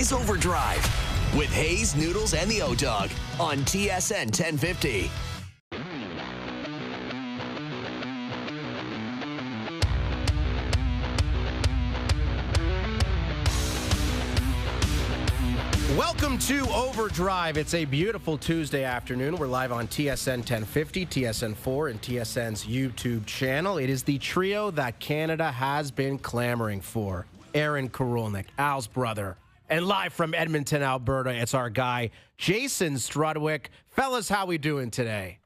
is OverDrive with Hayes, Noodles, and the O-Dog on TSN 1050. Welcome to OverDrive. It's a beautiful Tuesday afternoon. We're live on TSN 1050, TSN4, and TSN's YouTube channel. It is the trio that Canada has been clamoring for. Aaron Karolnik, Al's brother, and live from Edmonton, Alberta, it's our guy, Jason Strudwick. Fellas, how we doing today?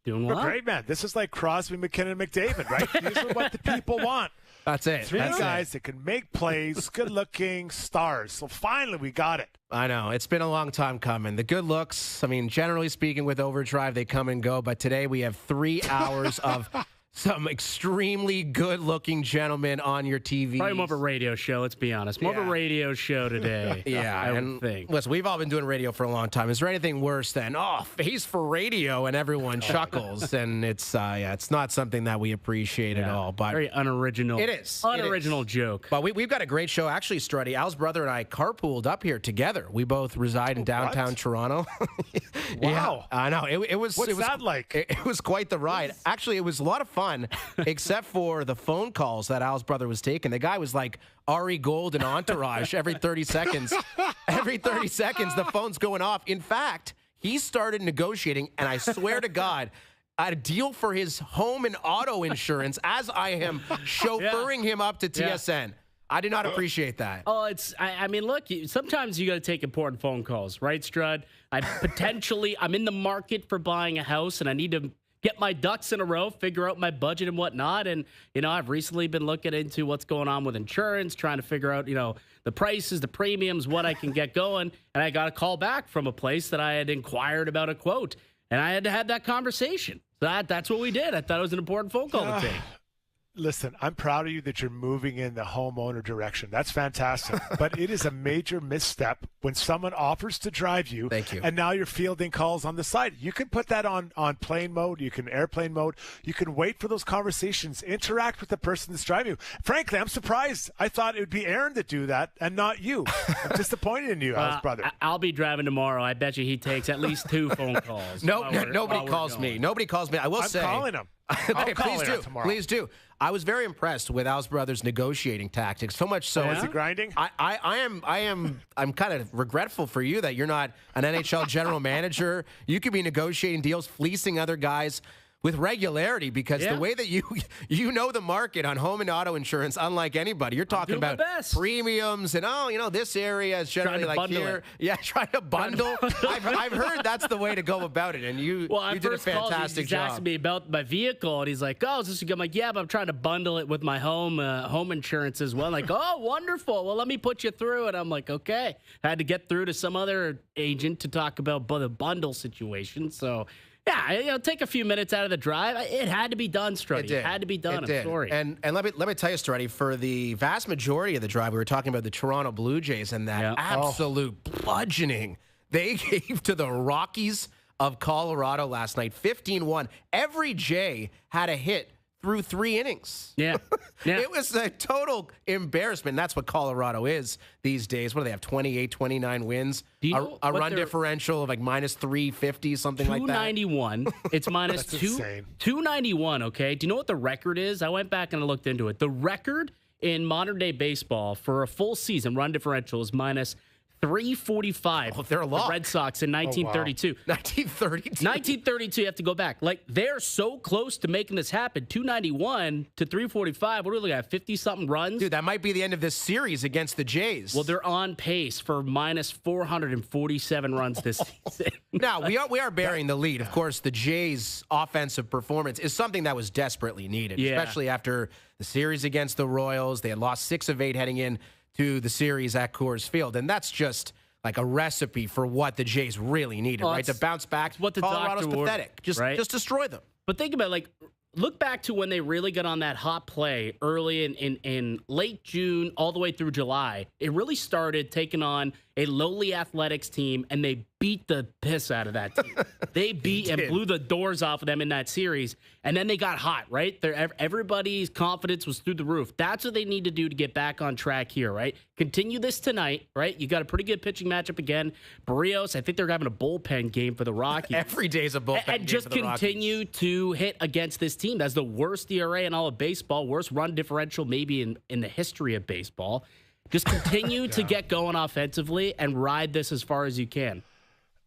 Doing well. We're great, man. This is like Crosby, McKinnon, McDavid, right? These are what the people want. That's it. Three guys that can make plays, good-looking stars. So finally, we got it. I know. It's been a long time coming. The good looks, I mean, generally speaking with OverDrive, they come and go. But today we have 3 hours of some extremely good-looking gentlemen on your TV. Probably more of a radio show, let's be honest. More of a radio show today. I would think. Listen, we've all been doing radio for a long time. Is there anything worse than, face for radio, and everyone chuckles? And it's not something that we appreciate at all. But very unoriginal. It is. Unoriginal joke. But we've got a great show. Actually, Struddy, Al's brother and I carpooled up here together. We both reside in downtown Toronto. Wow. Yeah, I know. It was. What's that like? It was quite the ride. Actually, it was a lot of fun, except for the phone calls that Al's brother was taking. The guy was like Ari Gold and Entourage every 30 seconds. Every 30 seconds, the phone's going off. In fact, he started negotiating, and I swear to God, a deal for his home and auto insurance as I am chauffeuring him up to TSN. I did not appreciate that. Oh, I mean, look, sometimes you got to take important phone calls, right, Strud? I'm in the market for buying a house, and I need to get my ducks in a row, figure out my budget and whatnot. And, I've recently been looking into what's going on with insurance, trying to figure out, the prices, the premiums, what I can get going. And I got a call back from a place that I had inquired about a quote, and I had to have that conversation. So that's what we did. I thought it was an important phone call to take. Listen, I'm proud of you that you're moving in the homeowner direction. That's fantastic. But it is a major misstep when someone offers to drive you. Thank you. And now you're fielding calls on the side. You can put that on plane mode. You can airplane mode. You can wait for those conversations. Interact with the person that's driving you. Frankly, I'm surprised. I thought it would be Aaron to do that and not you. I'm disappointed in you, Al's brother. I'll be driving tomorrow. I bet you he takes at least 2 phone calls. Nobody calls me. Nobody calls me. I will say. I'm calling him. Please do. I was very impressed with Al's brother's negotiating tactics. So much so, is it grinding? I'm kind of regretful for you that you're not an NHL general manager. You could be negotiating deals, fleecing other guys with regularity, because the way that you know the market on home and auto insurance, unlike anybody. You're talking about premiums and this area is generally like here. Yeah, trying to bundle. I've heard that's the way to go about it, and you did a fantastic job. He's asking me about my vehicle, and he's like, "Oh, is this?" I'm like, "Yeah, but I'm trying to bundle it with my home insurance as well." I'm like, "Oh, wonderful. Well, let me put you through it." I'm like, "Okay." I had to get through to some other agent to talk about the bundle situation. So. Yeah, take a few minutes out of the drive. It had to be done, Struddy. It had to be done. I'm sorry. And let me tell you, Struddy, for the vast majority of the drive, we were talking about the Toronto Blue Jays and that absolute bludgeoning they gave to the Rockies of Colorado last night, 15-1. Every Jay had a hit through 3 innings. Yeah. It was a total embarrassment. That's what Colorado is these days. What do they have, 28, 29 wins? A run differential of like minus 350, something like that? 291. It's minus 291, okay? Do you know what the record is? I went back and I looked into it. The record in modern-day baseball for a full season run differential is minus 345. Oh, they're a lot. The Red Sox in 1932. 1932. 1932, you have to go back. Like, they're so close to making this happen. 291 to 345. What are we looking at, 50-something runs? Dude, that might be the end of this series against the Jays. Well, they're on pace for minus 447 runs this season. Now, we are bearing the lead. Of course, the Jays' offensive performance is something that was desperately needed, especially after the series against the Royals. They had lost 6 of 8 heading in to the series at Coors Field. And that's just like a recipe for what the Jays really needed, right? To bounce back. What the Colorado's pathetic. Just destroy them. But think about it, look back to when they really got on that hot play early in late June all the way through July. It really started taking on a lowly athletics team, and they beat the piss out of that team. They beat and blew the doors off of them in that series, and then they got hot, right? Everybody's confidence was through the roof. That's what they need to do to get back on track here, right? Continue this tonight, right? You got a pretty good pitching matchup again. Barrios, I think they're having a bullpen game for the Rockies. Every day's a bullpen game and just for the continue Rockies. to hit against this team. That's the worst ERA in all of baseball, worst run differential maybe in the history of baseball. Just continue to get going offensively and ride this as far as you can.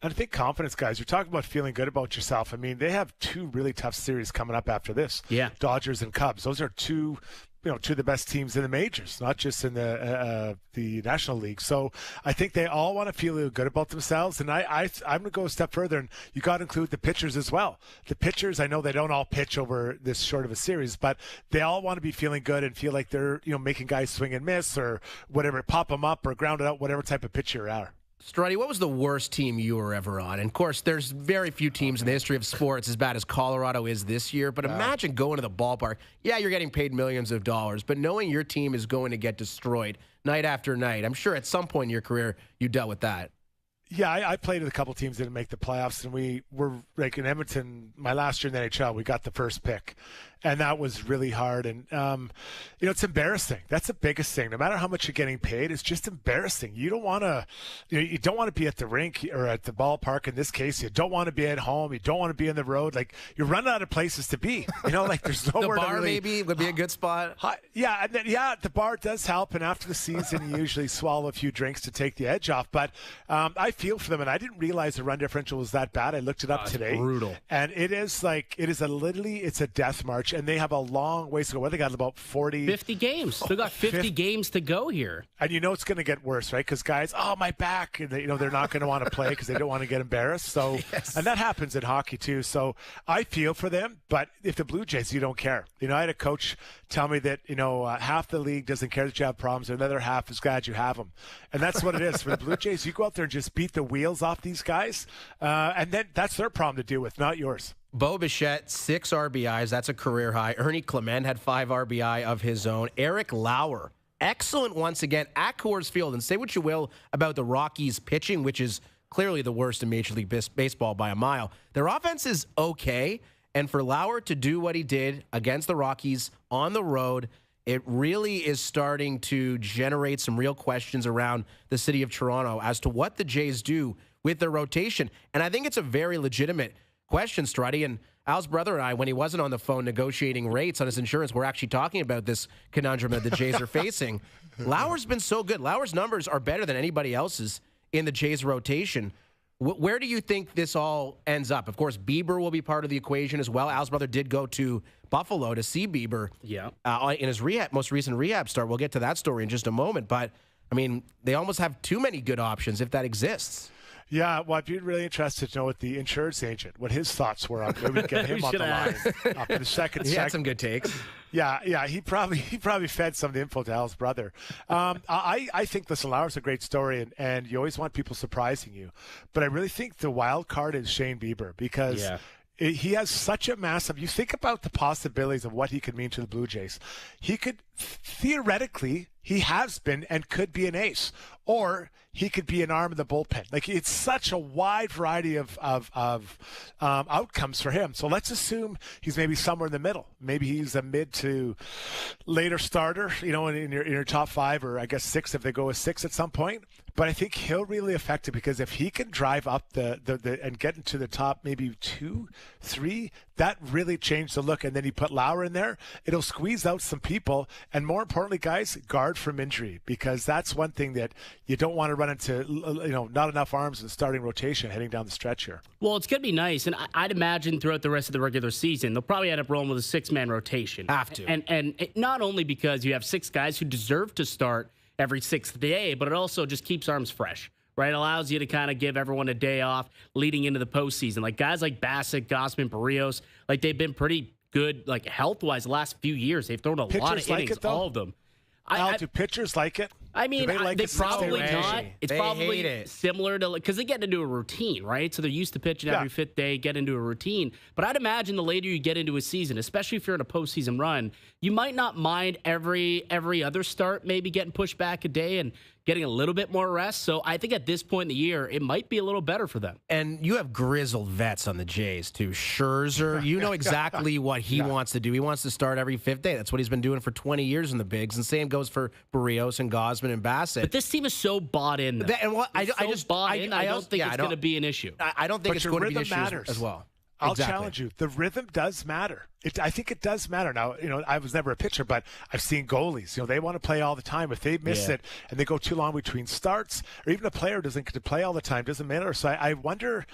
I think confidence, guys. You're talking about feeling good about yourself. I mean, they have 2 really tough series coming up after this. Yeah. Dodgers and Cubs. Those are two of the best teams in the majors, not just in the National League. So I think they all want to feel good about themselves. And I'm going to go a step further, and you got to include the pitchers as well. The pitchers, I know they don't all pitch over this short of a series, but they all want to be feeling good and feel like they're making guys swing and miss or whatever, pop them up or ground it out, whatever type of pitcher you are. Struddy, what was the worst team you were ever on? And, of course, there's very few teams in the history of sports as bad as Colorado is this year. But imagine going to the ballpark. Yeah, you're getting paid millions of dollars, but knowing your team is going to get destroyed night after night. I'm sure at some point in your career you dealt with that. Yeah, I played with a couple teams that didn't make the playoffs, and we were like in Edmonton. My last year in the NHL, we got the first pick, and that was really hard. And it's embarrassing. That's the biggest thing. No matter how much you're getting paid, it's just embarrassing. You don't want to, you don't want to be at the rink or at the ballpark. In this case, you don't want to be at home. You don't want to be on the road. Like you're running out of places to be. Like there's nowhere. The bar to really, maybe would be a good spot. Yeah, and then, the bar does help. And after the season, you usually swallow a few drinks to take the edge off. But I feel for them, and I didn't realize the run differential was that bad. I looked it up today. Brutal. And it's a death march, and they have a long ways to go. They got about 50 games. They got 50 games to go here. And it's going to get worse, right? Because guys, my back, and they're not going to want to play because they don't want to get embarrassed. So, yes. And that happens in hockey too. So I feel for them, but if the Blue Jays, you don't care. I had a coach tell me that, half the league doesn't care that you have problems, and another half is glad you have them. And that's what it is. For the Blue Jays, you go out there and just beat the wheels off these guys, and then that's their problem to deal with, not yours. Bo Bichette, 6 RBIs. That's a career high. Ernie Clement had 5 RBI of his own. Eric Lauer, excellent once again at Coors Field. And say what you will about the Rockies pitching, which is clearly the worst in Major League Baseball by a mile. Their offense is okay. And for Lauer to do what he did against the Rockies on the road, it really is starting to generate some real questions around the city of Toronto as to what the Jays do with their rotation. And I think it's a very legitimate question, Struddy. And Al's brother and I, when he wasn't on the phone negotiating rates on his insurance, we're actually talking about this conundrum that the Jays are facing. Lauer's been so good. Lauer's numbers are better than anybody else's in the Jays rotation. Where do you think this all ends up? Of course, Bieber will be part of the equation as well. Al's brother did go to Buffalo to see Bieber in his most recent rehab start. We'll get to that story in just a moment. But, I mean, they almost have too many good options if that exists. Yeah, well, I'd be really interested to know what the insurance agent, what his thoughts were on. Maybe we get him on the line up in the second. He had some good takes. Yeah, he probably fed some of the info to Al's brother. I think listen, Lauer's a great story, and you always want people surprising you, but I really think the wild card is Shane Bieber because. Yeah. He has such a massive. You think about the possibilities of what he could mean to the Blue Jays. He could theoretically, he has been and could be an ace, or he could be an arm of the bullpen. Like it's such a wide variety of outcomes for him. So let's assume he's maybe somewhere in the middle. Maybe he's a mid to later starter. In your top 5 or I guess 6 if they go with 6 at some point. But I think he'll really affect it because if he can drive up the and get into the top maybe 2, 3, that really changed the look. And then you put Lauer in there, it'll squeeze out some people. And more importantly, guys, guard from injury because that's one thing that you don't want to run into, not enough arms in starting rotation heading down the stretch here. Well, it's going to be nice. And I'd imagine throughout the rest of the regular season, they'll probably end up rolling with a 6-man rotation. Have to. And not only because you have 6 guys who deserve to start every 6th day, but it also just keeps arms fresh, right? It allows you to kind of give everyone a day off leading into the postseason. Like guys like Bassett, Gossman, Barrios, like they've been pretty good, like health-wise the last few years. They've thrown a lot of innings, all of them. Do pitchers like it? I mean, they probably not. It's they probably hate it. Similar to, because they get into a routine, right? So they're used to pitching every 5th day, get into a routine. But I'd imagine the later you get into a season, especially if you're in a postseason run, you might not mind every other start maybe getting pushed back a day and getting a little bit more rest. So I think at this point in the year, it might be a little better for them. And you have grizzled vets on the Jays, too. Scherzer, you know exactly what he wants to do. He wants to start every fifth day. That's what he's been doing for 20 years in the bigs. And same goes for Barrios and Gausman and Bassett. But this team is so bought in. I don't think it's going to be an issue. I don't think it's going to be an issue as well. I'll challenge you. The rhythm does matter. I think it does matter. Now, I was never a pitcher, but I've seen goalies. They want to play all the time. If they miss it and they go too long between starts, or even a player doesn't get to play all the time, doesn't matter. So I wonder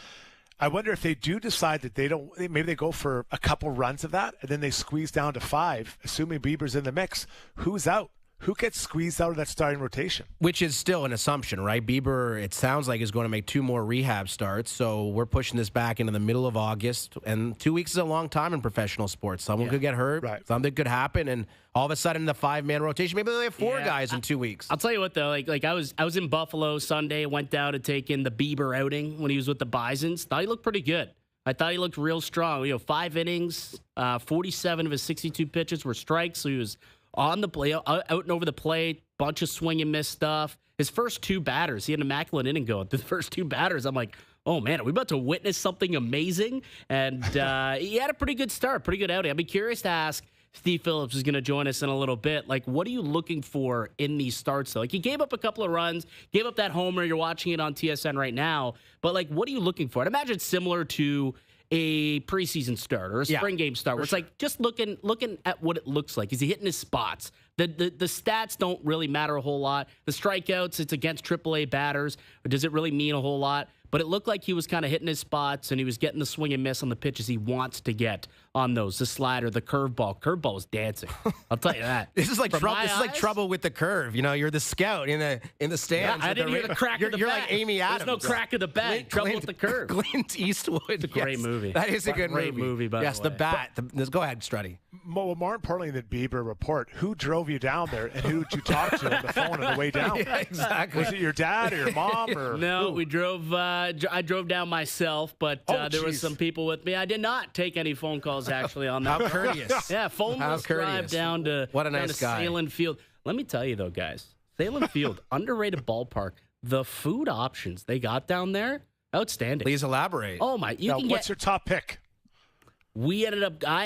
if they do decide that maybe they go for a couple runs of that, and then they squeeze down to 5, assuming Bieber's in the mix. Who's out? Who gets squeezed out of that starting rotation? Which is still an assumption, right? Bieber, it sounds like, is going to make 2 more rehab starts. So we're pushing this back into the middle of August. And 2 weeks is a long time in professional sports. Someone could get hurt. Right. Something could happen. And all of a sudden, the 5-man rotation, maybe they have 4 guys in 2 weeks. I'll tell you what, though. Like I was in Buffalo Sunday, went down to take in the Bieber outing when he was with the Bisons. Thought he looked pretty good. I thought he looked real strong. 5 innings, 47 of his 62 pitches were strikes. So he was on the play, out and over the plate, bunch of swing and miss stuff. His first 2 batters, he had an immaculate inning going. The first 2 batters, I'm like, oh, man, are we about to witness something amazing? And he had a pretty good start, pretty good outing. I'd be curious to ask Steve Phillips, who's going to join us in a little bit. Like, what are you looking for in these starts, though? Like, he gave up a couple of runs, gave up that homer. You're watching it on TSN right now. But, like, what are you looking for? I'd imagine it's similar to a preseason start or a spring game start, where it's like just looking at what it looks like. Is he hitting his spots? The stats don't really matter a whole lot. The strikeouts, it's against AAA batters. Or does it really mean a whole lot? But it looked like he was kind of hitting his spots, and he was getting the swing and miss on the pitches he wants to get on those. The slider, the curveball. Curveball was dancing. I'll tell you that. This is like trouble with the curve. You're the scout in the stands. Yeah, I didn't hear the crack of the bat. You're like Amy Adams. There's no crack of the bat. Trouble with the curve. Clint Eastwood. It's a great movie. That is a good movie, by the way. Yes, the bat. Go ahead, Struddy. Well, more importantly than Bieber report, who drove you down there, and who did you talk to on the phone on the way down? Yeah, exactly. Was it your dad or your mom? Or no, we drove. I drove down myself, but there was some people with me. I did not take any phone calls actually on that. How courteous. Yeah, phoneless drive down to what a nice guy. Salem Field. Let me tell you though, guys, Salem Field, underrated ballpark. The food options they got down there, outstanding. Please elaborate. Oh my! What's your top pick? I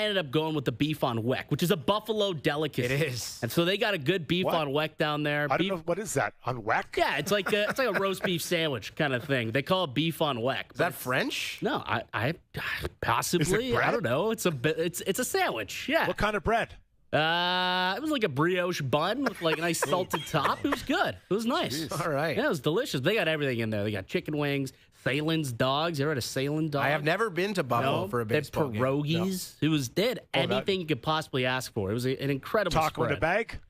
ended up going with the beef on weck, which is a Buffalo delicacy. It is. And so they got a good beef on weck down there. I don't know. What is that? On weck? Yeah, it's like a roast beef sandwich kind of thing. They call it beef on weck. Is that French? No, I possibly. Is it bread? I don't know. It's a sandwich. Yeah. What kind of bread? It was like a brioche bun with like a nice salted top. It was good. It was nice. Jeez. All right. Yeah, it was delicious. They got everything in there. They got chicken wings, Salen's dogs. You ever had a Salen dog? I have never been to Buffalo for a baseball game. Pierogies. No. They had anything you could possibly ask for. It was an incredible taco spread. in a bag?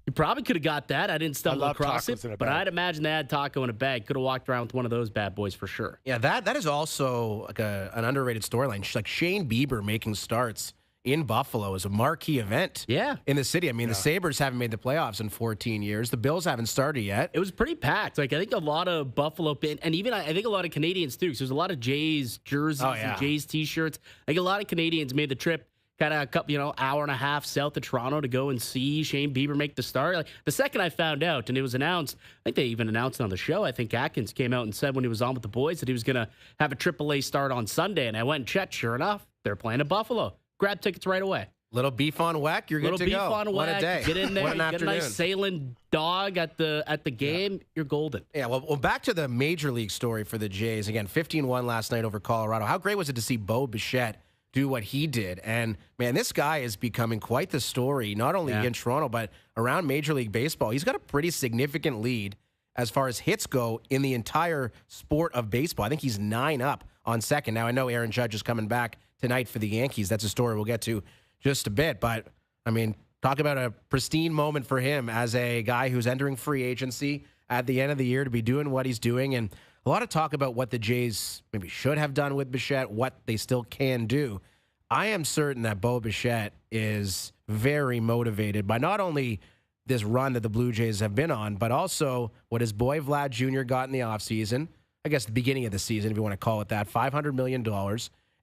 You probably could have got that. I didn't stumble across it, but I'd imagine they had taco in a bag. Could have walked around with one of those bad boys for sure. Yeah, that is also like an underrated storyline. Like Shane Bieber making starts in Buffalo is a marquee event in the city. I mean, the Sabres haven't made the playoffs in 14 years. The Bills haven't started yet. It was pretty packed. Like, I think a lot of Buffalo, and even I think a lot of Canadians, too, because there's a lot of Jays jerseys and Jays T-shirts. I think a lot of Canadians made the trip kind of a couple, hour and a half south of Toronto to go and see Shane Bieber make the start. Like, the second I found out, and it was announced, I think they even announced it on the show. I think Atkins came out and said when he was on with the boys that he was going to have a AAA start on Sunday, and I went and checked. Sure enough, they're playing at Buffalo. Grab tickets right away. Little beef on weck, you're good to go. Little beef on weck. What a day. Get in there. What an get afternoon. a nice Salem dog at the game. You're golden. Yeah, well, back to the major league story for the Jays. Again, 15-1 last night over Colorado. How great was it to see Bo Bichette do what he did? And, man, this guy is becoming quite the story, not only in Toronto, but around Major League Baseball. He's got a pretty significant lead as far as hits go in the entire sport of baseball. I think he's 9 up on second. Now, I know Aaron Judge is coming back tonight for the Yankees. That's a story we'll get to just a bit. But, I mean, talk about a pristine moment for him as a guy who's entering free agency at the end of the year to be doing what he's doing. And a lot of talk about what the Jays maybe should have done with Bichette, what they still can do. I am certain that Bo Bichette is very motivated by not only this run that the Blue Jays have been on, but also what his boy Vlad Jr. got in the offseason. I guess the beginning of the season, if you want to call it that, $500 million.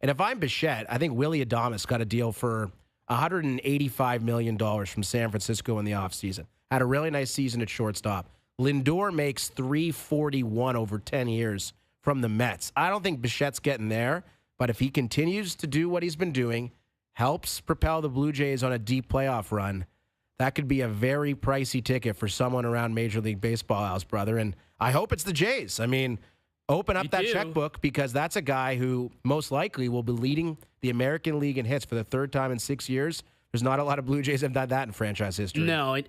And if I'm Bichette, I think Willie Adames got a deal for $185 million from San Francisco in the offseason. Had a really nice season at shortstop. Lindor makes $341 over 10 years from the Mets. I don't think Bichette's getting there, but if he continues to do what he's been doing, helps propel the Blue Jays on a deep playoff run, that could be a very pricey ticket for someone around Major League Baseball house, brother. And I hope it's the Jays. I mean, open up that checkbook, because that's a guy who most likely will be leading the American League in hits for the third time in 6 years. There's not a lot of Blue Jays have done that in franchise history. No, and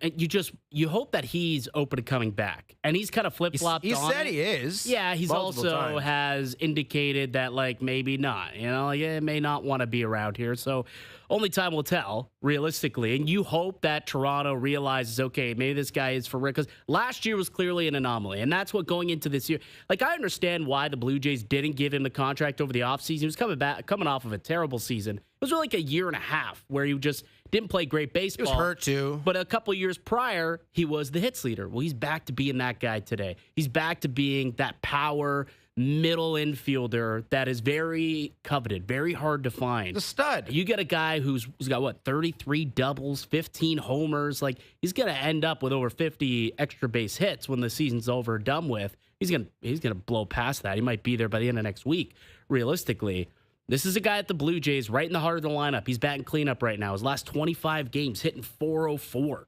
you hope that he's open to coming back. And he's kind of flip-flopped He on said it. he is. Yeah, he's also has indicated that, like, maybe not. You know, like, may not want to be around here. So only time will tell, realistically. And you hope that Toronto realizes, okay, maybe this guy is for real. Because last year was clearly an anomaly. And that's what going into this year. Like, I understand why the Blue Jays didn't give him the contract over the offseason. He was coming off of a terrible season. It was really like a year and a half where he just didn't play great baseball. He was hurt, too. But a couple of years prior, he was the hits leader. Well, he's back to being that guy today. He's back to being that power middle infielder that is very coveted, very hard to find. The stud. You get a guy who's got, 33 doubles, 15 homers. Like, he's going to end up with over 50 extra base hits when the season's over and done with. He's gonna blow past that. He might be there by the end of next week, realistically. This is a guy at the Blue Jays right in the heart of the lineup. He's batting cleanup right now. His last 25 games, hitting .404. He's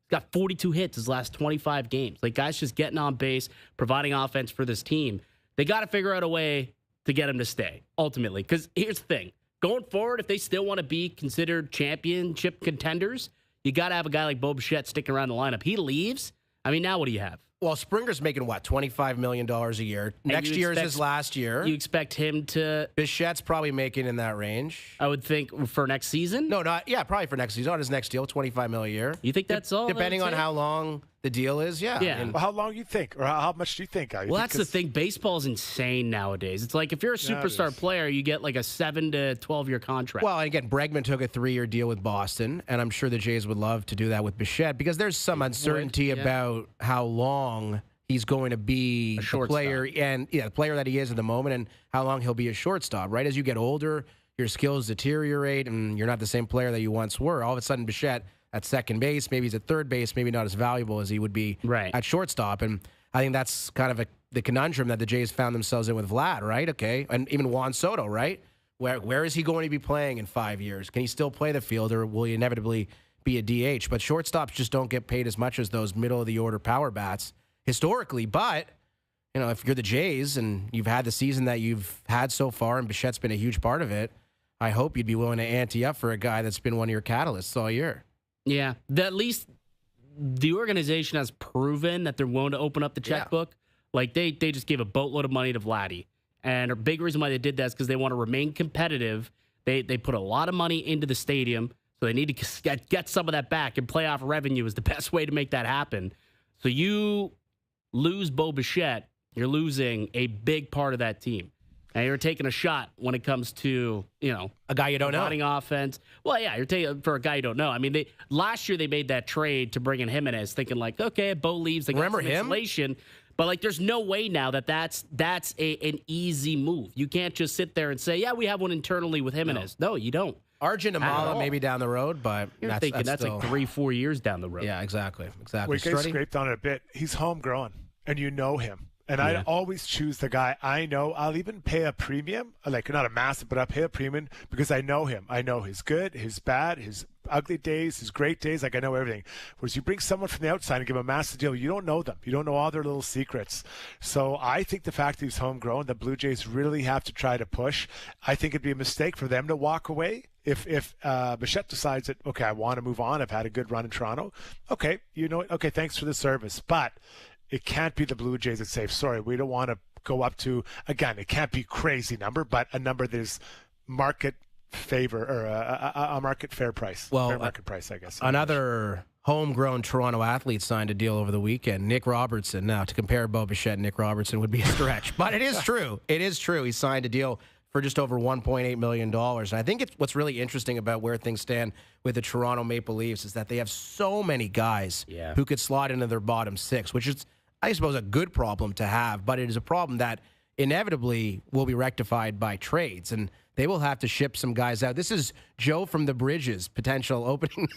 got 42 hits his last 25 games. Like, guys just getting on base, providing offense for this team. They got to figure out a way to get him to stay, ultimately. Because here's the thing. Going forward, if they still want to be considered championship contenders, you got to have a guy like Bo Bichette sticking around the lineup. He leaves. I mean, now what do you have? Well, Springer's making, $25 million a year. Next year is his last year. You expect him to... Bichette's probably making in that range. I would think for next season? No, probably for next season. On his next deal, $25 million a year. You think that's all? Depending on how long the deal is, yeah. Well, how long you think? Or how much do you think? Well, that's the thing. Baseball's insane nowadays. It's like if you're a superstar player, you get like a 7 to 12-year contract. Well, again, Bregman took a 3-year deal with Boston, and I'm sure the Jays would love to do that with Bichette because there's some uncertainty about how long he's going to be a player, and the player that he is at the moment, and how long he'll be a shortstop. Right, as you get older, your skills deteriorate, and you're not the same player that you once were. All of a sudden, Bichette at second base, maybe he's at third base, maybe not as valuable as he would be at shortstop. And I think that's kind of the conundrum that the Jays found themselves in with Vlad. Right, okay, and even Juan Soto. Right, where is he going to be playing in 5 years? Can he still play the field, or will he inevitably be a DH? But shortstops just don't get paid as much as those middle of the order power bats historically. But, if you're the Jays and you've had the season that you've had so far and Bichette's been a huge part of it, I hope you'd be willing to ante up for a guy that's been one of your catalysts all year. Yeah. At least the organization has proven that they're willing to open up the checkbook. Yeah. Like, they just gave a boatload of money to Vladdy. And a big reason why they did that is because they want to remain competitive. They put a lot of money into the stadium, so they need to get some of that back, and playoff revenue is the best way to make that happen. So you lose Bo Bichette, you're losing a big part of that team. And you're taking a shot when it comes to, a guy you don't know. Running offense. Well, yeah, you're taking for a guy you don't know. I mean, last year they made that trade to bring in Jimenez, thinking like, okay, Bo leaves. Like, remember him? Insulation. But, like, there's no way now that's an easy move. You can't just sit there and say, yeah, we have one internally with Jimenez. No, you don't. Arjun Amala maybe down the road, but you're thinking that's still like 3-4 years down the road. Yeah, exactly. We get scraped on it a bit. He's homegrown, and you know him. And I always choose the guy I know. I'll even pay a premium, like not a massive, but I'll pay a premium because I know him. I know his good, his bad, his ugly days, his great days. Like, I know everything. Whereas you bring someone from the outside and give them a massive deal, you don't know them. You don't know all their little secrets. So I think the fact that he's homegrown, the Blue Jays really have to try to push. I think it'd be a mistake for them to walk away. If Bichette decides that, okay, I want to move on, I've had a good run in Toronto, okay, okay, thanks for the service. But it can't be the Blue Jays that say, sorry, we don't want to go up to, again, it can't be crazy number, but a number that is market favor or a market fair price. Well, fair market price, I guess. Another homegrown Toronto athlete signed a deal over the weekend, Nick Robertson. Now, to compare Bo Bichette and Nick Robertson would be a stretch, but it is true. It is true. He signed a deal for just over $1.8 million. And I think what's really interesting about where things stand with the Toronto Maple Leafs is that they have so many guys who could slot into their bottom six, which is, I suppose, a good problem to have, but it is a problem that inevitably will be rectified by trades, and they will have to ship some guys out. This is Joe from the Bridges' potential opening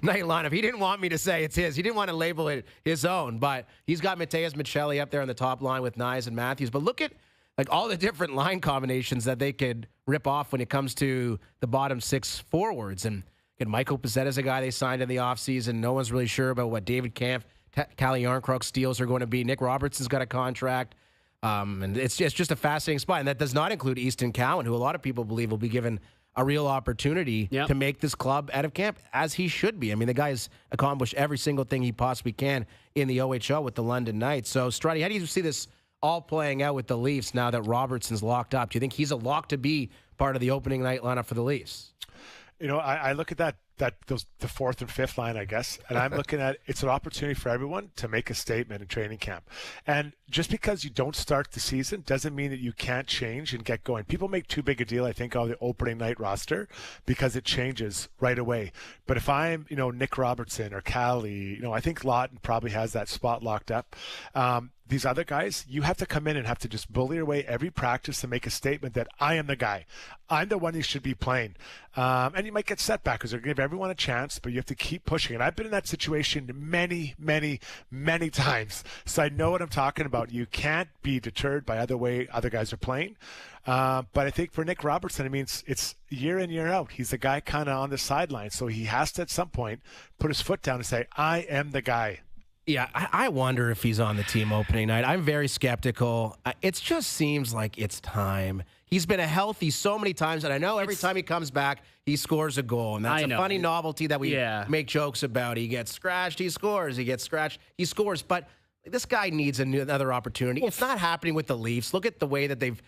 night lineup. He didn't want me to say it's his. He didn't want to label it his own, but he's got Mateus Michelli up there on the top line with Nyes and Matthews. But look at like all the different line combinations that they could rip off when it comes to the bottom six forwards. And Michael Pezzetta's a guy they signed in the offseason. No one's really sure about what David Kampf, Calle Yarncroke's deals are going to be. Nick Robertson's got a contract. And it's just a fascinating spot. And that does not include Easton Cowan, who a lot of people believe will be given a real opportunity to make this club out of camp, as he should be. I mean, the guy's accomplished every single thing he possibly can in the OHL with the London Knights. So, Struddy, how do you see this all playing out with the Leafs now that Robertson's locked up? Do you think he's a lock to be part of the opening night lineup for the Leafs? You know, I look at the fourth and fifth line, I guess, and I'm looking at it's an opportunity for everyone to make a statement in training camp. And just because you don't start the season doesn't mean that you can't change and get going. People make too big a deal, I think, of the opening night roster because it changes right away. But if I'm, Nick Robertson or Callie, I think Lawton probably has that spot locked up. These other guys, you have to come in and have to just bully your way every practice and make a statement that I am the guy. I'm the one who should be playing. And you might get setback because they're going to give everyone a chance, but you have to keep pushing. And I've been in that situation many, many, many times. So I know what I'm talking about. You can't be deterred by other way other guys are playing. But I think for Nick Robertson, I mean, it's year in, year out. He's the guy kind of on the sideline. So he has to, at some point, put his foot down and say, I am the guy. Yeah, I wonder if he's on the team opening night. I'm very skeptical. It just seems like it's time. He's been healthy so many times, and I know every time he comes back, he scores a goal. And that's a funny novelty that we make jokes about. He gets scratched, he scores. He gets scratched, he scores. But this guy needs another opportunity. It's not happening with the Leafs. Look at the way that they've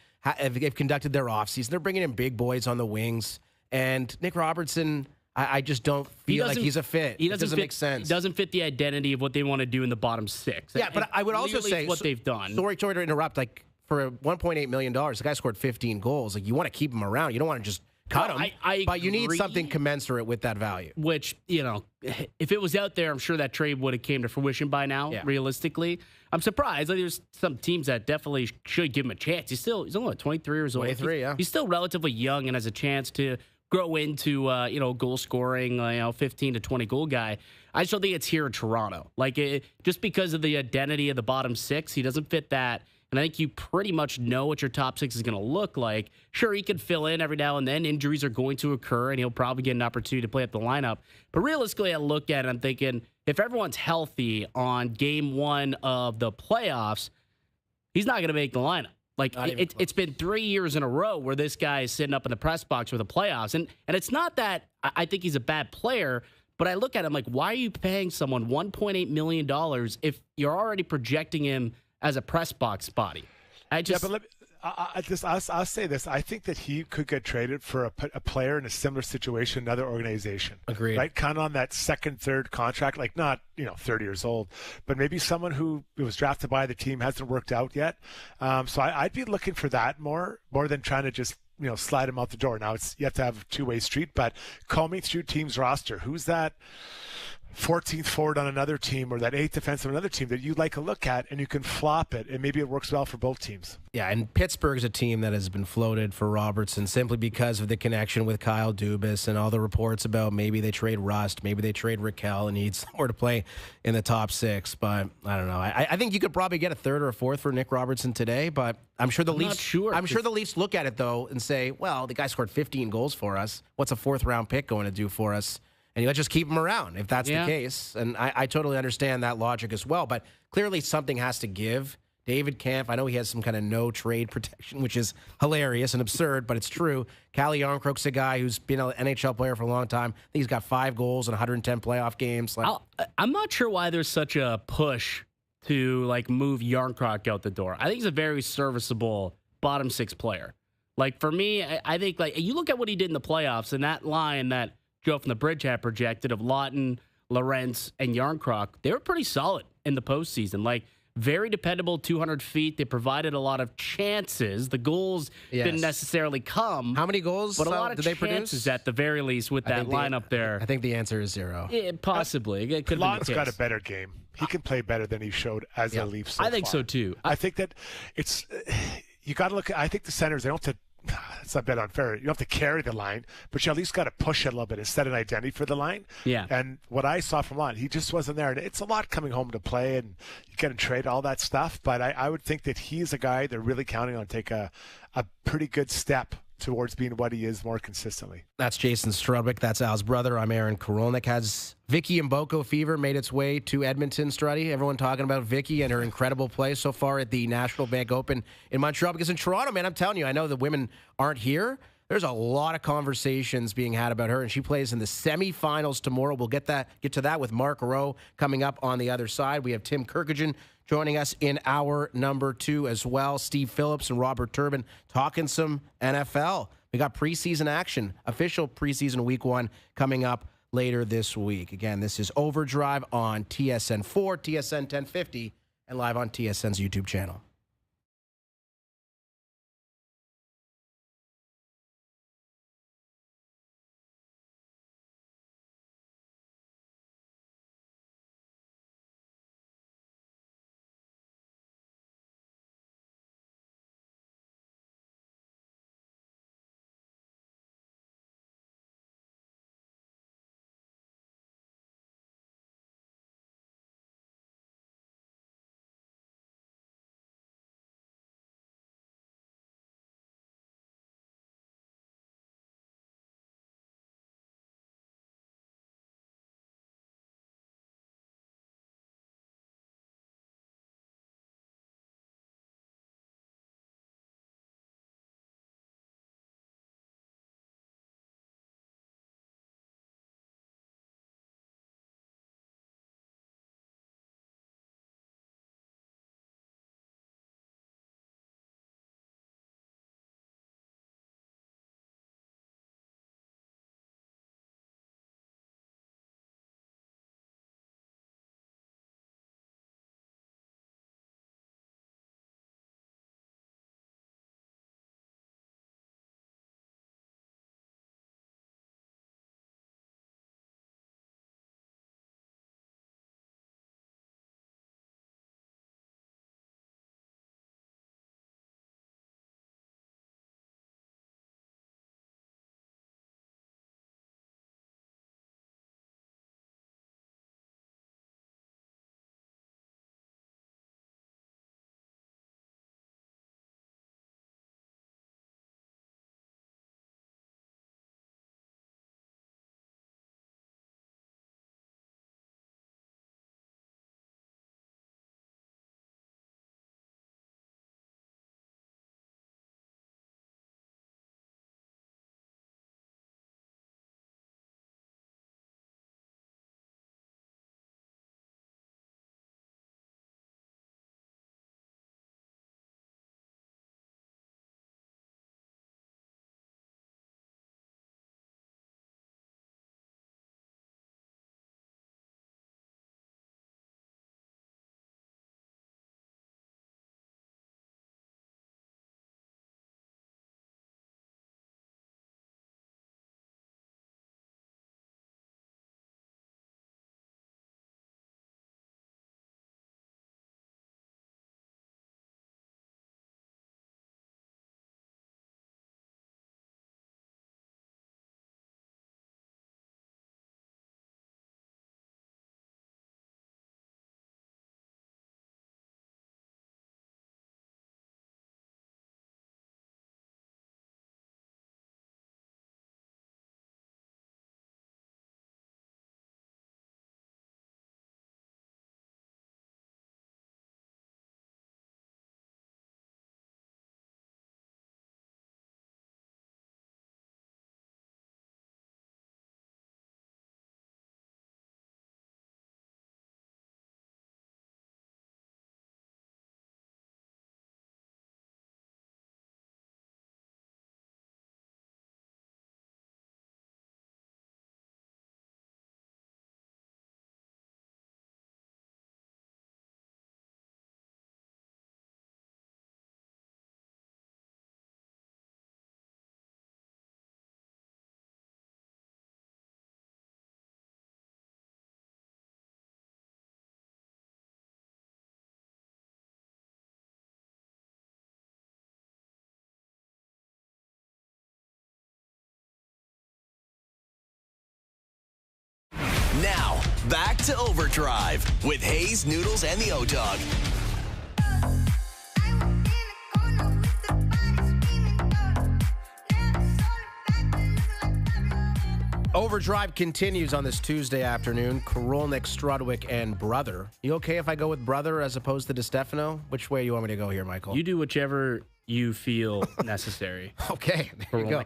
conducted their offseason. They're bringing in big boys on the wings. And Nick Robertson, I just don't feel like he's a fit. It doesn't make sense. He doesn't fit the identity of what they want to do in the bottom six. Yeah, but I would also say what they've done. Sorry to interrupt. Like for $1.8 million, the guy scored 15 goals. Like you want to keep him around. You don't want to just cut him. But you need something commensurate with that value. Which, if it was out there, I'm sure that trade would have came to fruition by now. Yeah. Realistically, I'm surprised. Like, there's some teams that definitely should give him a chance. He's only 23 years old. 23, yeah. He's still relatively young and has a chance to grow into goal scoring, 15 to 20 goal guy. I still think it's here in Toronto. Just because of the identity of the bottom six, he doesn't fit that. And I think you pretty much know what your top six is going to look like. Sure, he can fill in every now and then. Injuries are going to occur, and he'll probably get an opportunity to play up the lineup. But realistically, I look at it, I'm thinking, if everyone's healthy on game one of the playoffs, he's not going to make the lineup. It's been 3 years in a row where this guy is sitting up in the press box for the playoffs. And it's not that I think he's a bad player, but I look at him like, why are you paying someone $1.8 million if you're already projecting him as a press box body? I'll say this. I think that he could get traded for a player in a similar situation, another organization. Agreed. Right? Kind of on that second, third contract, like not, 30 years old, but maybe someone who was drafted by the team hasn't worked out yet. So I'd be looking for that more than trying to just, slide him out the door. Now you have to have a two-way street, but combing through team's roster, who's that 14th forward on another team or that 8th defensive on another team that you like a look at and you can flop it and maybe it works well for both teams. Yeah, and Pittsburgh's a team that has been floated for Robertson simply because of the connection with Kyle Dubas and all the reports about maybe they trade Rust, maybe they trade Raquel and he needs somewhere to play in the top six. But I don't know. I think you could probably get a third or a fourth for Nick Robertson today, but I'm sure the Leafs look at it though and say, well, the guy scored 15 goals for us. What's a fourth round pick going to do for us? And let's just keep him around if that's the case. And I totally understand that logic as well. But clearly something has to give. David Kampf, I know he has some kind of no trade protection, which is hilarious and absurd, but it's true. Calle Yarncroke's a guy who's been an NHL player for a long time. I think he's got 5 goals in 110 playoff games. I'm not sure why there's such a push to move Yarncroke out the door. I think he's a very serviceable bottom six player. For me, I think you look at what he did in the playoffs and that line that Joe from the Bridge had projected of Lawton, Lorentz, and Yarncroke, they were pretty solid in the postseason. Very dependable, 200 feet. They provided a lot of chances. The goals didn't necessarily come. How many goals but a lot of did they produce? Chances at the very least with that lineup there. I think the answer is 0. Yeah, possibly. It could Lawton's got a better game. He can play better than he showed as a Leaf so I think far. so, too. I think that it's... you got to look at, I think the centers, they don't have to, it's a bit unfair. You don't have to carry the line, but you at least got to push it a little bit and set an identity for the line. Yeah. And what I saw from Lon, he just wasn't there. And it's a lot coming home to play and you get to trade all that stuff. But I would think that he's a guy they're really counting on to take a pretty good step towards being what he is more consistently. That's Jason Strudwick. That's Al's brother. I'm Aaron Korolnik. Has Vicky Mboko fever made its way to Edmonton, Struddy? Everyone talking about Vicky and her incredible play so far at the National Bank Open in Montreal. Because in Toronto, man, I'm telling you, I know the women aren't here. There's a lot of conversations being had about her, and she plays in the semifinals tomorrow. We'll get to that with Mark Roe coming up on the other side. We have Tim Kurkjian joining us in hour number 2 as well. Steve Phillips and Robert Turban talking some NFL. We got preseason action, official preseason week 1 coming up later this week. Again, this is OverDrive on TSN 4, TSN 1050, and live on TSN's YouTube channel. Now, back to Overdrive with Hayes, Noodles, and the O-Dog. Overdrive continues on this Tuesday afternoon. Korolnik, Strudwick, and Brother. You okay if I go with Brother as opposed to DeStefano? Which way do you want me to go here, Michael? You do whichever you feel necessary. Okay, there you go.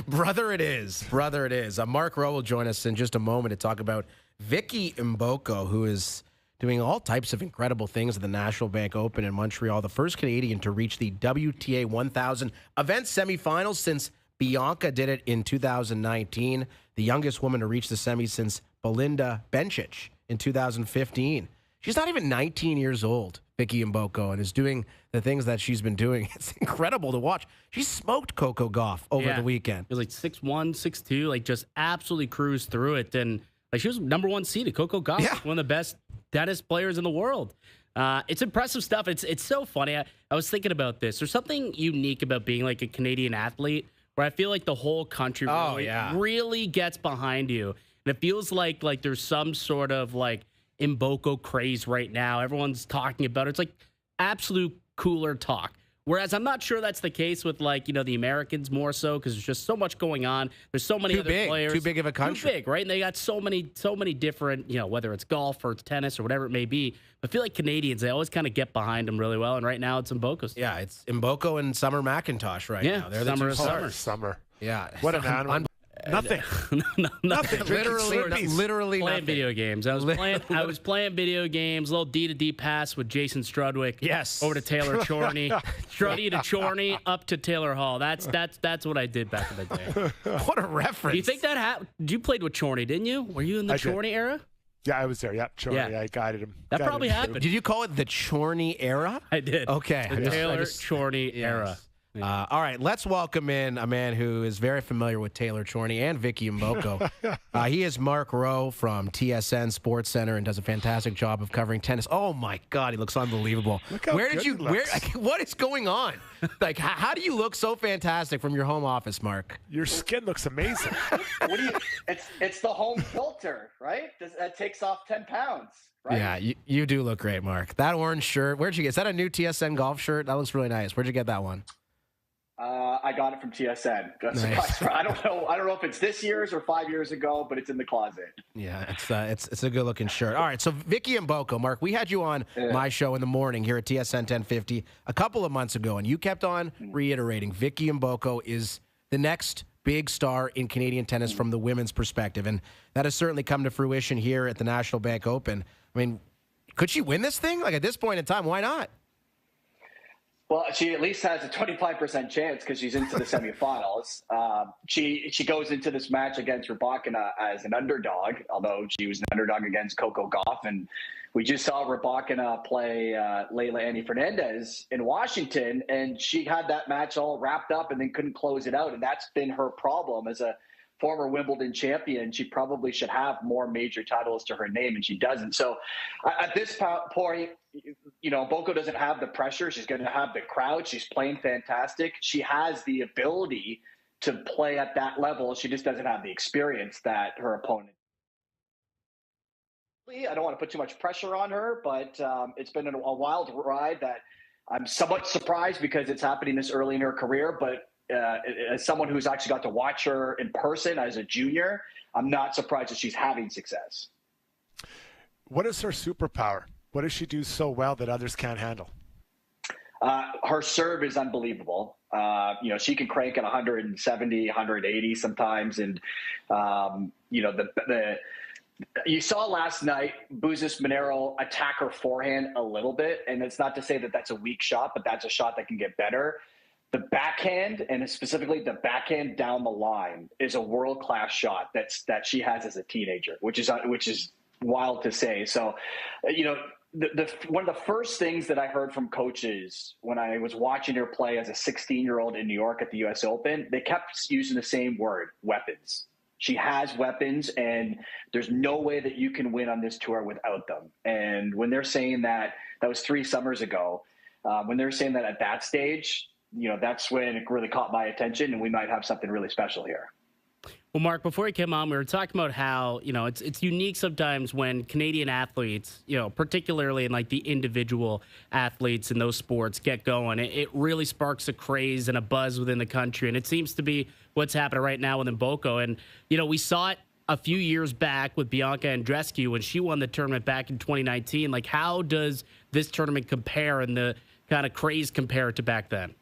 Brother it is. Brother it is. Mark Roe will join us in just a moment to talk about Vicky Mboko, who is doing all types of incredible things at the National Bank Open in Montreal, the first Canadian to reach the WTA 1000 event semifinals since Bianca did it in 2019, the youngest woman to reach the semis since Belinda Bencic in 2015. She's not even 19 years old, Vicky Mboko, and is doing the things that she's been doing. It's incredible to watch. She smoked Coco Gauff over the weekend. It was like 6'1", 6'2", like just absolutely cruised through it. And like she was number one seeded. Coco Gauff, one of the best tennis players in the world. It's impressive stuff. It's so funny. I was thinking about this. There's something unique about being like a Canadian athlete where I feel like the whole country really gets behind you. And it feels like there's some sort of like Mboko craze right now. Everyone's talking about it. It's like absolute cooler talk. Whereas I'm not sure that's the case with the Americans more so because there's just so much going on. There's so many other players. Too big of a country. Too big, right? And they got so many different, whether it's golf or it's tennis or whatever it may be. I feel like Canadians, they always kind of get behind them really well. And right now it's Mboko. Yeah, it's Mboko and Summer McIntosh right now. They're Summer the two Summer. Yeah. What an animal. Nothing. Nothing. Literally playing nothing. video games. I was playing video games. Little D2D pass with Jason Strudwick. Yes. Over to Taylor Chorney. Struddy to Chorney up to Taylor Hall. That's what I did back in the day. What a reference. Do you think that happened? You played with Chorney, didn't you? Were you in the Chorney era? Yeah, I was there. Yeah, Chorney. I guided him. That probably happened. Did you call it the Chorney era? I did. Okay. The Taylor Chorney era. All right, let's welcome in a man who is very familiar with Taylor Chorney and Vicky Mboko. He is Mark Roe from TSN Sports Center and does a fantastic job of covering tennis. Oh my God, he looks unbelievable. Look how good he looks. What is going on? Like, how do you look so fantastic from your home office, Mark? Your skin looks amazing. It's the home filter, right? That takes off 10 pounds. Right? Yeah, you do look great, Mark. That orange shirt, where'd you get? Is that a new TSN golf shirt? That looks really nice. Where'd you get that one? I got it from TSN. Nice. I don't know if it's this year's or 5 years ago, but it's in the closet. Yeah, it's a good looking shirt. All right, so Vicky Mboko, Mark, we had you on my show in the morning here at TSN 1050 a couple of months ago, and you kept on reiterating Vicky Mboko is the next big star in Canadian tennis from the women's perspective, and that has certainly come to fruition here at the National Bank Open. I mean, could she win this thing? Like at this point in time, why not? Well, she at least has a 25% chance because she's into the semifinals. She goes into this match against Rybakina as an underdog, although she was an underdog against Coco Gauff. And we just saw Rybakina play Leila Annie Fernandez in Washington, and she had that match all wrapped up and then couldn't close it out. And that's been her problem as a former Wimbledon champion. She probably should have more major titles to her name, and she doesn't. So at this point, Mboko doesn't have the pressure. She's going to have the crowd. She's playing fantastic. She has the ability to play at that level. She just doesn't have the experience that her opponent. I don't want to put too much pressure on her, but it's been a wild ride that I'm somewhat surprised because it's happening this early in her career, but as someone who's actually got to watch her in person as a junior, I'm not surprised that she's having success. What is her superpower? What does she do so well that others can't handle? Her serve is unbelievable. She can crank at 170, 180 sometimes. And, you saw last night Buzis Monero attack her forehand a little bit. And it's not to say that that's a weak shot, but that's a shot that can get better. The backhand, and specifically the backhand down the line, is a world-class shot that she has as a teenager, which is wild to say. So, one of the first things that I heard from coaches when I was watching her play as a 16-year-old in New York at the U.S. Open, they kept using the same word, weapons. She has weapons, and there's no way that you can win on this tour without them. And when they're saying that was 3 summers ago, when they're saying that at that stage, that's when it really caught my attention, and we might have something really special here. Well, Mark, before we came on, we were talking about how, it's unique sometimes when Canadian athletes, particularly in like the individual athletes in those sports get going. It really sparks a craze and a buzz within the country. And it seems to be what's happening right now with Mboko. And, we saw it a few years back with Bianca Andreescu when she won the tournament back in 2019. Like, how does this tournament compare and the kind of craze compare to back then?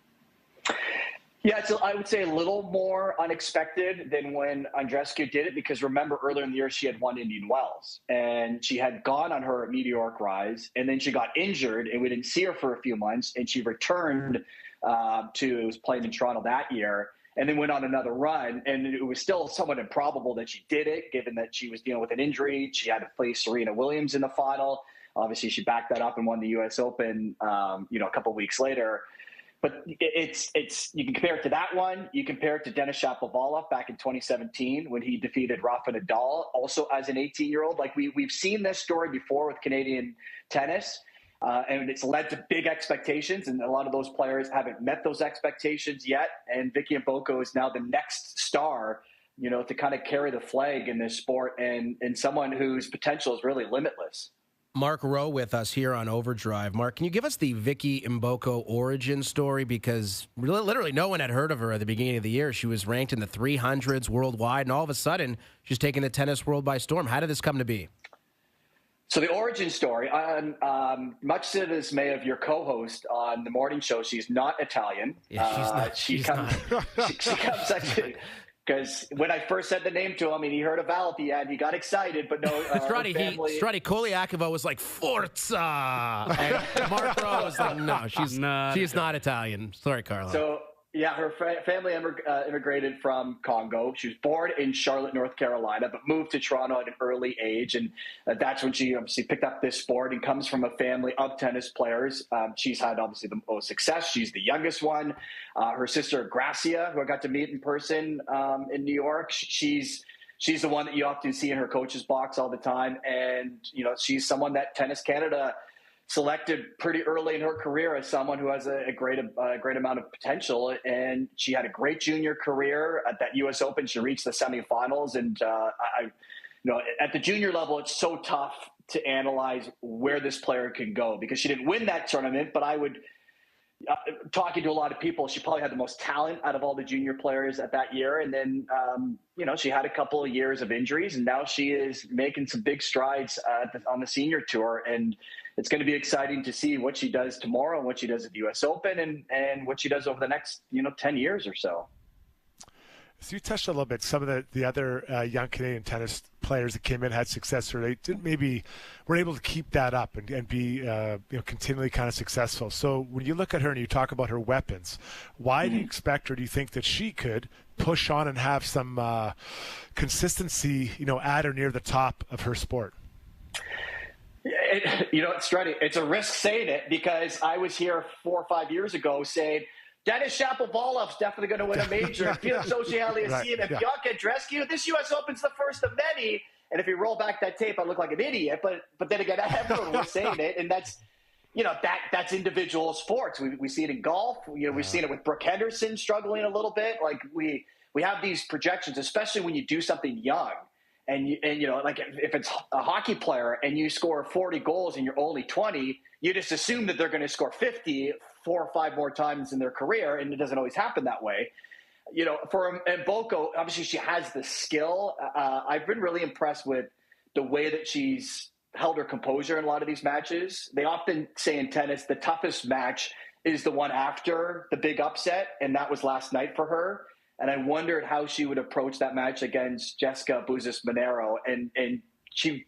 Yeah, so I would say a little more unexpected than when Andreescu did it, because remember earlier in the year she had won Indian Wells and she had gone on her meteoric rise, and then she got injured and we didn't see her for a few months, and she returned it was playing in Toronto that year, and then went on another run, and it was still somewhat improbable that she did it given that she was dealing with an injury. She had to play Serena Williams in the final. Obviously she backed that up and won the US Open a couple of weeks later. But it's you can compare it to that one. You compare it to Denis Shapovalov back in 2017 when he defeated Rafa Nadal, also as an 18-year-old. Like we've seen this story before with Canadian tennis, and it's led to big expectations. And a lot of those players haven't met those expectations yet. And Vicky Mboko is now the next star, to kind of carry the flag in this sport, and someone whose potential is really limitless. Mark Roe with us here on OverDrive. Mark, can you give us the Vicky Mboko origin story? Because literally no one had heard of her at the beginning of the year. She was ranked in the 300s worldwide, and all of a sudden she's taking the tennis world by storm. How did this come to be? So the origin story, much to the dismay of your co-host on the morning show, she's not Italian. Yeah, she comes actually... Because when I first said the name to him and he heard a vowel at the end, he got excited, but no. Struddy Koliakovo was like, Forza! And Mark Roe was like, no, she's not Italian. Sorry, Carla. So, yeah, her family immigrated from Congo. She was born in Charlotte, North Carolina, but moved to Toronto at an early age. And that's when she obviously picked up this sport and comes from a family of tennis players. She's had obviously the most success. She's the youngest one. Her sister, Gracia, who I got to meet in person in New York, she's the one that you often see in her coach's box all the time. And, she's someone that Tennis Canada selected pretty early in her career as someone who has a great amount of potential. And she had a great junior career at that U.S. Open. She reached the semifinals. And, at the junior level, it's so tough to analyze where this player can go because she didn't win that tournament. But I would, talking to a lot of people, she probably had the most talent out of all the junior players at that year. And then, she had a couple of years of injuries, and now she is making some big strides on the senior tour. And it's going to be exciting to see what she does tomorrow and what she does at the U.S. Open and what she does over the next, 10 years or so. So you touched a little bit. Some of the other young Canadian tennis players that came in had success, or they didn't maybe were able to keep that up and be continually kind of successful. So when you look at her and you talk about her weapons, why do you expect, or do you think that she could push on and have some consistency, at or near the top of her sport? Struddy, it's a risk saying it because I was here 4 or 5 years ago saying Denis Shapovalov's definitely going to win a major. Felix Auger-Aliassime and Bianca Andreescu. This U.S. Open's the first of many. And if you roll back that tape, I look like an idiot. But then again, everyone was saying it, and that's that's individual sports. We see it in golf. We've seen it with Brooke Henderson struggling a little bit. Like we have these projections, especially when you do something young. And like if it's a hockey player and you score 40 goals and you're only 20, you just assume that they're going to score 50 4 or 5 more times in their career, and it doesn't always happen that way. For Mboko, obviously she has the skill. I've been really impressed with the way that she's held her composure in a lot of these matches. They often say in tennis the toughest match is the one after the big upset, and that was last night for her. And I wondered how she would approach that match against Jessica Buzis-Monero. And she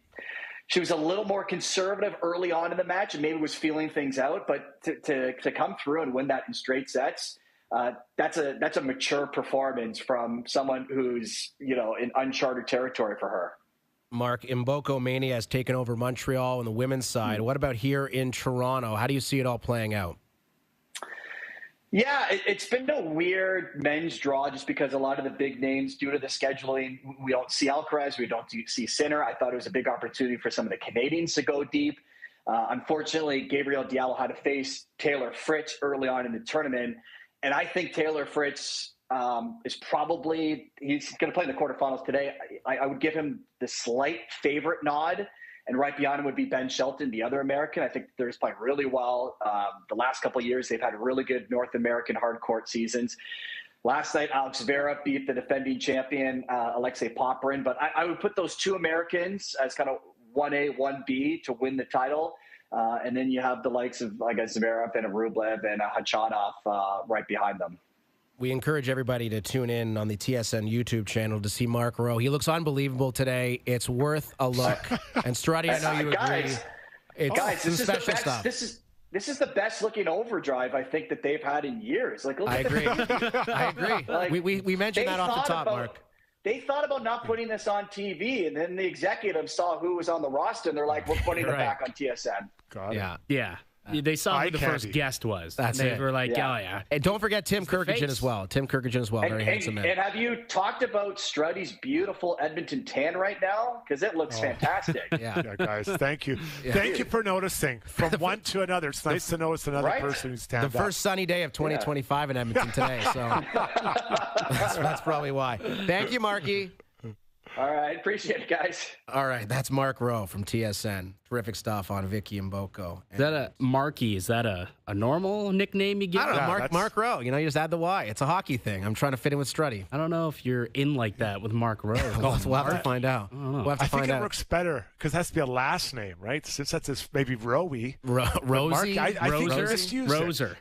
was a little more conservative early on in the match and maybe was feeling things out. But to come through and win that in straight sets, that's a mature performance from someone who's, in uncharted territory for her. Mark, Mboko Mania has taken over Montreal on the women's side. What about here in Toronto? How do you see it all playing out? Yeah, it's been a weird men's draw just because a lot of the big names, due to the scheduling, we don't see Alcaraz, we don't see Sinner. I thought it was a big opportunity for some of the Canadians to go deep. Unfortunately, Gabriel Diallo had to face Taylor Fritz early on in the tournament. And I think Taylor Fritz is probably he's going to play in the quarterfinals today. I would give him the slight favorite nod, and right behind him would be Ben Shelton, the other American. I think they're just playing really well. The last couple of years, they've had really good North American hard court seasons. Last night, Alex Vera beat the defending champion, Alexei Popyrin. But I would put those two Americans as kind of 1A, 1B to win the title. And then you have the likes of, I guess, Zverev and Rublev and Khachanov right behind them. We encourage everybody to tune in on the TSN YouTube channel to see Mark Roe. He looks unbelievable today. It's worth a look. And Struddy, I know you agree. It's some special stuff. This is the best looking overdrive I think that they've had in years. Like, I agree. I agree. Like, we mentioned that off the top, Mark. They thought about not putting this on TV, and then the executives saw who was on the roster, and they're like, "We're putting it back on TSN." Got it. Yeah. They saw who the first guest was. They were like, oh, yeah. And don't forget Tim Kurkjian as well. Tim Kurkjian as well. Very handsome man. And have you talked about Struddy's beautiful Edmonton tan right now? Because it looks fantastic. Yeah, guys, thank you. Thank you for noticing. From one to another, it's nice to know it's another person who's tanned The first sunny day of 2025 in Edmonton today. So that's probably why. Thank you, Marky. All right. Appreciate it, guys. All right. That's Mark Roe from TSN. Terrific stuff on Vicky Mboko. Is that a Marky? Is that a normal nickname you give? I don't know. Mark Roe. You just add the Y. It's a hockey thing. I'm trying to fit in with Struddy. I don't know if you're in like that with Mark Roe. We'll have to find out. I think it works better because it has to be a last name, right? Since that's maybe Roe-y. Rosie? I think you just use Roser.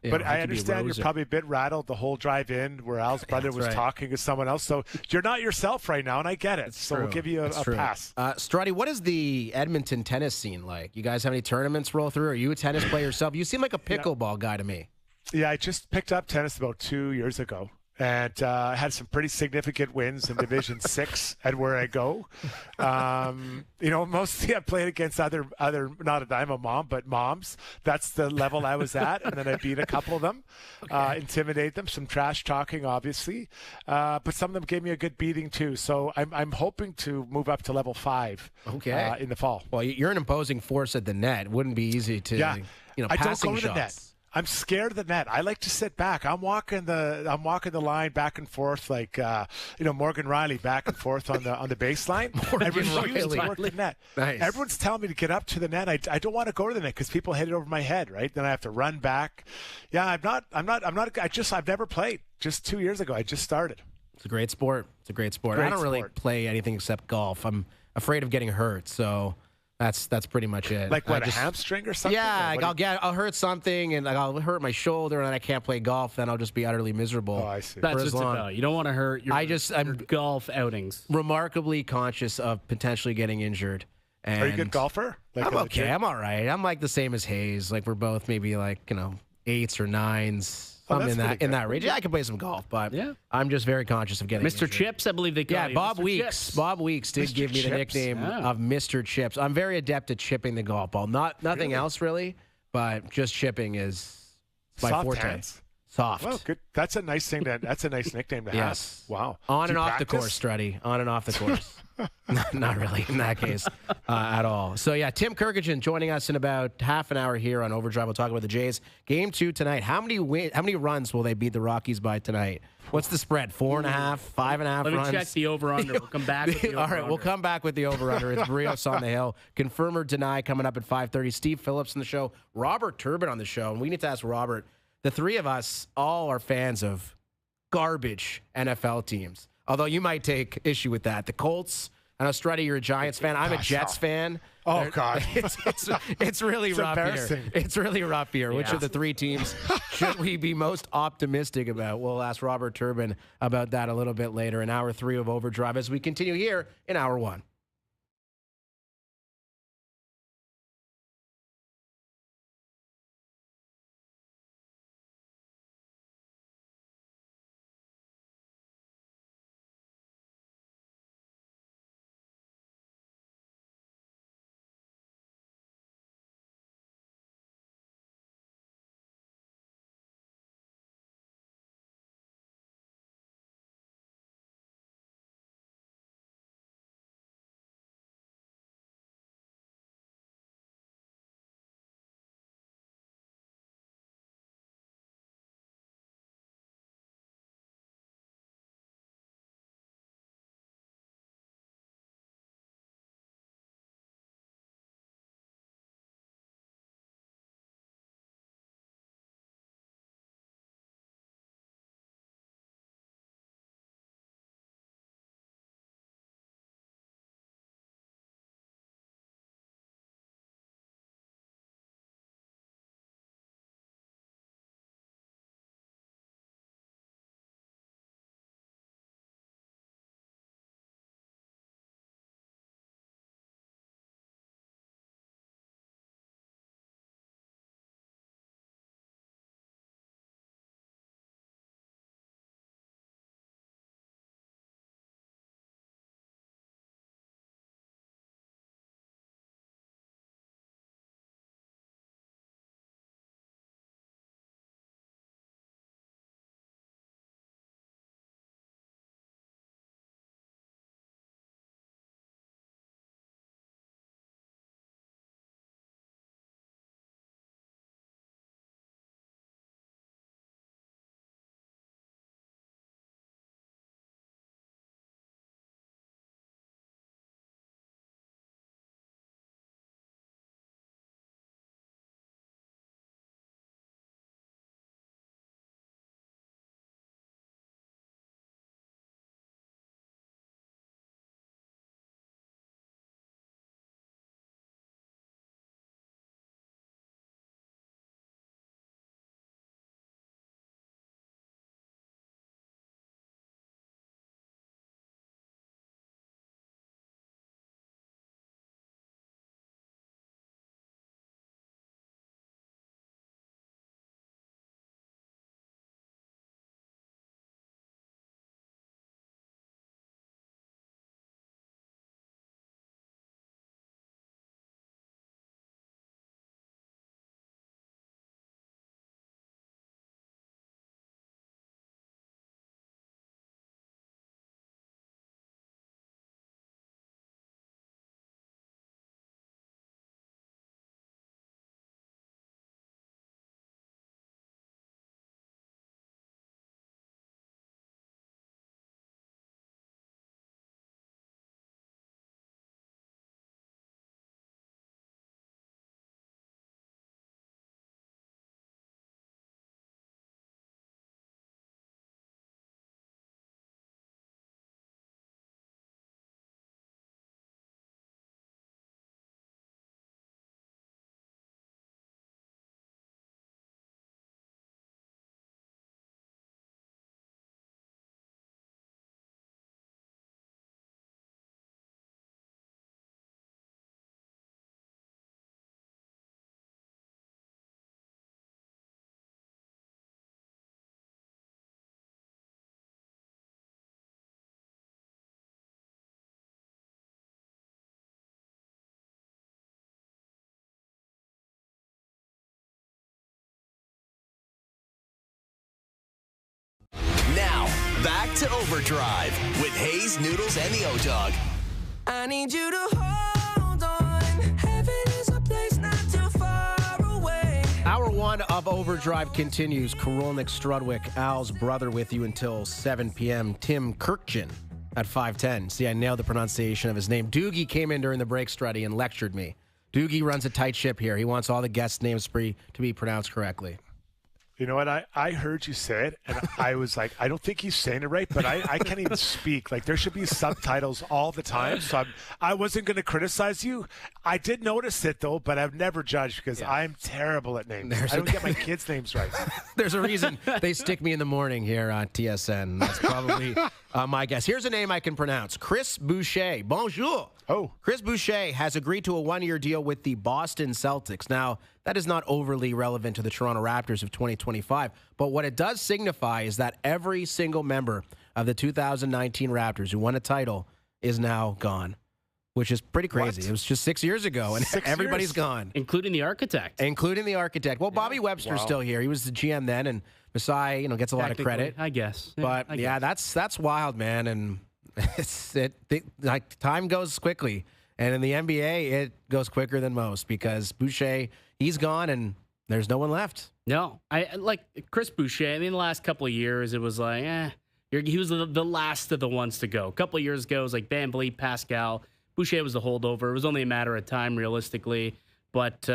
Yeah, but I understand you're probably a bit rattled the whole drive in where Al's brother was talking to someone else. So you're not yourself right now, and I get it. We'll give you a pass. Struddy, what is the Edmonton tennis scene like? You guys have any tournaments roll through? Are you a tennis player yourself? You seem like a pickleball guy to me. Yeah, I just picked up tennis about 2 years ago. And had some pretty significant wins in Division 6 at where I go. Mostly I played against other not a dime a mom, but moms. That's the level I was at. And then I beat a couple of them, intimidate them, some trash talking, obviously. But some of them gave me a good beating too. So I'm hoping to move up to level 5 in the fall. Well, you're an imposing force at the net. It wouldn't be easy to, I don't passing go to the shots. net. I'm scared of the net. I like to sit back. I'm walking the line back and forth like Morgan Riley back and forth on the baseline. I refuse to work the net. Nice. Everyone's telling me to get up to the net. I don't want to go to the net because people hit it over my head, right? Then I have to run back. Yeah, I'm not. I've never played. Just 2 years ago, I just started. It's a great sport. I don't really play anything except golf. I'm afraid of getting hurt, so. That's pretty much it. Like what, a hamstring or something? Yeah, I'll hurt something, and I'll hurt my shoulder, and then I can't play golf. Then I'll just be utterly miserable. Oh, I see. That's what it's about. You don't want to hurt your golf outings. Remarkably conscious of potentially getting injured. And are you a good golfer? I'm okay. I'm all right. I'm like the same as Hayes. Like we're both maybe 8s or 9s. I'm in that range. Yeah, I can play some golf, but I'm just very conscious of getting Mr. injured. Chips, I believe they call you. Bob Mr. Weeks. Chips. Bob Weeks did give me the nickname of Mr. Chips. I'm very adept at chipping the golf ball. Nothing else really, but just chipping is my forte. Hands. Soft. Well, good. That's a nice thing. That's a nice nickname to have. Yes. Wow. On and off the course, Struddy. On and off the course. Not really in that case at all. So, Tim Kurkjian joining us in about half an hour here on OverDrive. We'll talk about the Jays. Game 2 tonight. How many runs will they beat the Rockies by tonight? What's the spread? 4.5, 5.5 runs? Let me check the over-under. We'll come back with the over-under. All right, we'll come back with the over-under. It's Brios on the Hill. Confirm or deny coming up at 5:30. Steve Phillips on the show. Robert Turban on the show. And we need to ask Robert, the three of us all are fans of garbage NFL teams. Although you might take issue with that. The Colts. I know, Struddy, you're a Giants fan. I'm a Jets fan. Oh, God. It's really rough here. It's really rough here. Which of the three teams should we be most optimistic about? We'll ask Robert Turban about that a little bit later in Hour 3 of OverDrive as we continue here in Hour 1. Back to Overdrive with Hayes, Noodles, and the O-Dog. I need you to hold on. Heaven is a place not too far away. Hour one of Overdrive continues. Korolnik Strudwick, Al's brother, with you until 7 p.m. Tim Kurkjian at 5:10. See, I nailed the pronunciation of his name. Doogie came in during the break, Struddy, and lectured me. Doogie runs a tight ship here. He wants all the guest names to be pronounced correctly. You know what? I heard you say it, and I was like, I don't think he's saying it right, but I can't even speak. Like, there should be subtitles all the time, so I wasn't going to criticize you. I did notice it, though, but I've never judged because I'm terrible at names. I don't get my kids' names right. There's a reason they stick me in the morning here on TSN. That's probably my guess. Here's a name I can pronounce. Chris Boucher. Bonjour. Oh. Chris Boucher has agreed to a one-year deal with the Boston Celtics. Now, that is not overly relevant to the Toronto Raptors of 2025, but what it does signify is that every single member of the 2019 Raptors who won a title is now gone, which is pretty crazy. What? It was just 6 years ago, and everybody's gone. Including the architect. Well, Bobby Webster's still here. He was the GM then, and Masai, gets a lot of credit. I guess. But, I guess. that's wild, man, and time goes quickly. And in the NBA, it goes quicker than most because Boucher, he's gone and there's no one left. No, I like Chris Boucher. I mean, the last couple of years, it was like, he was the last of the ones to go. A couple of years ago, it was like Van Vliet, Pascal. Boucher was the holdover. It was only a matter of time, realistically. But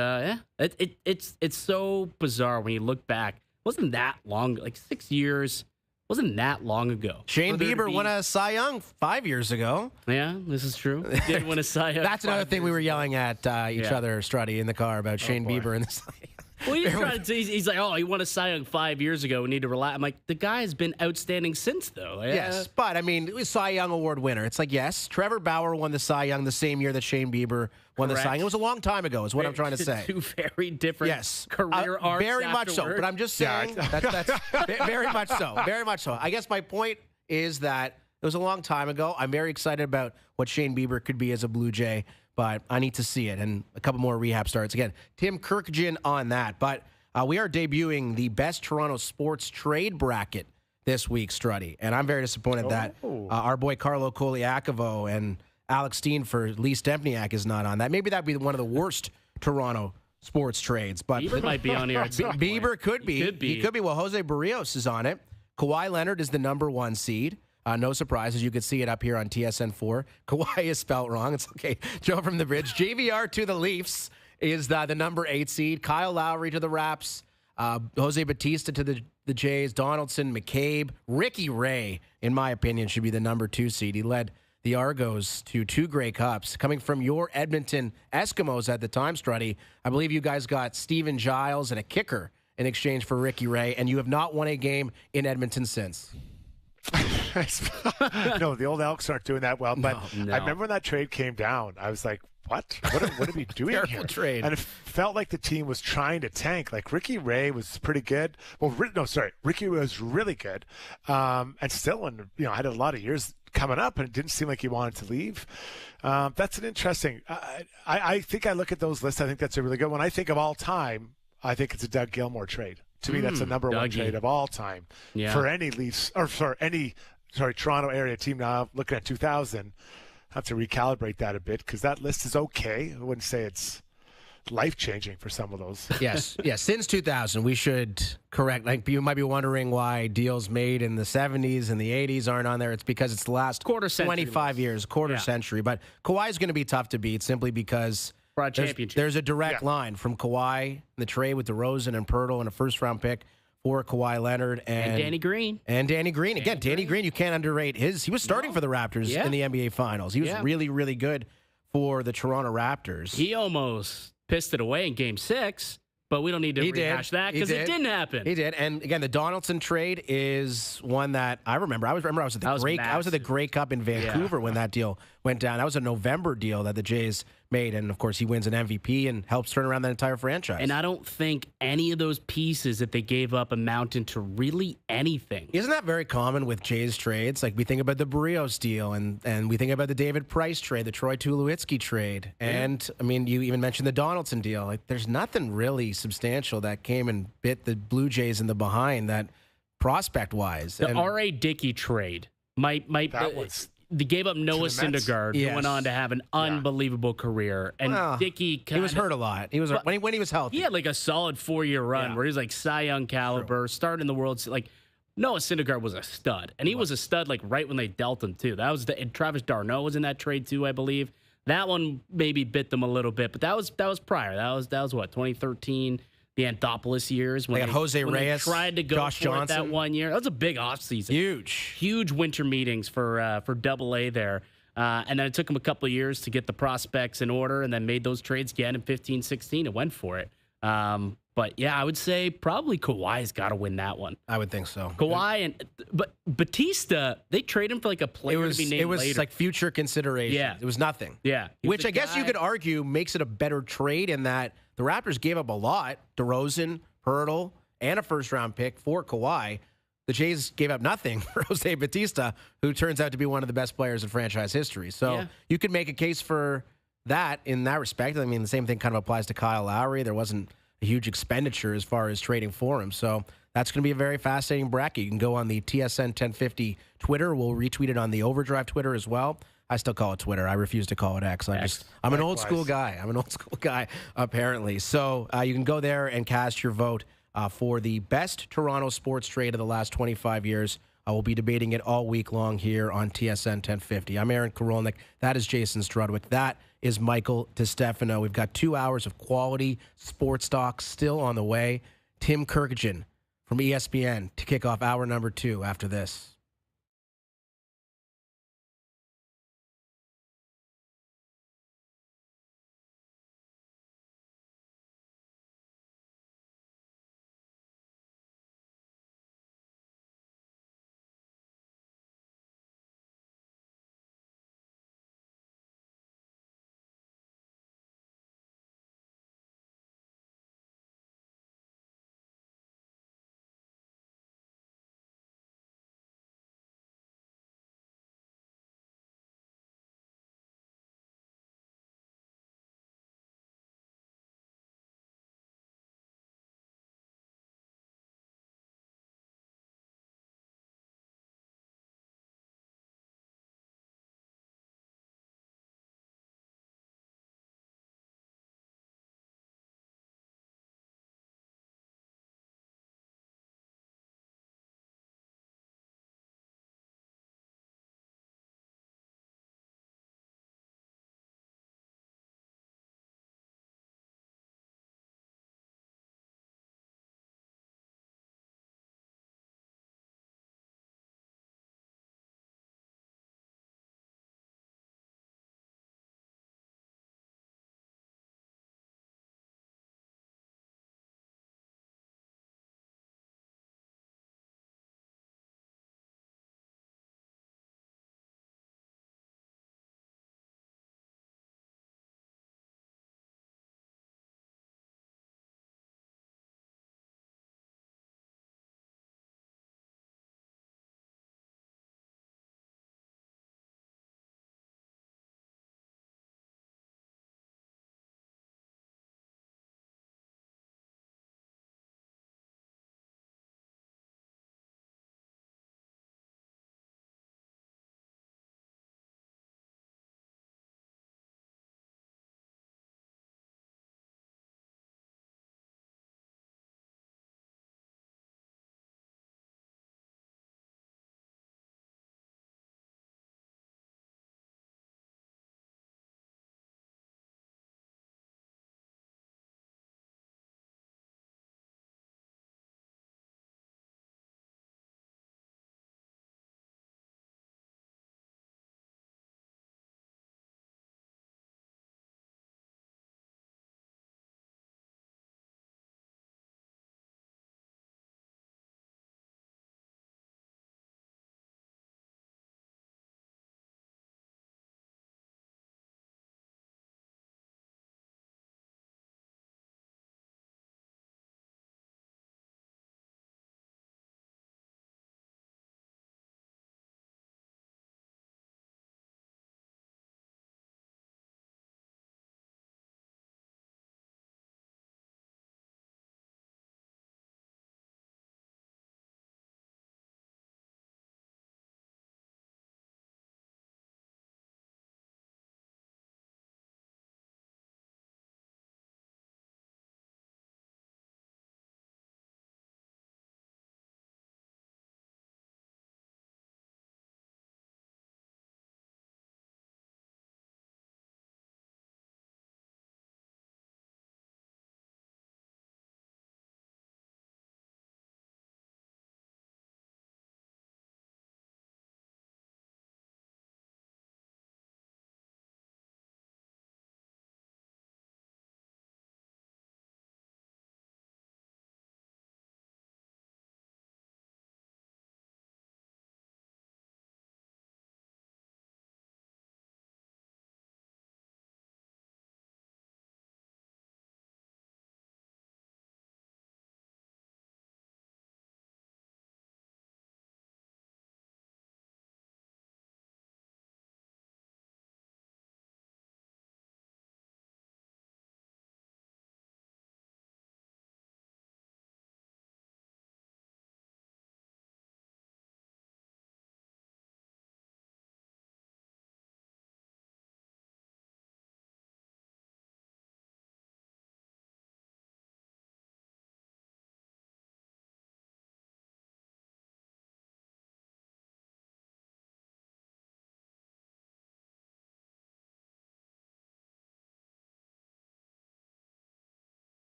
it's so bizarre when you look back. It wasn't that long, like 6 years. Wasn't that long ago. Shane Bieber won a Cy Young 5 years ago. Yeah, this is true. He did win a Cy Young. That's another thing we were yelling at each other, Struddy, in the car about Shane Bieber and the Cy Young. Well, he's like, he won a Cy Young 5 years ago. We need to relax. I'm like, the guy has been outstanding since, though. Yes, but, Cy Young Award winner. It's like, yes, Trevor Bauer won the Cy Young the same year that Shane Bieber won the Cy Young. It was a long time ago, is what I'm trying to say. Two very different career arcs. Very much so, but I'm just saying that's very much so. Very much so. I guess my point is that it was a long time ago. I'm very excited about what Shane Bieber could be as a Blue Jay, but I need to see it, and a couple more rehab starts. Again, Tim Kurkjian on that, but we are debuting the best Toronto sports trade bracket this week, Struddy, and I'm very disappointed that our boy Carlo Koliakovo and Alex Steen for Lee Stempniak is not on that. Maybe that'd be one of the worst Toronto sports trades, but Bieber might be on here. Bieber could be. He could be. Well, Jose Barrios is on it. Kawhi Leonard is the number 1 seed. No surprises. You could see it up here on TSN4. Kawhi is spelt wrong. It's okay. Joe from the Bridge. JVR to the Leafs is the number 8 seed. Kyle Lowry to the Raps. Jose Batista to the Jays. Donaldson, McCabe. Ricky Ray, in my opinion, should be the number 2 seed. He led the Argos to 2 Grey Cups. Coming from your Edmonton Eskimos at the time, Struddy, I believe you guys got Steven Giles and a kicker in exchange for Ricky Ray, and you have not won a game in Edmonton since. No, the old Elks aren't doing that well. But No. I remember when that trade came down, I was like, what are we doing here? Trade. And it felt like the team was trying to tank. Like Ricky Ray was pretty good. Well, Ricky was really good. And still, had a lot of years coming up, and it didn't seem like he wanted to leave. That's an interesting. I think I look at those lists. I think that's a really good one. I think of all time, I think it's a Doug Gilmour trade. To me, that's the number 1 trade of all time for any Leafs or for any Toronto area team. Now looking at 2000, I have to recalibrate that a bit because that list is okay. I wouldn't say it's life-changing for some of those. Yes. Since 2000, we should correct. Like, you might be wondering why deals made in the 70s and the 80s aren't on there. It's because it's the last quarter century 25 years, century. But Kawhi is going to be tough to beat simply because there's a direct line from Kawhi, the trade with DeRozan and Pirtle and a first-round pick for Kawhi Leonard and Danny Green. Again, Danny Green, you can't underrate his. He was starting for the Raptors in the NBA Finals. He was really, really good for the Toronto Raptors. He almost pissed it away in Game 6, but we don't need to rehash that because it didn't happen. He did. And again, the Donaldson trade is one that I remember. I was at the Grey Cup in Vancouver when that deal went down. That was a November deal that the Jays made, and of course he wins an MVP and helps turn around that entire franchise. And I don't think any of those pieces that they gave up amounted to really anything. Isn't that very common with Jays trades? Like, we think about the Barrios deal, and we think about the David Price trade, the Troy Tulowitzki trade, and you even mentioned the Donaldson deal. Like, there's nothing really substantial that came and bit the Blue Jays in the behind that prospect-wise. The R.A. Dickey trade might they gave up Noah Syndergaard, who went on to have an unbelievable career. And Dickey he was hurt a lot. He was when he was healthy. He had like a solid 4-year run where he was like Cy Young caliber, starting the World Series. Like Noah Syndergaard was a stud, and he was a stud like right when they dealt him too. That was and Travis d'Arnaud was in that trade too, I believe. That one maybe bit them a little bit, but that was prior. That was what, 2013. The Anthopoulos years when they got Jose Reyes, they tried to go Josh for Johnson. it that 1 year. That was a big offseason. Huge winter meetings for AA there. And then it took them a couple of years to get the prospects in order and then made those trades again in 15, 16 and went for it. But yeah, I would say probably Kawhi's got to win that one. I would think so. Kawhi but Batista, they trade him for like a player to be named later. It was like future consideration. Yeah. It was nothing. Yeah. Which I guess you could argue makes it a better trade in that the Raptors gave up a lot. DeRozan, Hurdle, and a first-round pick for Kawhi. The Jays gave up nothing for Jose Batista, who turns out to be one of the best players in franchise history. So you could make a case for that in that respect. I mean, the same thing kind of applies to Kyle Lowry. There wasn't a huge expenditure as far as trading for him. So that's going to be a very fascinating bracket. You can go on the TSN 1050 Twitter. We'll retweet it on the OverDrive Twitter as well. I still call it Twitter. I refuse to call it X. I'm an old school guy. Apparently. So you can go there and cast your vote for the best Toronto sports trade of the last 25 years. I will be debating it all week long here on TSN 1050. I'm Aaron Korolnik. That is Jason Strudwick. That is Michael DeStefano. We've got 2 hours of quality sports talk still on the way. Tim Kurkjian from ESPN to kick off hour number 2 after this.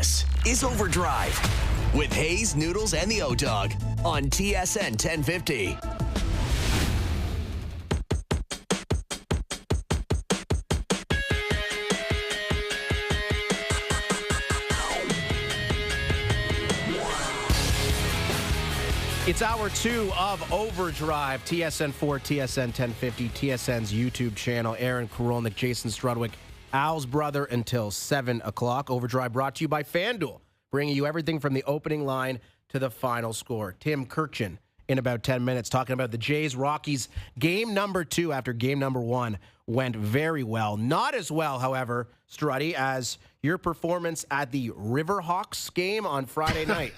This is OverDrive with Hayes, Noodles, and the O-Dog on TSN 1050. It's hour 2 of OverDrive, TSN 4, TSN 1050, TSN's YouTube channel. Aaron Karolnik, Jason Strudwick, Al's brother until 7 o'clock. OverDrive brought to you by FanDuel, bringing you everything from the opening line to the final score. Tim Kurkjian in about 10 minutes talking about the Jays Rockies game number 2 after game number 1 went very well. Not as well, however, Struddy, as your performance at the Riverhawks game on Friday night.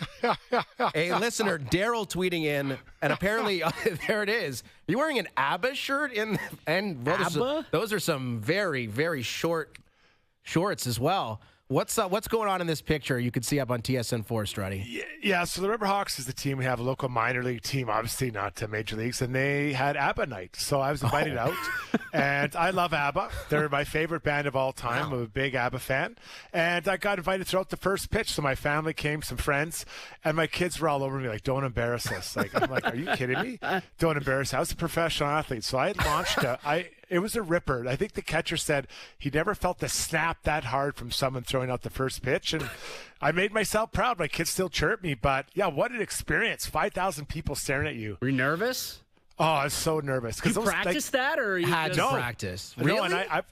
A listener, Daryl, tweeting in, and apparently there it is. Are you wearing an ABBA shirt? And well, ABBA? Those are some very, very short shorts as well. What's going on in this picture you could see up on TSN 4, Struddy? Yeah, so the Riverhawks is the team. We have a local minor league team, obviously not to major leagues, and they had ABBA night. So I was invited out, and I love ABBA. They're my favorite band of all time. Wow. I'm a big ABBA fan. And I got invited throughout the first pitch. So my family came, some friends, and my kids were all over me like, don't embarrass us. I'm like, are you kidding me? Don't embarrass us. I was a professional athlete. So I launched it was a ripper. I think the catcher said he never felt the snap that hard from someone throwing out the first pitch. And I made myself proud. My kids still chirp me. But, yeah, what an experience. 5,000 people staring at you. Were you nervous? Oh, I was so nervous. Did you practice that, or you had to practice? Really? No, and I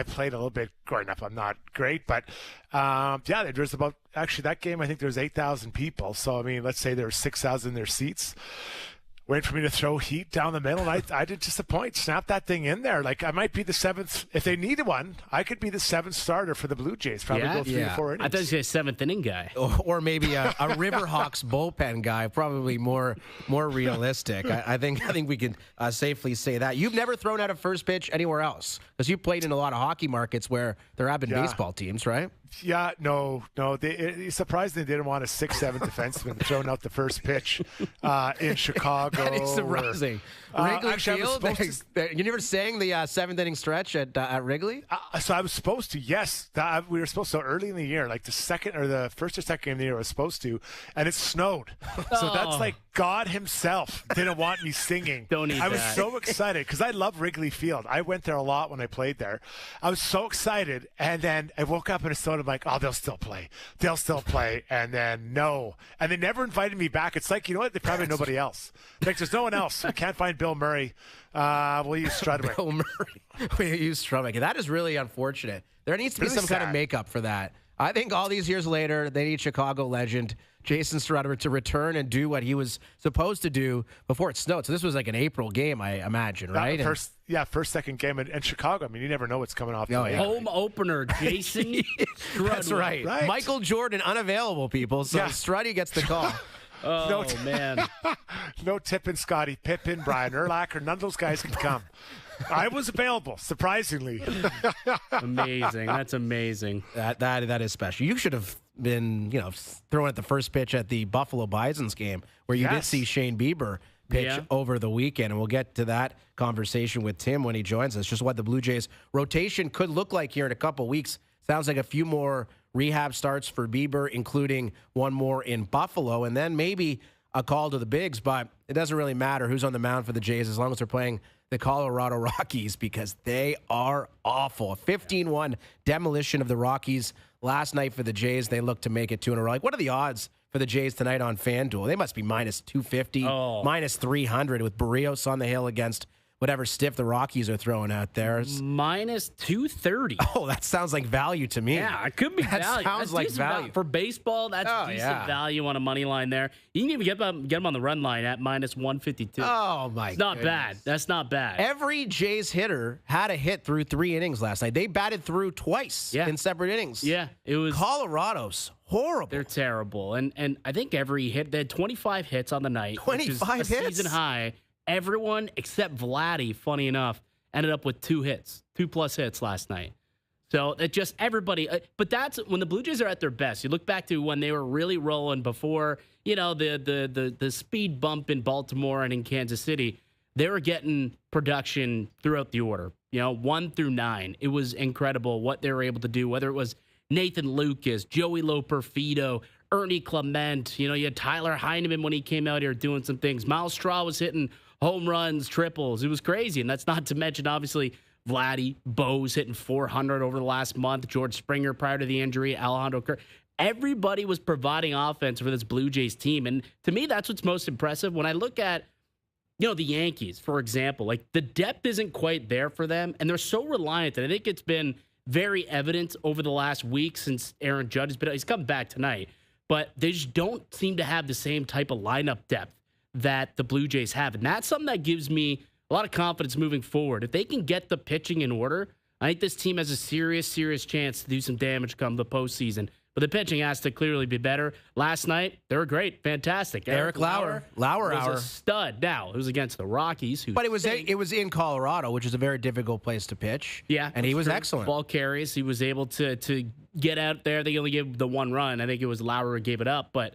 played a little bit growing up. I'm not great, but there's about, actually that game, I think there's 8,000 people. So, I mean, let's say there were 6,000 in their seats. Waiting for me to throw heat down the middle, and I didn't disappoint. Snap that thing in there. Like, I might be the 7th. If they needed one, I could be the 7th starter for the Blue Jays. Probably go 3 or 4 innings. I thought you said 7th inning guy. Or maybe a Riverhawks bullpen guy. Probably more realistic. I think we can safely say that. You've never thrown out a first pitch anywhere else, because you played in a lot of hockey markets where there have been baseball teams, right? Yeah, no. It's surprising they didn't want a 6'7" defenseman throwing out the first pitch in Chicago. That is surprising. Wrigley Field? You never sang the 7th inning stretch at Wrigley? So I was supposed to, yes. We were supposed to early in the year, like the first or second game of the year I was supposed to, and it snowed. So that's like God himself didn't want me singing. Don't need I was that. so excited because I love Wrigley Field. I went there a lot when I played there. I was so excited, and then I woke up and it snowed. I'm like, oh, they'll still play. And then no. And they never invited me back. It's like, you know what? They probably have nobody else. Like, there's no one else. We can't find Bill Murray. We'll use Strudwick. Bill Murray. We'll use Strudwick. That is really unfortunate. There needs to be some kind of makeup for that. I think all these years later, they need Chicago legend Jason Strudwick to return and do what he was supposed to do before it snowed. So this was like an April game, I imagine, right? First, second game in Chicago. I mean, you never know what's coming off. Home opener, Jason Strudwick. That's right. Michael Jordan unavailable, people. So Struddy gets the call. Man. No tipping Scottie Pippen, Brian Urlacher. None of those guys can come. I was available, surprisingly. Amazing. That's amazing. That is special. You should have been, throwing at the first pitch at the Buffalo Bisons game where you did see Shane Bieber pitch over the weekend. And we'll get to that conversation with Tim when he joins us. Just what the Blue Jays rotation could look like here in a couple weeks. Sounds like a few more rehab starts for Bieber, including one more in Buffalo, and then maybe a call to the bigs. But it doesn't really matter who's on the mound for the Jays as long as they're playing the Colorado Rockies, because they are awful. A 15-1 demolition of the Rockies last night for the Jays. They look to make it 2 in a row. Like, what are the odds for the Jays tonight on FanDuel? They must be minus 250, minus 300 with Barrios on the hill against whatever stiff the Rockies are throwing out there. Minus 230. Oh, that sounds like value to me. Yeah, it could be that value. Sounds like value. For baseball, that's decent value on a money line there. You can even get them on the run line at minus 152. Oh, my It's not bad. That's not bad. Every Jays hitter had a hit through 3 innings last night. They batted through twice in separate innings. Yeah, it was Colorado's horrible. They're terrible. And I think every hit, they had 25 hits on the night. 25 which is hits? A season high. Everyone except Vladdy, funny enough, ended up with 2 hits, 2+ hits last night. So it just everybody. But that's when the Blue Jays are at their best. You look back to when they were really rolling before, the speed bump in Baltimore and in Kansas City. They were getting production throughout the order. 1 through 9. It was incredible what they were able to do. Whether it was Nathan Lucas, Joey Loperfido, Ernie Clement. You had Tyler Heineman when he came out here doing some things. Miles Straw was hitting home runs, triples. It was crazy. And that's not to mention, obviously, Vladdy, Bo's hitting 400 over the last month. George Springer prior to the injury, Alejandro Kirk. Everybody was providing offense for this Blue Jays team. And to me, that's what's most impressive. When I look at, the Yankees, for example, like the depth isn't quite there for them. And they're so reliant. And I think it's been very evident over the last week since Aaron Judge has been, he's come back tonight. But they just don't seem to have the same type of lineup depth that the Blue Jays have. And that's something that gives me a lot of confidence moving forward. If they can get the pitching in order, I think this team has a serious chance to do some damage come the postseason. But the pitching has to clearly be better. Last night, they were great. Fantastic. Eric Lauer was a stud. Now, it was against the Rockies. But it was in Colorado, which is a very difficult place to pitch. Yeah. And he was excellent. Ball carries. He was able to get out there. They only gave the one run. I think it was Lauer who gave it up. But,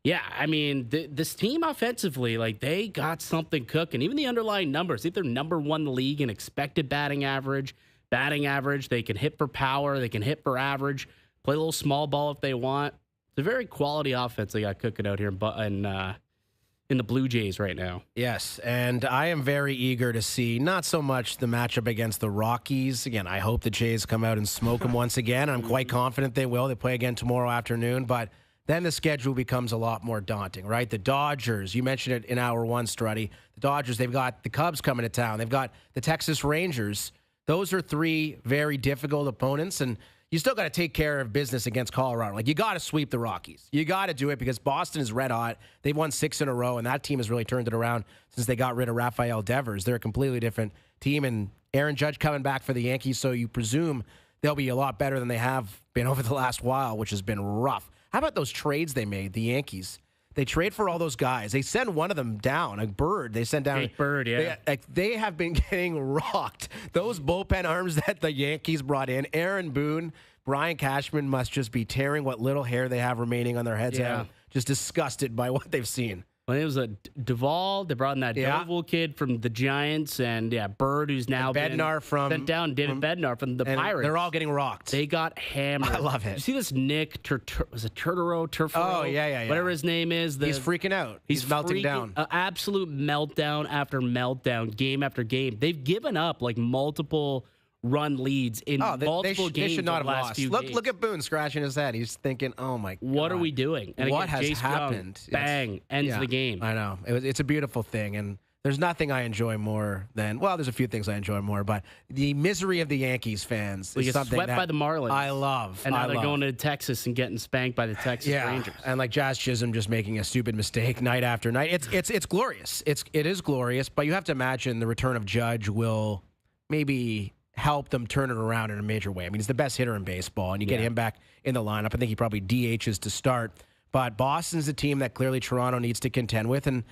yeah, I mean, this team offensively, like, they got something cooking. Even the underlying numbers. I think they're number one in the league in expected batting average. They can hit for power. They can hit for average. Play a little small ball if they want. It's a very quality offense they got cooking out here in the Blue Jays right now. Yes, and I am very eager to see not so much the matchup against the Rockies. Again, I hope the Jays come out and smoke them once again. I'm quite confident they will. They play again tomorrow afternoon, but then the schedule becomes a lot more daunting, right? The Dodgers, you mentioned it in hour one, Struddy. The Dodgers, they've got the Cubs coming to town. They've got the Texas Rangers. Those are three very difficult opponents, and you still got to take care of business against Colorado. Like, you got to sweep the Rockies. You got to do it because Boston is red hot. They've won 6 in a row, and that team has really turned it around since they got rid of Rafael Devers. They're a completely different team, and Aaron Judge coming back for the Yankees, so you presume they'll be a lot better than they have been over the last while, which has been rough. How about those trades they made, the Yankees? They trade for all those guys. They send one of them down, a Bird. They send down Jake Bird, yeah. They have been getting rocked. Those bullpen arms that the Yankees brought in, Aaron Boone, Brian Cashman must just be tearing what little hair they have remaining on their heads out, just disgusted by what they've seen. Well, it was a Duvall. They brought in that Doval kid from the Giants, and Bird, who's now Bednar sent down. David Bednar from the Pirates. They're all getting rocked. They got hammered. I love it. You see this Nick was it Turturro? Oh yeah. Whatever his name is. He's freaking out. He's melting down. Absolute meltdown after meltdown, game after game. They've given up like multiple run leads in multiple games. They should not have lost. Look at Boone scratching his head. He's thinking, "Oh my God, what are we doing?" And what again, has Jace happened? Young, ends the game. I know. It's a beautiful thing, and there's nothing I enjoy more than there's a few things I enjoy more, but the misery of the Yankees fans is something swept that by the Marlins. I love, and now they're going to Texas and getting spanked by the Texas Rangers. And like Jazz Chisholm just making a stupid mistake night after night. It's glorious. It is glorious, but you have to imagine the return of Judge will maybe help them turn it around in a major way. I mean, he's the best hitter in baseball, and you get him back in the lineup. I think he probably DHs to start. But Boston's a team that clearly Toronto needs to contend with, and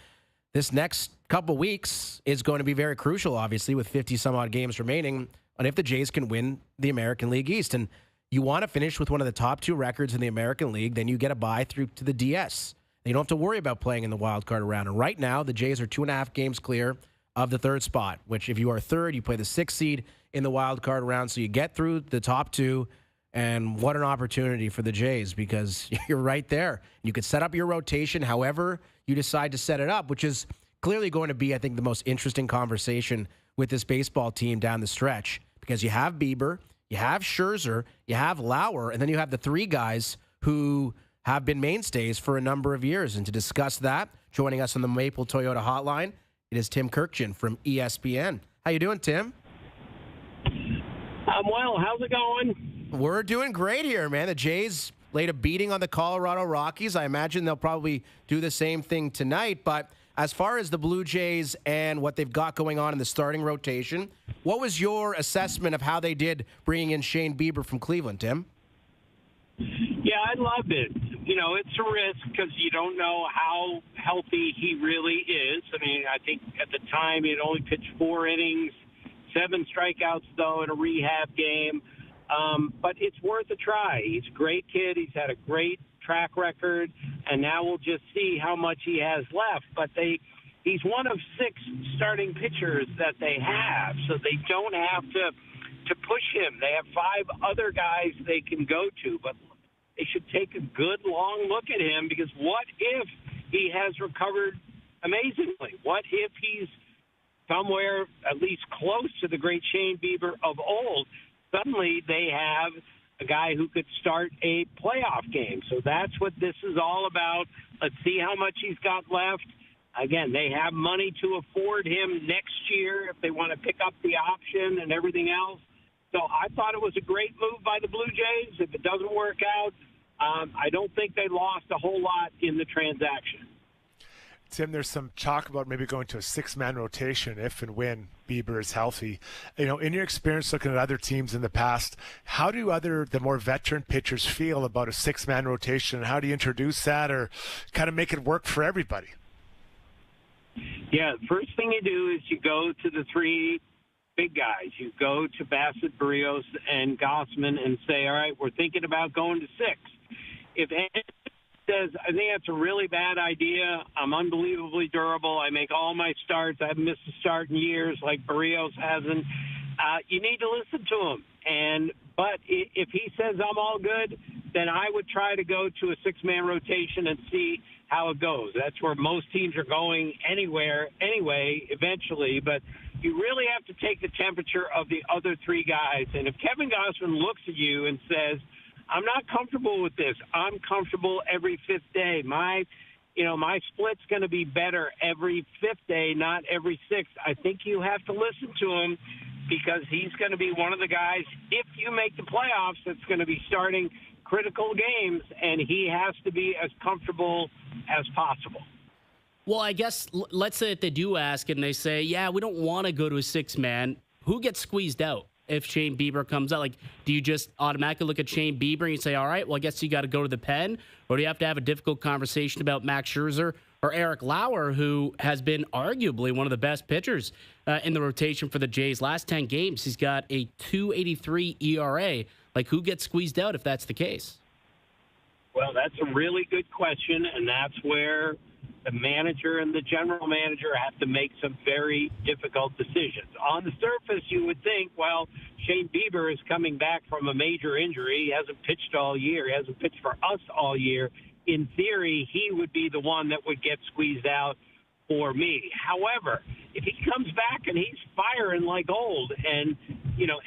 this next couple weeks is going to be very crucial, obviously, with 50-some-odd games remaining, and if the Jays can win the American League East. And you want to finish with one of the top 2 records in the American League, then you get a bye through to the DS. You don't have to worry about playing in the wild card round. And right now, the Jays are 2.5 games clear of the 3rd spot, which if you are 3rd, you play the 6th seed in the wild card round. So you get through the top 2, and what an opportunity for the Jays, because you're right there. You could set up your rotation however you decide to set it up, which is clearly going to be, I think, the most interesting conversation with this baseball team down the stretch, because you have Bieber, you have Scherzer, you have Lauer, and then you have the 3 guys who have been mainstays for a number of years. And to discuss that, joining us on the Maple Toyota hotline, it is Tim Kurkjian from ESPN. How you doing, Tim? I'm well. How's it going? We're doing great here, man. The Jays laid a beating on the Colorado Rockies. I imagine they'll probably do the same thing tonight. But as far as the Blue Jays and what they've got going on in the starting rotation, what was your assessment of how they did bringing in Shane Bieber from Cleveland, Tim? Yeah, I loved it. You know, it's a risk because you don't know how healthy he really is. I mean, I think at the time he had only pitched 4 innings, 7 strikeouts, though, in a rehab game. But it's worth a try. He's a great kid. He's had a great track record, and now we'll just see how much he has left. But he's one of 6 starting pitchers that they have, so they don't have to to push him. They have 5 other guys they can go to, but they should take a good long look at him, because what if he has recovered amazingly? What if he's somewhere at least close to the great Shane Bieber of old? Suddenly they have a guy who could start a playoff game. So that's what this is all about. Let's see how much he's got left. Again, they have money to afford him next year if they want to pick up the option and everything else. So I thought it was a great move by the Blue Jays. If it doesn't work out, I don't think they lost a whole lot in the transaction. Tim, there's some talk about maybe going to a 6-man rotation if and when Bieber is healthy. You know, in your experience looking at other teams in the past, how do the more veteran pitchers feel about a 6-man rotation, and how do you introduce that or kind of make it work for everybody? Yeah, the first thing you do is you go to the 3 big guys. You go to Bassett, Berrios, and Gossman and say, all right, we're thinking about going to 6. If anyone says, I think that's a really bad idea, I'm unbelievably durable, I make all my starts, I haven't missed a start in years like Berrios hasn't, you need to listen to him. But if he says I'm all good, then I would try to go to a 6-man rotation and see how it goes. That's where most teams are going anyway, eventually. But you really have to take the temperature of the other 3 guys. And if Kevin Gossman looks at you and says, I'm not comfortable with this, I'm comfortable every 5th day, my split's going to be better every 5th day, not every 6th, I think you have to listen to him, because he's going to be one of the guys, if you make the playoffs, that's going to be starting critical games, and he has to be as comfortable as possible. Well, I guess let's say if they do ask and they say, yeah, we don't want to go to a 6-man, who gets squeezed out if Shane Bieber comes out? Like, do you just automatically look at Shane Bieber and you say, all right, well, I guess you got to go to the pen? Or do you have to have a difficult conversation about Max Scherzer or Eric Lauer, who has been arguably one of the best pitchers in the rotation for the Jays? Last 10 games, he's got a 2.83 ERA. Like, who gets squeezed out if that's the case? Well, that's a really good question, and that's where the manager and the general manager have to make some very difficult decisions. On the surface, you would think, well, Shane Bieber is coming back from a major injury. He hasn't pitched all year. He hasn't pitched for us all year. In theory, he would be the one that would get squeezed out for me. However, if he comes back and he's firing like old, and,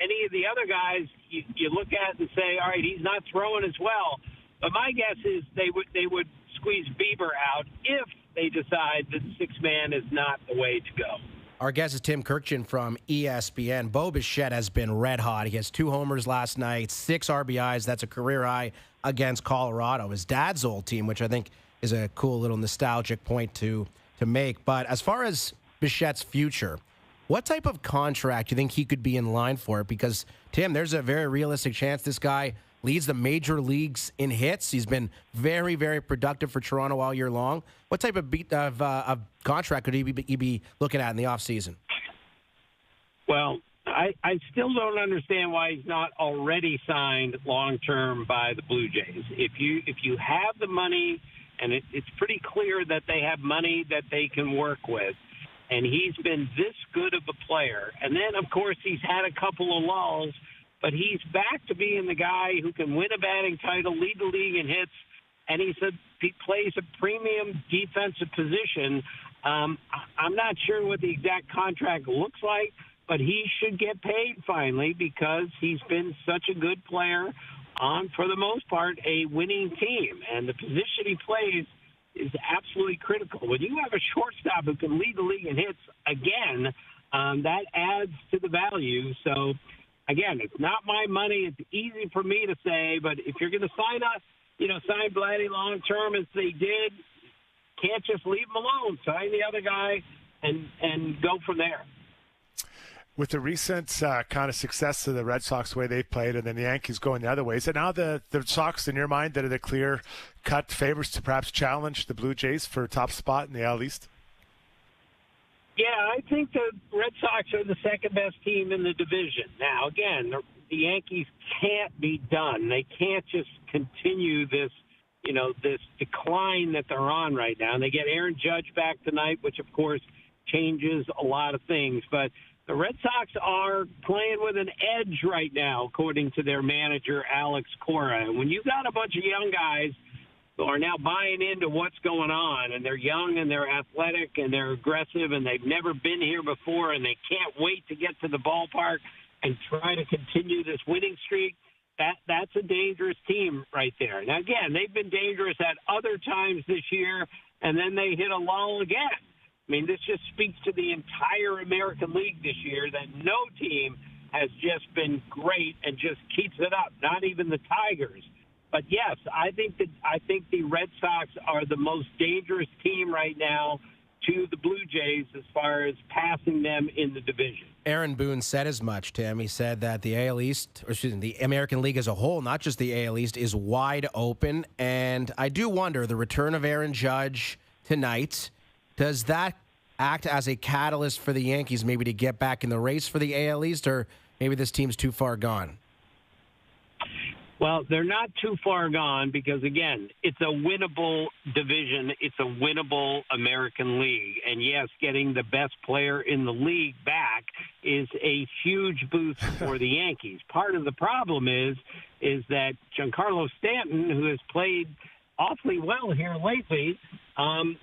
any of the other guys you look at and say, all right, he's not throwing as well. But my guess is they would squeeze Bieber out if they decide that 6-man is not the way to go. Our guest is Tim Kurkjian from ESPN. Bo Bichette has been red hot. He has 2 homers last night, 6 RBIs. That's a career high against Colorado, his dad's old team, which I think is a cool little nostalgic point to make. But as far as Bichette's future, what type of contract do you think he could be in line for? Because, Tim, there's a very realistic chance this guy leads the major leagues in hits. He's been very, very productive for Toronto all year long. What type of contract could he be looking at in the offseason? Well, I still don't understand why he's not already signed long-term by the Blue Jays. If you have the money, and it's pretty clear that they have money that they can work with, and he's been this good of a player, and then, of course, he's had a couple of lulls, but he's back to being the guy who can win a batting title, lead the league in hits, and he plays a premium defensive position. I'm not sure what the exact contract looks like, but he should get paid finally because he's been such a good player on, for the most part, a winning team. And the position he plays is absolutely critical. When you have a shortstop who can lead the league in hits again, that adds to the value. So, again, it's not my money. It's easy for me to say, but if you're going to sign Vladdy long term as they did, can't just leave him alone. Sign the other guy and go from there. With the recent kind of success of the Red Sox, the way they've played, and then the Yankees going the other way, is it now the Sox, in your mind, that are the clear-cut favorites to perhaps challenge the Blue Jays for a top spot in the AL East? Yeah, I think the Red Sox are the second-best team in the division. Now, again, the Yankees can't be done. They can't just continue this decline that they're on right now. And they get Aaron Judge back tonight, which, of course, changes a lot of things. But The Red Sox are playing with an edge right now, according to their manager, Alex Cora. And when you've got a bunch of young guys who are now buying into what's going on, and they're young and they're athletic and they're aggressive and they've never been here before and they can't wait to get to the ballpark and try to continue this winning streak, that's a dangerous team right there. Now, again, they've been dangerous at other times this year, and then they hit a lull again. I mean, this just speaks to the entire American League this year that no team has just been great and just keeps it up, not even the Tigers. But, yes, I think the Red Sox are the most dangerous team right now to the Blue Jays as far as passing them in the division. Aaron Boone said as much, Tim. He said that the AL East, the American League as a whole, not just the AL East, is wide open. And I do wonder, the return of Aaron Judge tonight, does that act as a catalyst for the Yankees maybe to get back in the race for the AL East, or maybe this team's too far gone? Well, they're not too far gone because, again, it's a winnable division. It's a winnable American League. And, yes, getting the best player in the league back is a huge boost for the Yankees. Part of the problem is that Giancarlo Stanton, who has played awfully well here lately,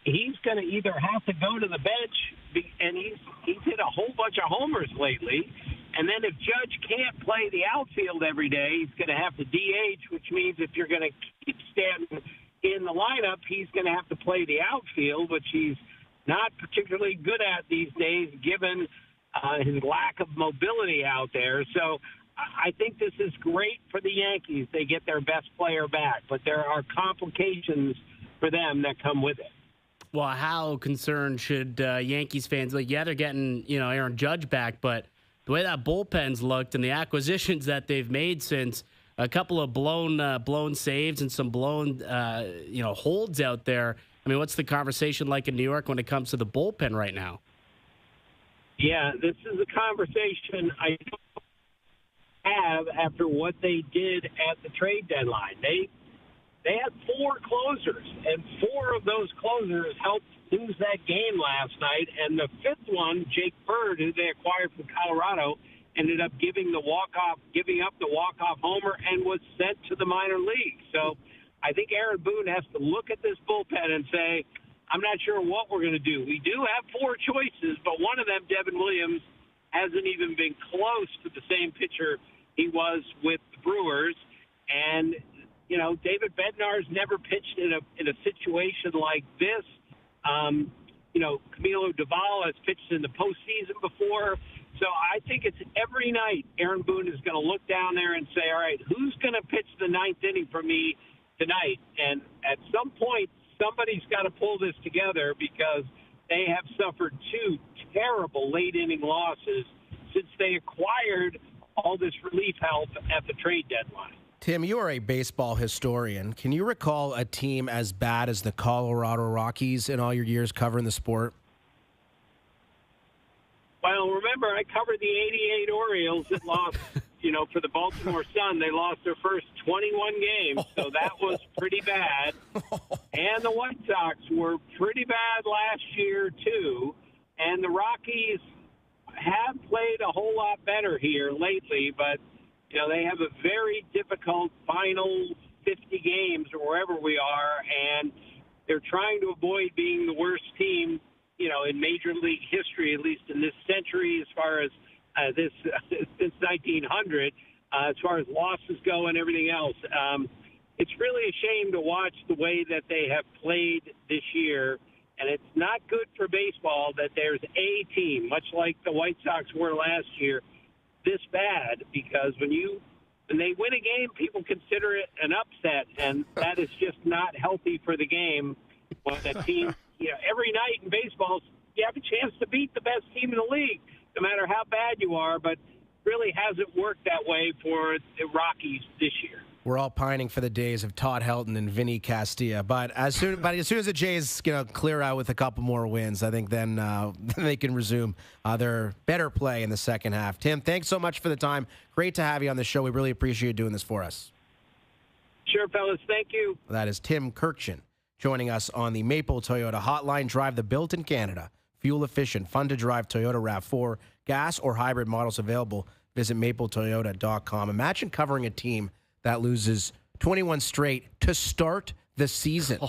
he's going to either have to go to the bench, and he's hit a whole bunch of homers lately. And then if Judge can't play the outfield every day, he's going to have to DH, which means if you're going to keep Stanton in the lineup, he's going to have to play the outfield, which he's not particularly good at these days, given his lack of mobility out there. So I think this is great for the Yankees. They get their best player back, but there are complications for them that come with it. Well, how concerned should Yankees fans be? Yeah, they're getting Aaron Judge back, but the way that bullpen's looked and the acquisitions that they've made since, a couple of blown saves and some blown holds out there. I mean, what's the conversation like in New York when it comes to the bullpen right now? Yeah, this is a conversation I don't have after what they did at the trade deadline. They had 4 closers, and 4 of those closers helped lose that game last night. And the 5th one, Jake Bird, who they acquired from Colorado, ended up giving up the walk-off homer and was sent to the minor league. So I think Aaron Boone has to look at this bullpen and say, I'm not sure what we're going to do. We do have 4 choices, but one of them, Devin Williams, hasn't even been close to the same pitcher he was with the Brewers. And David Bednar's never pitched in a situation like this. Camilo Doval has pitched in the postseason before. So I think it's every night Aaron Boone is going to look down there and say, all right, who's going to pitch the 9th inning for me tonight? And at some point, somebody's got to pull this together because they have suffered 2 terrible late-inning losses since they acquired all this relief help at the trade deadline. Tim, you are a baseball historian. Can you recall a team as bad as the Colorado Rockies in all your years covering the sport? Well, remember, I covered the 88 Orioles that lost, for the Baltimore Sun. They lost their first 21 games, so that was pretty bad. And the White Sox were pretty bad last year, too. And the Rockies have played a whole lot better here lately, but they have a very difficult final 50 games or wherever we are, and they're trying to avoid being the worst team, in Major League history, at least in this century, as far as since 1900, as far as losses go and everything else. It's really a shame to watch the way that they have played this year, and it's not good for baseball that there's a team, much like the White Sox were last year, this bad, because when they win a game, people consider it an upset, and that is just not healthy for the game. When a team, every night in baseball, you have a chance to beat the best team in the league, no matter how bad you are, but really hasn't worked that way for the Rockies this year. We're all pining for the days of Todd Helton and Vinny Castilla, but as soon as the Jays clear out with a couple more wins, I think then they can resume their better play in the second half. Tim, thanks so much for the time. Great to have you on the show. We really appreciate you doing this for us. Sure, fellas. Thank you. That is Tim Kurkjian joining us on the Maple Toyota Hotline. Drive the built in Canada fuel-efficient, fun-to-drive Toyota RAV4, gas or hybrid models available. Visit mapletoyota.com. Imagine covering a team that loses 21 straight to start the season.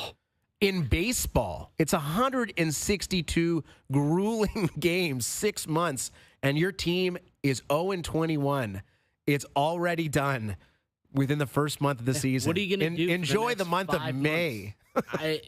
In baseball, it's 162 grueling games, 6 months, and your team is 0-21. It's already done within the first month of the season. What are you going to do? Enjoy the month of May. I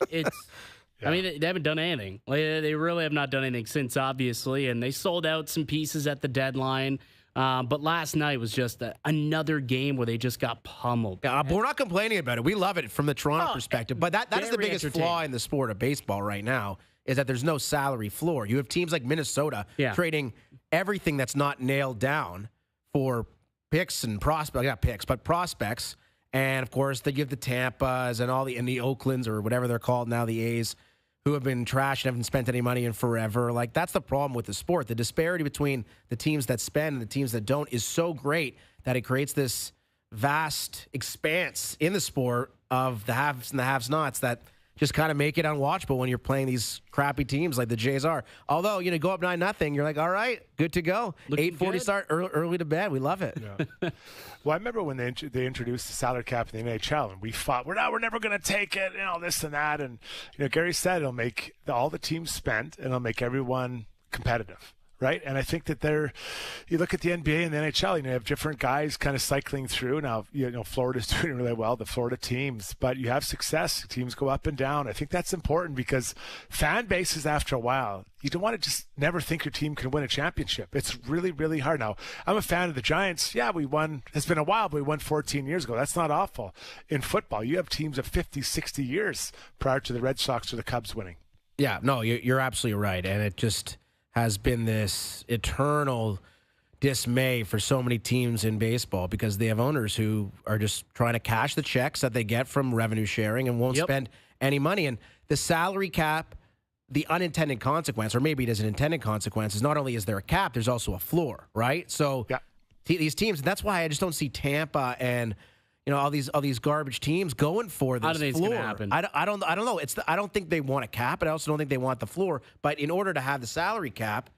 mean, they haven't done anything. They really have not done anything since, obviously, and they sold out some pieces at the deadline. But last night was just another game where they just got pummeled. Yeah, but we're not complaining about it. We love it from the Toronto perspective. But that is the biggest flaw in the sport of baseball right now, is that there's no salary floor. You have teams like Minnesota trading everything that's not nailed down for picks and prospects. Not picks, but prospects. And, of course, they give the Tampas and the Oaklands, or whatever they're called now, the A's, who have been trashed and haven't spent any money in forever. Like, that's the problem with the sport. The disparity between the teams that spend and the teams that don't is so great that it creates this vast expanse in the sport of the haves and the have-nots that just kind of make it unwatchable when you're playing these crappy teams like the Jays are. Although, go up 9-0, you're like, all right, good to go. 8:40 start, early to bed. We love it. Yeah. Well, I remember when they introduced the salary cap in the NHL, and we fought, we're never going to take it, this and that. And, Gary said it'll make all the teams spend, and it'll make everyone competitive. Right. And I think that you look at the NBA and the NHL, you have different guys kind of cycling through. Now, Florida's doing really well, the Florida teams, but you have success. Teams go up and down. I think that's important because fan bases, after a while, you don't want to just never think your team can win a championship. It's really, really hard. Now, I'm a fan of the Giants. Yeah, we won. It's been a while, but we won 14 years ago. That's not awful. In football, you have teams of 50, 60 years prior to the Red Sox or the Cubs winning. Yeah, no, you're absolutely right. And it just has been this eternal dismay for so many teams in baseball because they have owners who are just trying to cash the checks that they get from revenue sharing and won't spend any money. And the salary cap, the unintended consequence, or maybe it is an intended consequence, is not only is there a cap, there's also a floor, right? So these teams, that's why I just don't see Tampa and all these garbage teams going for this I don't think floor. It's gonna happen. I don't know. I don't think they want a cap, but I also don't think they want the floor. But in order to have the salary cap,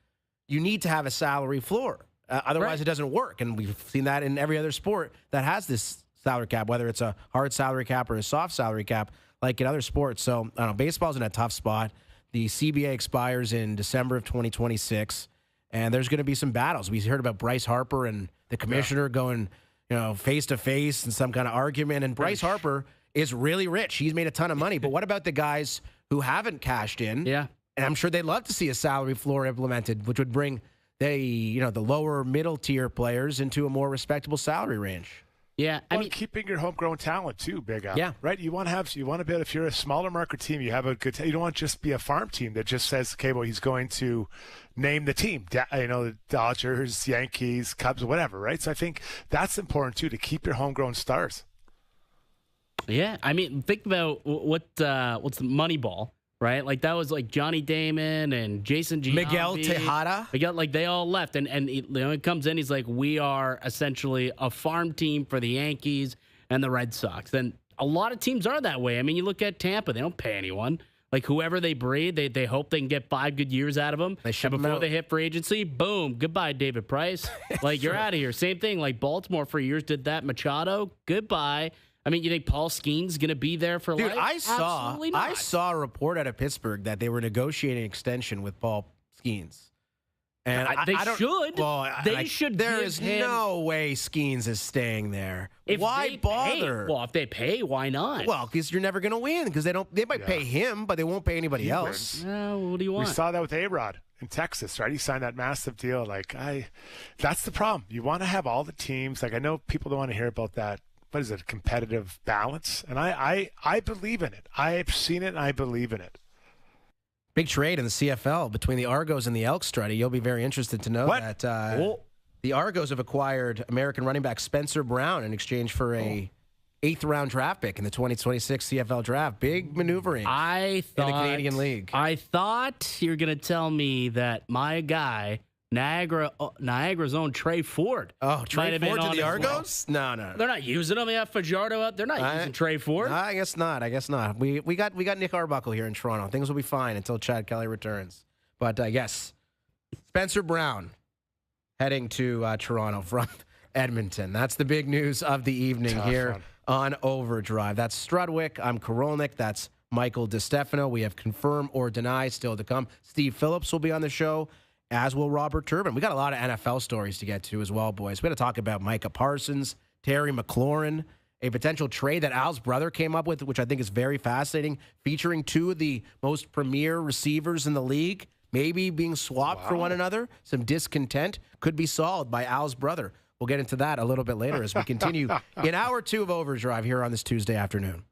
you need to have a salary floor. Otherwise, it doesn't work. And we've seen that in every other sport that has this salary cap, whether it's a hard salary cap or a soft salary cap, like in other sports. So I don't know. Baseball's in a tough spot. The CBA expires in December of 2026, and there's going to be some battles. We heard about Bryce Harper and the commissioner going face to face in some kind of argument. And Bryce Harper is really rich. He's made a ton of money. But what about the guys who haven't cashed in? Yeah. And I'm sure they'd love to see a salary floor implemented, which would bring the lower middle tier players into a more respectable salary range. Yeah, I mean, keeping your homegrown talent too, Big Al. Yeah, right. You want to be, if you're a smaller market team, you have a good. You don't want to just be a farm team that just says, okay, well, he's going to name the team. The Dodgers, Yankees, Cubs, whatever. Right. So I think that's important too, to keep your homegrown stars. Yeah, I mean, think about what's the Moneyball. Right, like that was like Johnny Damon and Jason Giambi. Miguel Tejada. They all left, and he comes in. He's like, we are essentially a farm team for the Yankees and the Red Sox, and a lot of teams are that way. I mean, you look at Tampa; they don't pay anyone. Like whoever they breed, they hope they can get 5 good years out of them. They ship before they hit free agency. Boom, goodbye, David Price. Like you're out of here. Same thing. Like Baltimore for years did that. Machado, goodbye. I mean, you think Paul Skeens going to be there for life? I saw a report out of Pittsburgh that they were negotiating an extension with Paul Skeens. And they should. Well, they should. There is no way Skeens is staying there. If why bother? Well, if they pay, why not? Well, because you're never going to win. Because they might pay him, but they won't pay anybody else. What do you want? We saw that with A-Rod in Texas, right? He signed that massive deal. That's the problem. You want to have all the teams. Like I know people don't want to hear about that. What is it? Competitive balance, and I believe in it. I've seen it, and I believe in it. Big trade in the CFL between the Argos and the Elks, Struddy. You'll be very interested to know that the Argos have acquired American running back Spencer Brown in exchange for a 8th-round draft pick in the 2026 CFL draft. Big maneuvering in the Canadian League. I thought you were going to tell me that my guy, Niagara's own Trey Ford. Oh, Trey Ford to the Argos? Well. No. They're not using him. They have Fajardo out. They're not using Trey Ford. I guess not. We got Nick Arbuckle here in Toronto. Things will be fine until Chad Kelly returns. But yes, Spencer Brown heading to Toronto from Edmonton. That's the big news of the evening here on OverDrive. That's Strudwick. I'm Korolnik. That's Michael DeStefano. We have confirm or deny still to come. Steve Phillips will be on the show, as will Robert Turban. We got a lot of NFL stories to get to as well, boys. We got to talk about Micah Parsons, Terry McLaurin, a potential trade that Al's brother came up with, which I think is very fascinating, featuring two of the most premier receivers in the league, maybe being swapped for one another. Some discontent could be solved by Al's brother. We'll get into that a little bit later as we continue in hour 2 of OverDrive here on this Tuesday afternoon.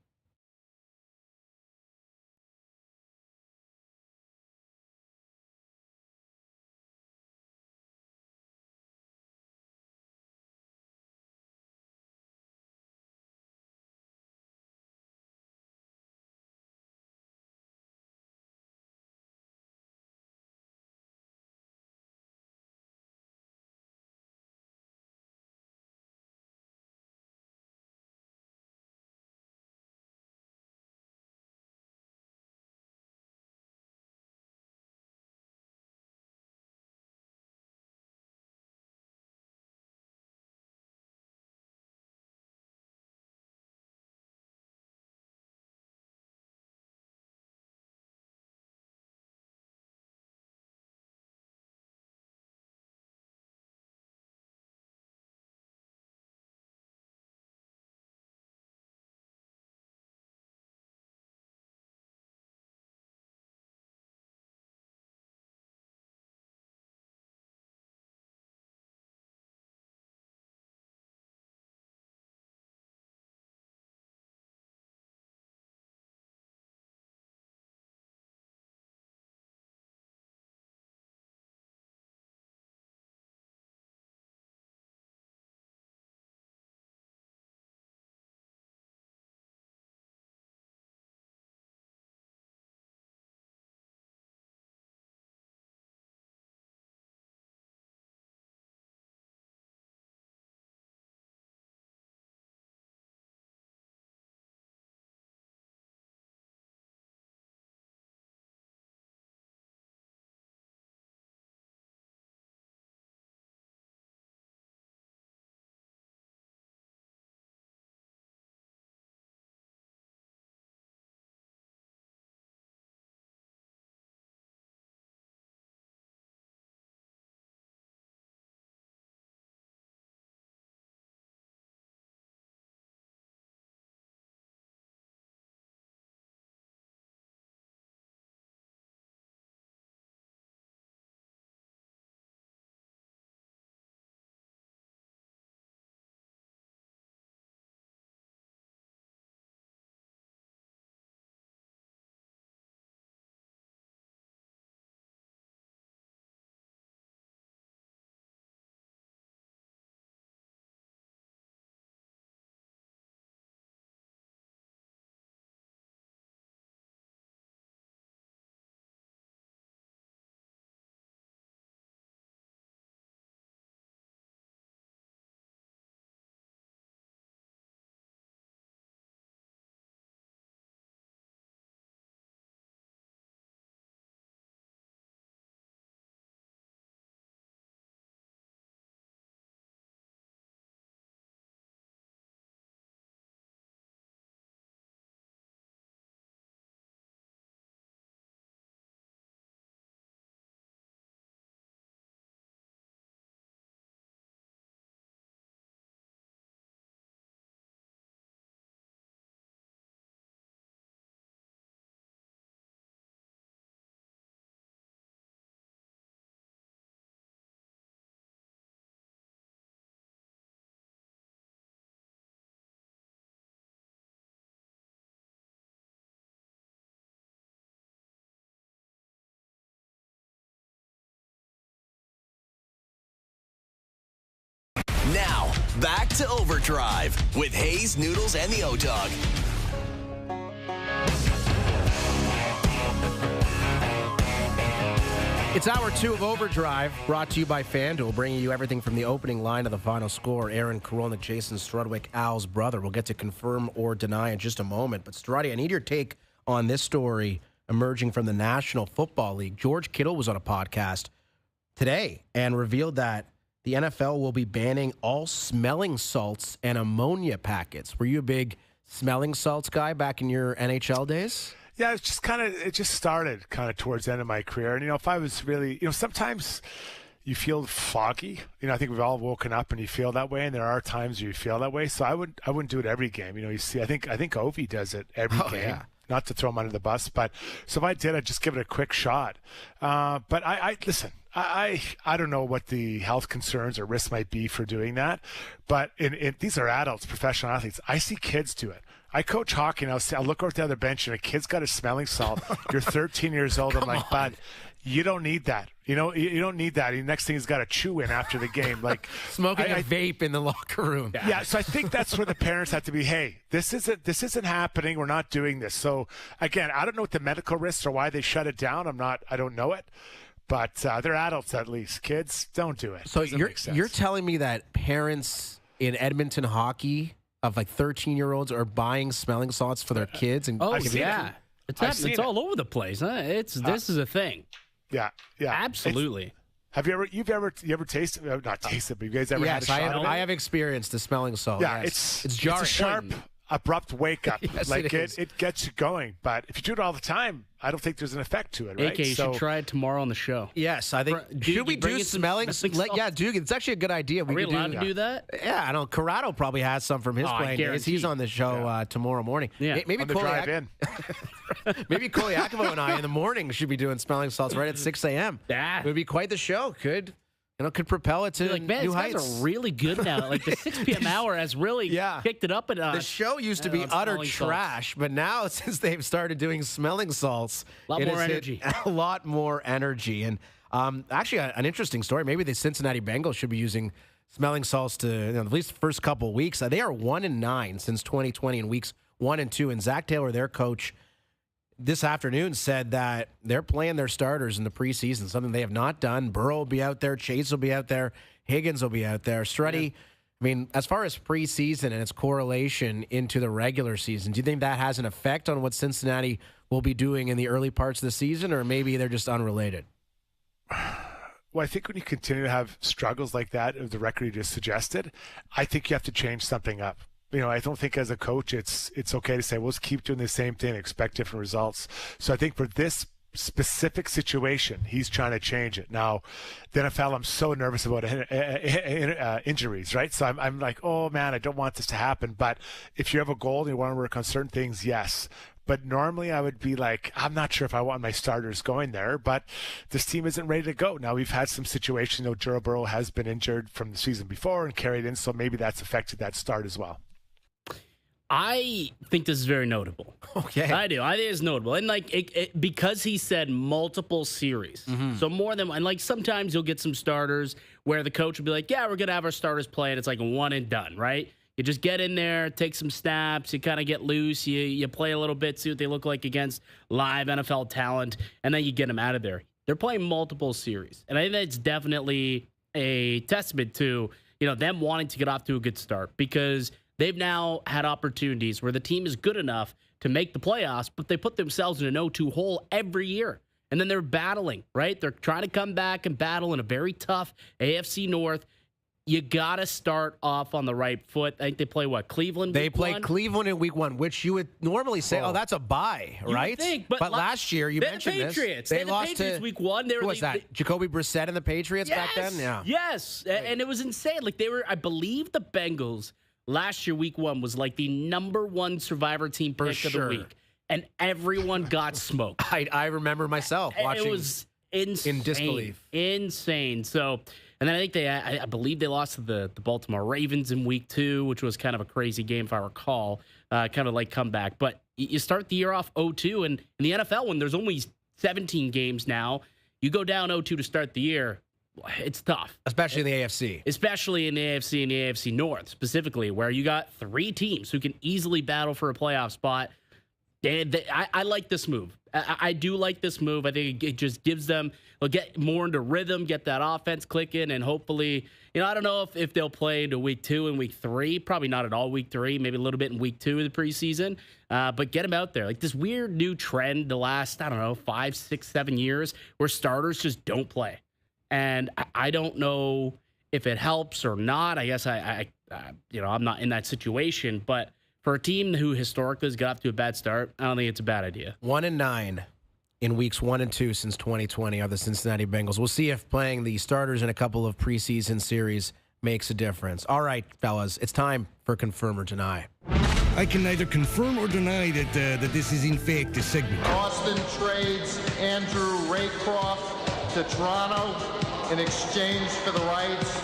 Now, back to OverDrive with Hayes, Noodles, and the O-Dog. It's hour 2 of OverDrive, brought to you by FanDuel, bringing you everything from the opening line to the final score. Aaron Korolnik, Jason Strudwick, Al's brother. We'll get to confirm or deny in just a moment. But, Struddy, I need your take on this story emerging from the National Football League. George Kittle was on a podcast today and revealed that the NFL will be banning all smelling salts and ammonia packets. Were you a big smelling salts guy back in your NHL days? Yeah, it just started kind of towards the end of my career. And, if I was really, sometimes you feel foggy. I think we've all woken up and you feel that way. And there are times you feel that way. So I wouldn't do it every game. You see, I think Ovi does it every game. Yeah. Not to throw him under the bus, but so if I did, I'd just give it a quick shot. But I listen. I don't know what the health concerns or risks might be for doing that, but these are adults, professional athletes. I see kids do it. I coach hockey, and I'll look over at the other bench, and a kid's got a smelling salt. You're 13 years old. I'm like, bud, you don't need that. You don't need that. The next thing he's got to chew in after the game, like smoking a vape in the locker room. Yeah, so I think that's where the parents have to be. Hey, this isn't happening. We're not doing this. So again, I don't know what the medical risks or why they shut it down. I don't know it. But they're adults at least. Kids, don't do it. So you're telling me that parents in Edmonton hockey of like 13-year-olds are buying smelling salts for their kids? And it's all over the place. Huh? This is a thing. Yeah. Absolutely. Have you ever tasted? Not tasted, but you guys ever had a shot of it? I have experienced the smelling salt. Yeah, yes. it's jarring. It's a sharp, abrupt wake up. Yes, it gets you going. But if you do it all the time, I don't think there's an effect to it, right? AK, you should try it tomorrow on the show. Yes, I think. Should we do smelling? Yeah, Doogie, it's actually a good idea. Are we allowed to do that? Yeah, I know. Corrado probably has some from his playing days. He's on the show tomorrow morning. Yeah, maybe on the drive in. Maybe Koliakovo and I in the morning should be doing smelling salts right at 6 a.m. Yeah, it would be quite the show. Could propel it to new heights. Guys are really good now. Like the 6 p.m. hour has really kicked it up. The show used to be utter trash, but now since they've started doing smelling salts, a lot more energy. And actually, an interesting story. Maybe the Cincinnati Bengals should be using smelling salts to at least the first couple of weeks. They are 1-9 since 2020 in weeks 1 and 2. And Zach Taylor, their coach, this afternoon said that they're playing their starters in the preseason, something they have not done. Burrow will be out there. Chase will be out there. Higgins will be out there. Struddy, I mean, as far as preseason and its correlation into the regular season, do you think that has an effect on what Cincinnati will be doing in the early parts of the season, or maybe they're just unrelated? Well, I think when you continue to have struggles like that, of the record you just suggested, I think you have to change something up. I don't think as a coach it's okay to say, well, let's keep doing the same thing, expect different results. So I think for this specific situation, he's trying to change it. Now, the NFL, I'm so nervous about injuries, right? So I'm like, oh, man, I don't want this to happen. But if you have a goal and you want to work on certain things, yes. But normally I would be like, I'm not sure if I want my starters going there, but this team isn't ready to go. Now, we've had some situations, Joe Burrow has been injured from the season before and carried in, so maybe that's affected that start as well. I think this is very notable. Okay. I do. I think it's notable. And because he said multiple series. Mm-hmm. So more than, and sometimes you'll get some starters where the coach will be like, yeah, we're going to have our starters play, and it's like a one and done, right? You just get in there, take some snaps, you kind of get loose, you play a little bit, see what they look like against live NFL talent, and then you get them out of there. They're playing multiple series. And I think that's definitely a testament to, them wanting to get off to a good start, because they've now had opportunities where the team is good enough to make the playoffs, but they put themselves in a 0-2 hole every year. And then they're battling, right? They're trying to come back and battle in a very tough AFC North. You got to start off on the right foot. I think they play Cleveland? They play Cleveland in week 1, which you would normally say, that's a bye, right? You think, but last year, you mentioned the Patriots. They lost the Patriots to week 1. Who was that? Jacoby Brissett and the Patriots back then? Yeah. Yes. And it was insane. They were, I believe the Bengals last year, week 1, was the number 1 Survivor team pick of the week. And everyone got smoked. I remember myself watching. It was insane. In disbelief. Insane. So, and then I think I believe they lost to the Baltimore Ravens in week 2, which was kind of a crazy game, if I recall, kind of comeback. But you start the year off 0-2, and in the NFL, when there's only 17 games now, you go down 0-2 to start the year. It's tough. Especially in the AFC. Especially in the AFC and the AFC North, specifically, where you got 3 teams who can easily battle for a playoff spot. I like this move. I do like this move. I think it just gives them, they'll get more into rhythm, get that offense clicking, and hopefully, I don't know if they'll play into week 2 and week 3. Probably not at all week 3, maybe a little bit in week 2 of the preseason. But get them out there. Like this weird new trend the last, 5, 6, 7 years where starters just don't play. And I don't know if it helps or not. I guess I'm not in that situation, but for a team who historically has got off to a bad start, I don't think it's a bad idea. 1-9 in weeks 1 and 2 since 2020 are the Cincinnati Bengals. We'll see if playing the starters in a couple of preseason series makes a difference. All right, fellas, it's time for Confirm or Deny. I can neither confirm or deny that this is in fact a segment. Boston trades Andrew Raycroft to Toronto in exchange for the rights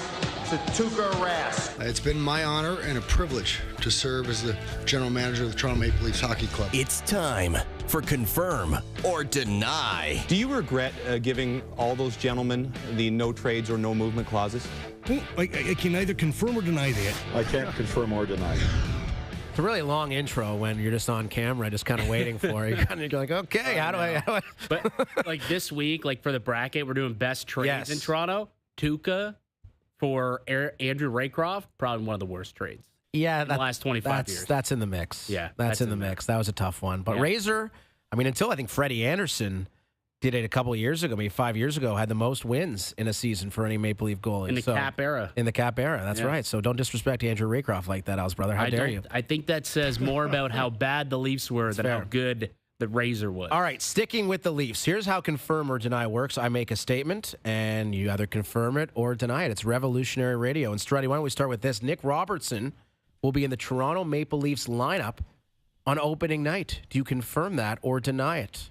to Tuukka Rask. It's been my honor and a privilege to serve as the general manager of the Toronto Maple Leafs Hockey Club. It's time for Confirm or Deny. Do you regret giving all those gentlemen the no trades or no movement clauses? Well, I can neither confirm or deny that. I can't confirm or deny. It's a really long intro when you're just on camera, just kind of waiting for it. You're kind of like, okay, how do I? But like this week, like for the bracket, we're doing best trades in Toronto. Tuukka for Andrew Raycroft, probably one of the worst trades. Yeah, in the last 25 years. That's in the mix. Yeah, that's in the mix. That was a tough one. But Razor, until I think Freddie Anderson did it a couple of years ago, maybe 5 years ago, had the most wins in a season for any Maple Leaf goalie. In the Cap era. In the Cap era, that's right. So don't disrespect Andrew Raycroft like that, Al's brother. How dare you? I think that says more about how bad the Leafs were than how good the Razor was. All right, sticking with the Leafs. Here's how confirm or deny works. I make a statement, and you either confirm it or deny it. It's revolutionary radio. And Struddy, why don't we start with this? Nick Robertson will be in the Toronto Maple Leafs lineup on opening night. Do you confirm that or deny it?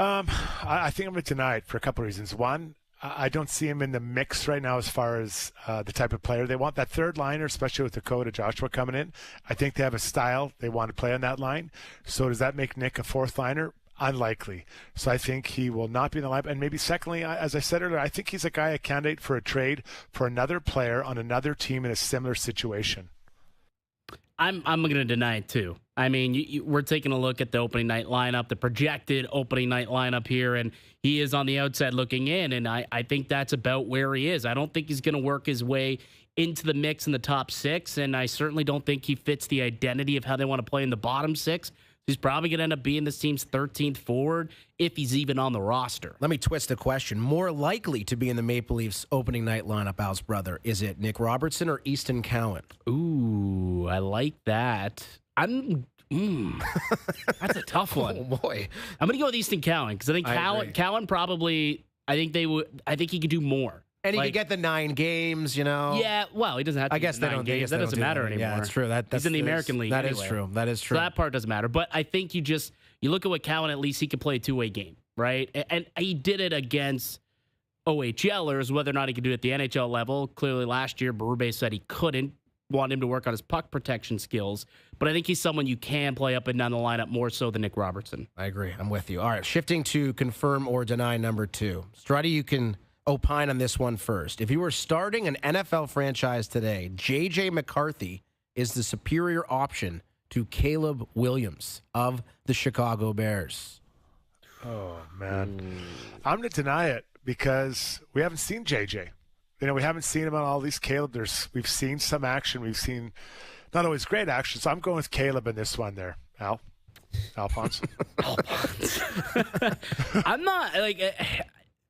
I think I'm going to deny it for a couple of reasons. One, I don't see him in the mix right now as far as the type of player they want. That third liner, especially with Dakota Joshua coming in, I think they have a style they want to play on that line. So does that make Nick a fourth liner? Unlikely. So I think he will not be in the lineup. And maybe secondly, as I said earlier, I think he's a candidate for a trade for another player on another team in a similar situation. I'm going to deny it too. I mean, we're taking a look at the opening night lineup, the projected opening night lineup here, and he is on the outside looking in, and I think that's about where he is. I don't think he's going to work his way into the mix in the top 6, and I certainly don't think he fits the identity of how they want to play in the bottom 6. He's probably going to end up being this team's 13th forward if he's even on the roster. Let me twist the question. More likely to be in the Maple Leafs opening night lineup, Al's brother, is it Nick Robertson or Easton Cowan? Ooh, I like that. That's a tough one. Oh, boy. I'm going to go with Easton Cowan because I think Cowan probably, I think he could do more. And he could get the 9 games, Yeah, well, he doesn't have to get 9 games. That doesn't matter anymore. Yeah, that's true. He's in the American League That anyway. is true. That is true. So that part doesn't matter. But I think you look at what Cowan, at least he could play a two-way game, right? And he did it against OHLers, whether or not he could do it at the NHL level. Clearly last year, Berube said he couldn't. Want him to work on his puck protection skills. But I think he's someone you can play up and down the lineup more so than Nick Robertson. I agree. I'm with you. All right, shifting to confirm or deny number 2. Struddy, you can opine on this one first. If you were starting an NFL franchise today, J.J. McCarthy is the superior option to Caleb Williams of the Chicago Bears. Oh, man. I'm going to deny it because we haven't seen J.J. We haven't seen him on all these Caleb. we've seen some action. We've seen not always great action. So I'm going with Caleb in this one there. Alphonse. I'm not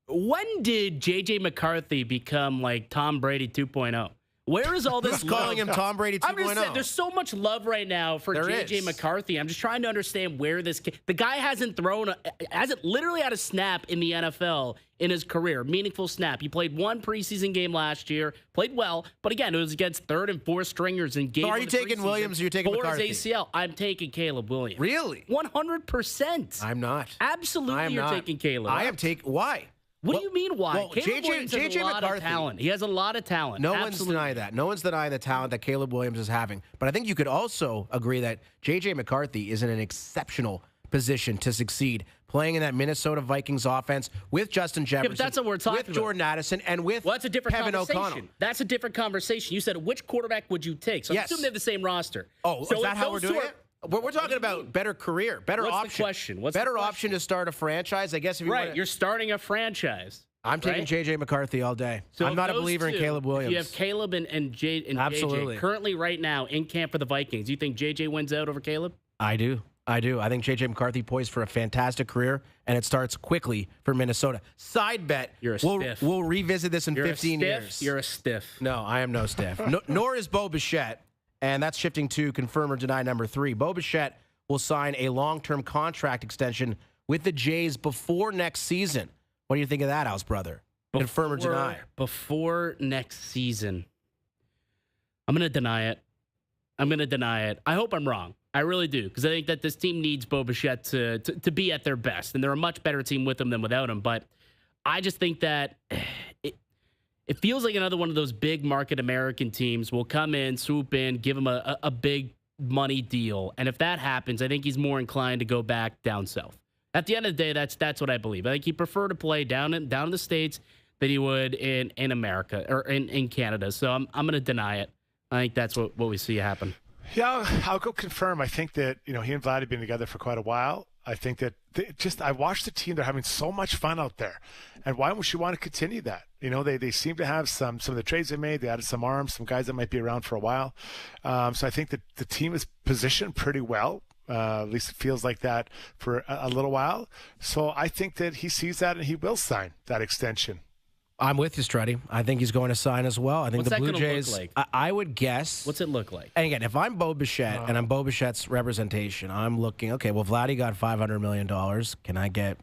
when did J.J. McCarthy become like Tom Brady 2.0? Where is all this Who's calling him Tom Brady 2.0? I'm just saying, there's so much love right now for J.J. McCarthy. I'm just trying to understand where the guy hasn't literally had a snap in the NFL in his career, meaningful snap. He played one preseason game last year, played well, but again, it was against third and fourth stringers in games. So are you taking Williams or you're taking McCarthy? For his ACL, I'm taking Caleb Williams. Really? 100%. I'm not. Absolutely, you're taking Caleb. I am taking. Why? What do you mean, why? Well, Caleb Williams has a lot of talent. He has a lot of talent. No one's denying that. No one's denying the talent that Caleb Williams is having. But I think you could also agree that J.J. McCarthy is in an exceptional position to succeed, playing in that Minnesota Vikings offense with Justin Jefferson, but that's what we're talking with Jordan Addison, and with that's a different Kevin conversation. O'Connell. That's a different conversation. You said, which quarterback would you take? So I assume they have the same roster. Oh, so is that how we're doing it? We're talking about better career, better What's option. The question? What's better the question? option to start a franchise? I guess if you You're starting a franchise. I'm taking J.J. McCarthy all day. So I'm not a believer in Caleb Williams. You have Caleb and Absolutely. J.J. currently right now in camp for the Vikings. You think J.J. wins out over Caleb? I do. I think J.J. McCarthy poised for a fantastic career, and it starts quickly for Minnesota. Side bet. You're a stiff. We'll revisit this in 15 years. You're a stiff. No, I am no stiff. Nor is Bo Bichette, and that's shifting to confirm or deny number 3. Bo Bichette will sign a long-term contract extension with the Jays before next season. What do you think of that, House brother? Confirm or deny? Before next season. I'm going to deny it. I hope I'm wrong. I really do, because I think that this team needs Bo Bichette to be at their best, and they're a much better team with him than without him. But I just think that it feels like another one of those big market American teams will come in, swoop in, give him a big money deal. And if that happens, I think he's more inclined to go back down south. At the end of the day, that's what I believe. I think he'd prefer to play down in the States than he would in America or in Canada. So I'm going to deny it. I think that's what we see happen. Yeah, I'll go confirm. I think that, he and Vlad have been together for quite a while. I think that I watched the team. They're having so much fun out there. And why would you want to continue that? They seem to have some of the trades they made. They added some arms, some guys that might be around for a while. So I think that the team is positioned pretty well. At least it feels like that for a little while. So I think that he sees that and he will sign that extension. I'm with you, Struddy. I think he's going to sign as well. I think the Blue Jays, look like? I would guess. What's it look like? And again, if I'm Bo Bichette and I'm Bo Bichette's representation, I'm looking, okay, well, Vladdy got $500 million. Can I get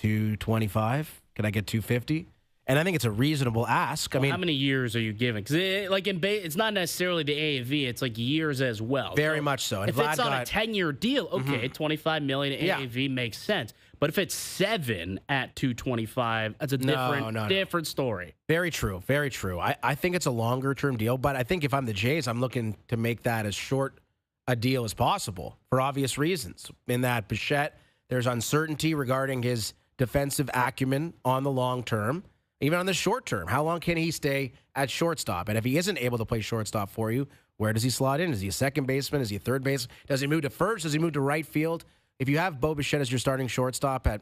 $225? Can I get $250? And I think it's a reasonable ask. Well, how many years are you giving? Because it's not necessarily the AAV; it's like years as well. Very much so. And if it's on a 10-year deal, okay, $25 million AAV makes sense. But if it's 7 at $225, that's a different story. Very true. Very true. I think it's a longer-term deal, but I think if I'm the Jays, I'm looking to make that as short a deal as possible for obvious reasons. In that Bichette, there's uncertainty regarding his defensive acumen on the long term. Even on the short term, how long can he stay at shortstop? And if he isn't able to play shortstop for you, where does he slot in? Is he a second baseman? Is he a third baseman? Does he move to first? Does he move to right field? If you have Bo Bichette as your starting shortstop at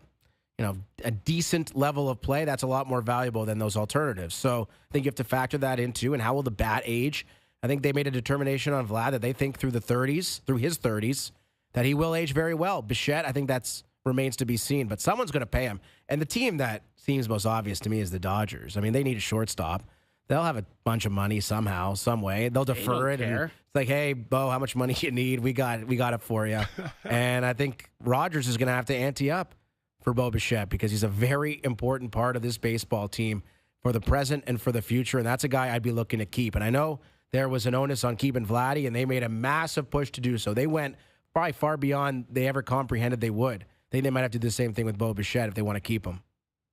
a decent level of play, that's a lot more valuable than those alternatives. So I think you have to factor that into. And how will the bat age? I think they made a determination on Vlad that they think through his 30s, that he will age very well. Bichette, I think that's remains to be seen, but someone's going to pay him. And the team that seems most obvious to me is the Dodgers. I mean, they need a shortstop. They'll have a bunch of money somehow, some way. They'll defer it. And it's like, hey, Bo, how much money you need? We got it for you. And I think Rogers is going to have to ante up for Bo Bichette because he's a very important part of this baseball team for the present and for the future. And that's a guy I'd be looking to keep. And I know there was an onus on keeping Vladdy, and they made a massive push to do so. They went probably far beyond they ever comprehended they would. I think they might have to do the same thing with Bo Bichette if they want to keep him.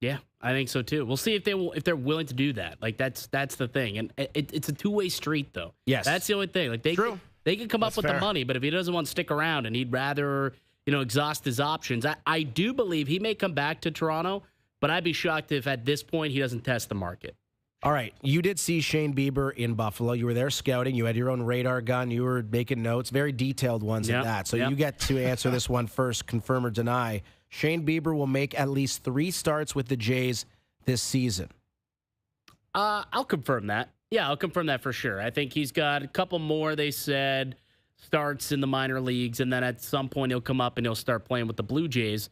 Yeah, I think so too. We'll see if they're willing to do that. Like that's the thing, and it's a two-way street though. Yes, that's the only thing. Like they can come up with the money, but if he doesn't want to stick around and he'd rather exhaust his options, I do believe he may come back to Toronto. But I'd be shocked if at this point he doesn't test the market. All right, you did see Shane Bieber in Buffalo. You were there scouting. You had your own radar gun. You were making notes, very detailed ones at that. So you get to answer this one first, confirm or deny. Shane Bieber will make at least 3 starts with the Jays this season. I'll confirm that. Yeah, I'll confirm that for sure. I think he's got a couple more, they said, starts in the minor leagues, and then at some point he'll come up and he'll start playing with the Blue Jays.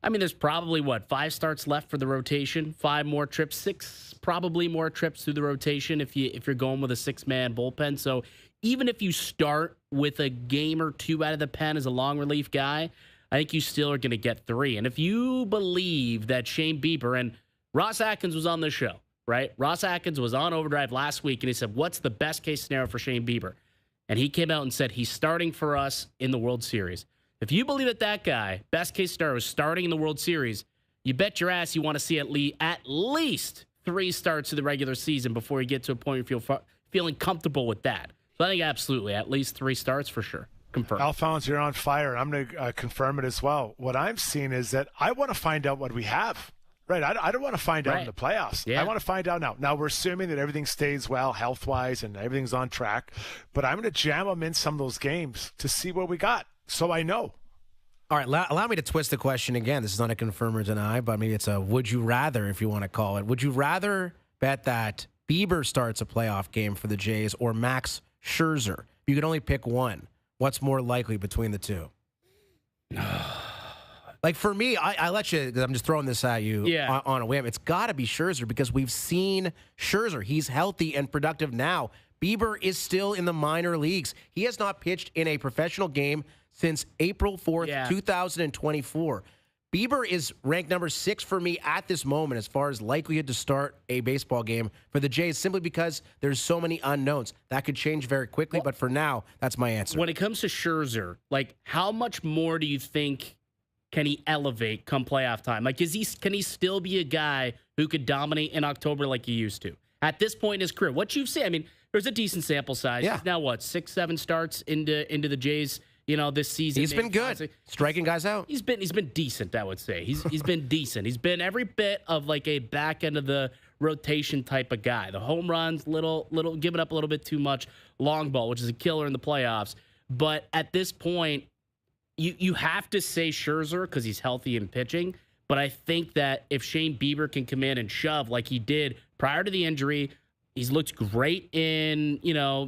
I mean, there's probably, 5 starts left for the rotation, 5 more trips, 6 probably more trips through the rotation if you're going with a 6-man bullpen. So even if you start with a game or 2 out of the pen as a long relief guy, I think you still are going to get 3. And if you believe that Shane Bieber, and Ross Atkins was on the show, right? Ross Atkins was on OverDrive last week, and he said, what's the best case scenario for Shane Bieber? And he came out and said he's starting for us in the World Series. If you believe that guy, best case scenario, is starting in the World Series, you bet your ass you want to see at least 3 starts of the regular season before you get to a point where you're feeling comfortable with that. So I think absolutely, at least 3 starts for sure. Confirm. Alphonse, you're on fire. I'm going to confirm it as well. What I'm seeing is that I want to find out what we have. Right. I don't want to find out in the playoffs. Yeah. I want to find out now. Now, we're assuming that everything stays well health-wise and everything's on track. But I'm going to jam them in some of those games to see what we got. so I know. All right, allow me to twist the question again. This is not a confirm or deny, but maybe it's a would you rather, if you want to call it. Would you rather bet that Bieber starts a playoff game for the Jays or Max Scherzer? You could only pick one. What's more likely between the two? Like for me, I let you, because I'm just throwing this at you on a whim. It's got to be Scherzer because we've seen Scherzer. He's healthy and productive now. Bieber is still in the minor leagues. He has not pitched in a professional game since April 4th, 2024. Bieber is ranked number 6 for me at this moment as far as likelihood to start a baseball game for the Jays, simply because there's so many unknowns. That could change very quickly, but for now, that's my answer. When it comes to Scherzer, like, how much more do you think can he elevate come playoff time? Like, can he still be a guy who could dominate in October like he used to? At this point in his career, what you've seen, I mean, there's a decent sample size. Yeah. He's now, 6-7 starts into the Jays, this season. He's been good. Striking guys out. He's been decent, I would say. He's been decent. He's been every bit of like a back end of the rotation type of guy. The home runs, little giving up a little bit too much long ball, which is a killer in the playoffs. But at this point, you have to say Scherzer because he's healthy and pitching. But I think that if Shane Bieber can come in and shove like he did prior to the injury, he's looked great in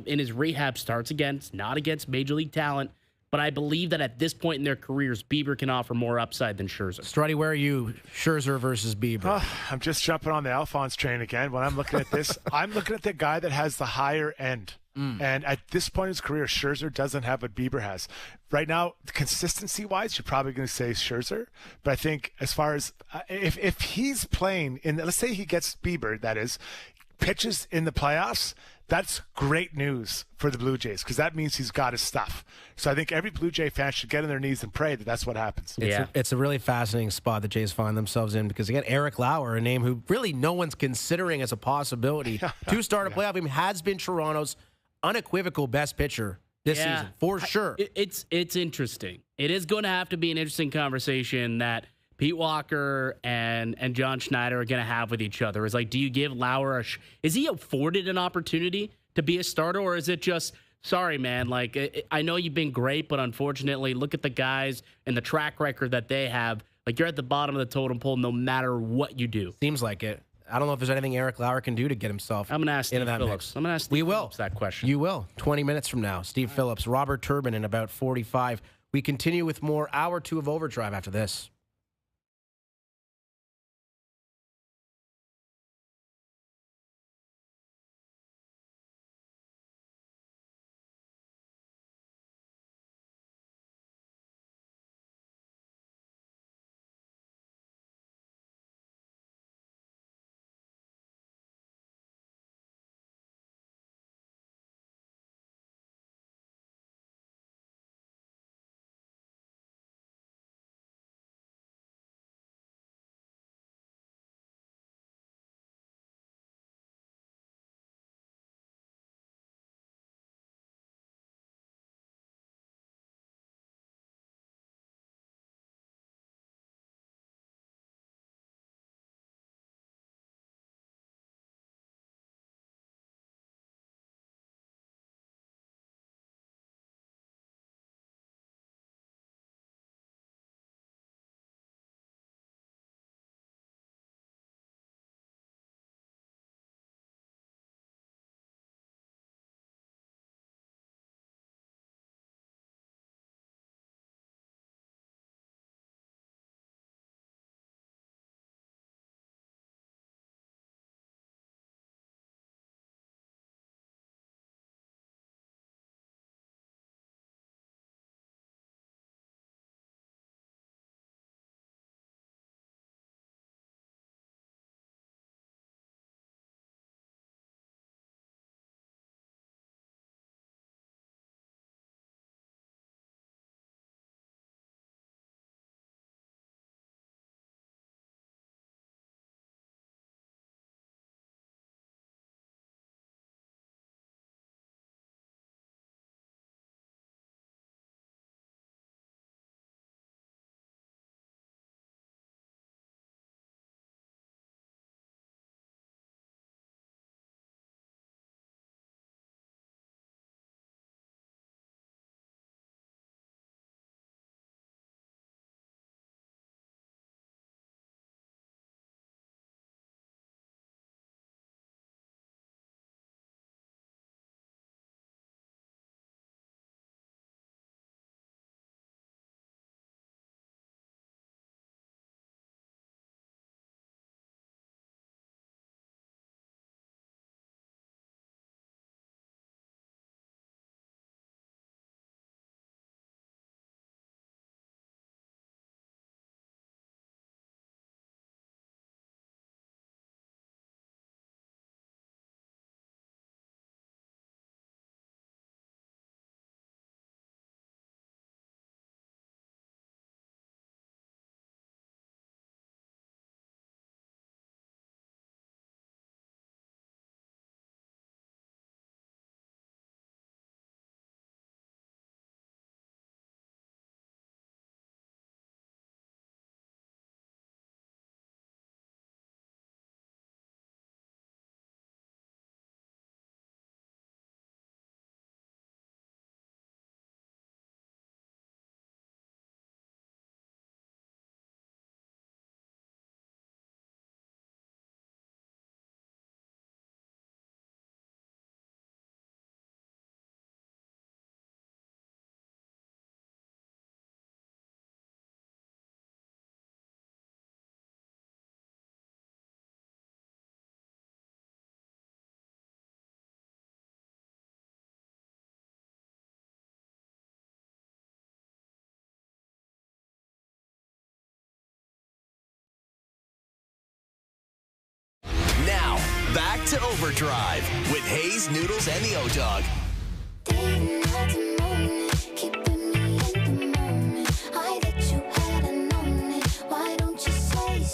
his rehab starts not against major league talent. But I believe that at this point in their careers, Bieber can offer more upside than Scherzer. Struddy, where are you? Scherzer versus Bieber. I'm just jumping on the Alphonse train again. When I'm looking at this, I'm looking at the guy that has the higher end. And at this point in his career, Scherzer doesn't have what Bieber has. Right now, consistency-wise, you're probably going to say Scherzer. But I think as far as if he's playing in, let's say he gets Bieber, that is, pitches in the playoffs, that's great news for the Blue Jays because that means he's got his stuff. So I think every Blue Jay fan should get on their knees and pray that that's what happens. It's a really fascinating spot the Jays find themselves in because, again, Eric Lauer, a name who really no one's considering as a possibility to start a playoff game, has been Toronto's unequivocal best pitcher this season, for sure. It's interesting. It is going to have to be an interesting conversation that Pete Walker and John Schneider are going to have with each other. Is like, do you give Lauer is he afforded an opportunity to be a starter, or is it just, sorry, man, like, I know you've been great, but unfortunately, look at the guys and the track record that they have. Like, you're at the bottom of the totem pole no matter what you do. Seems like it. I don't know if there's anything Eric Lauer can do to get himself I'm going to ask into Steve that Phillips. mix. I'm going to ask Steve Phillips that question. You will. 20 minutes from now. Steve Phillips, Robert Turban in about 45. We continue with more Hour 2 of Overdrive after this. Back to Overdrive with Hayes, Noodles, and the O-Dog.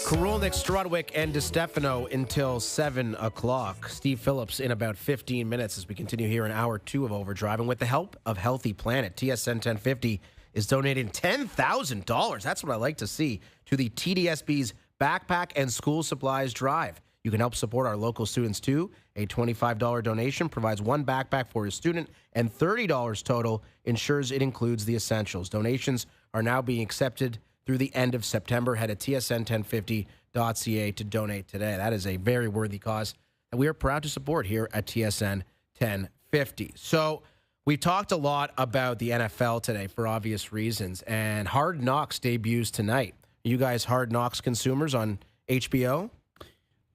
Kurkjian, Strudwick, and DeStefano until 7 o'clock. Steve Phillips in about 15 minutes as we continue here in hour 2 of Overdrive. And with the help of Healthy Planet, TSN 1050 is donating $10,000. That's what I like to see to the TDSB's Backpack and School Supplies Drive. You can help support our local students too. A $25 donation provides one backpack for a student, and $30 total ensures it includes the essentials. Donations are now being accepted through the end of September. Head to tsn1050.ca to donate today. That is a very worthy cause that we are proud to support here at TSN 1050. So we talked a lot about the NFL today for obvious reasons, and Hard Knocks debuts tonight. You guys Hard Knocks consumers on HBO?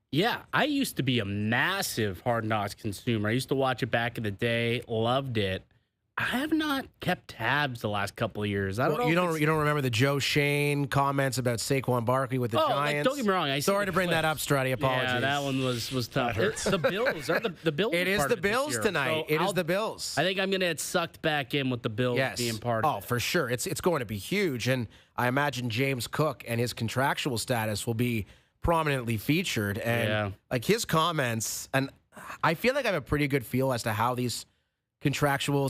Yeah, I used to be a massive Hard Knocks consumer. I used to watch it back in the day, loved it. I have not kept tabs the last couple of years. I don't know. You don't remember the Joe Shane comments about Saquon Barkley with the Giants? Don't get me wrong. Sorry to bring that up, Struddy. Apologies. Yeah, that one was tough. The Bills are the Bills. It is the Bills tonight. So it is the Bills. I think I'm going to get sucked back in with the Bills being part of it. Oh, for sure. It's going to be huge, and I imagine James Cook and his contractual status will be prominently featured, and like his comments, and I feel like I have a pretty good feel as to how these contractual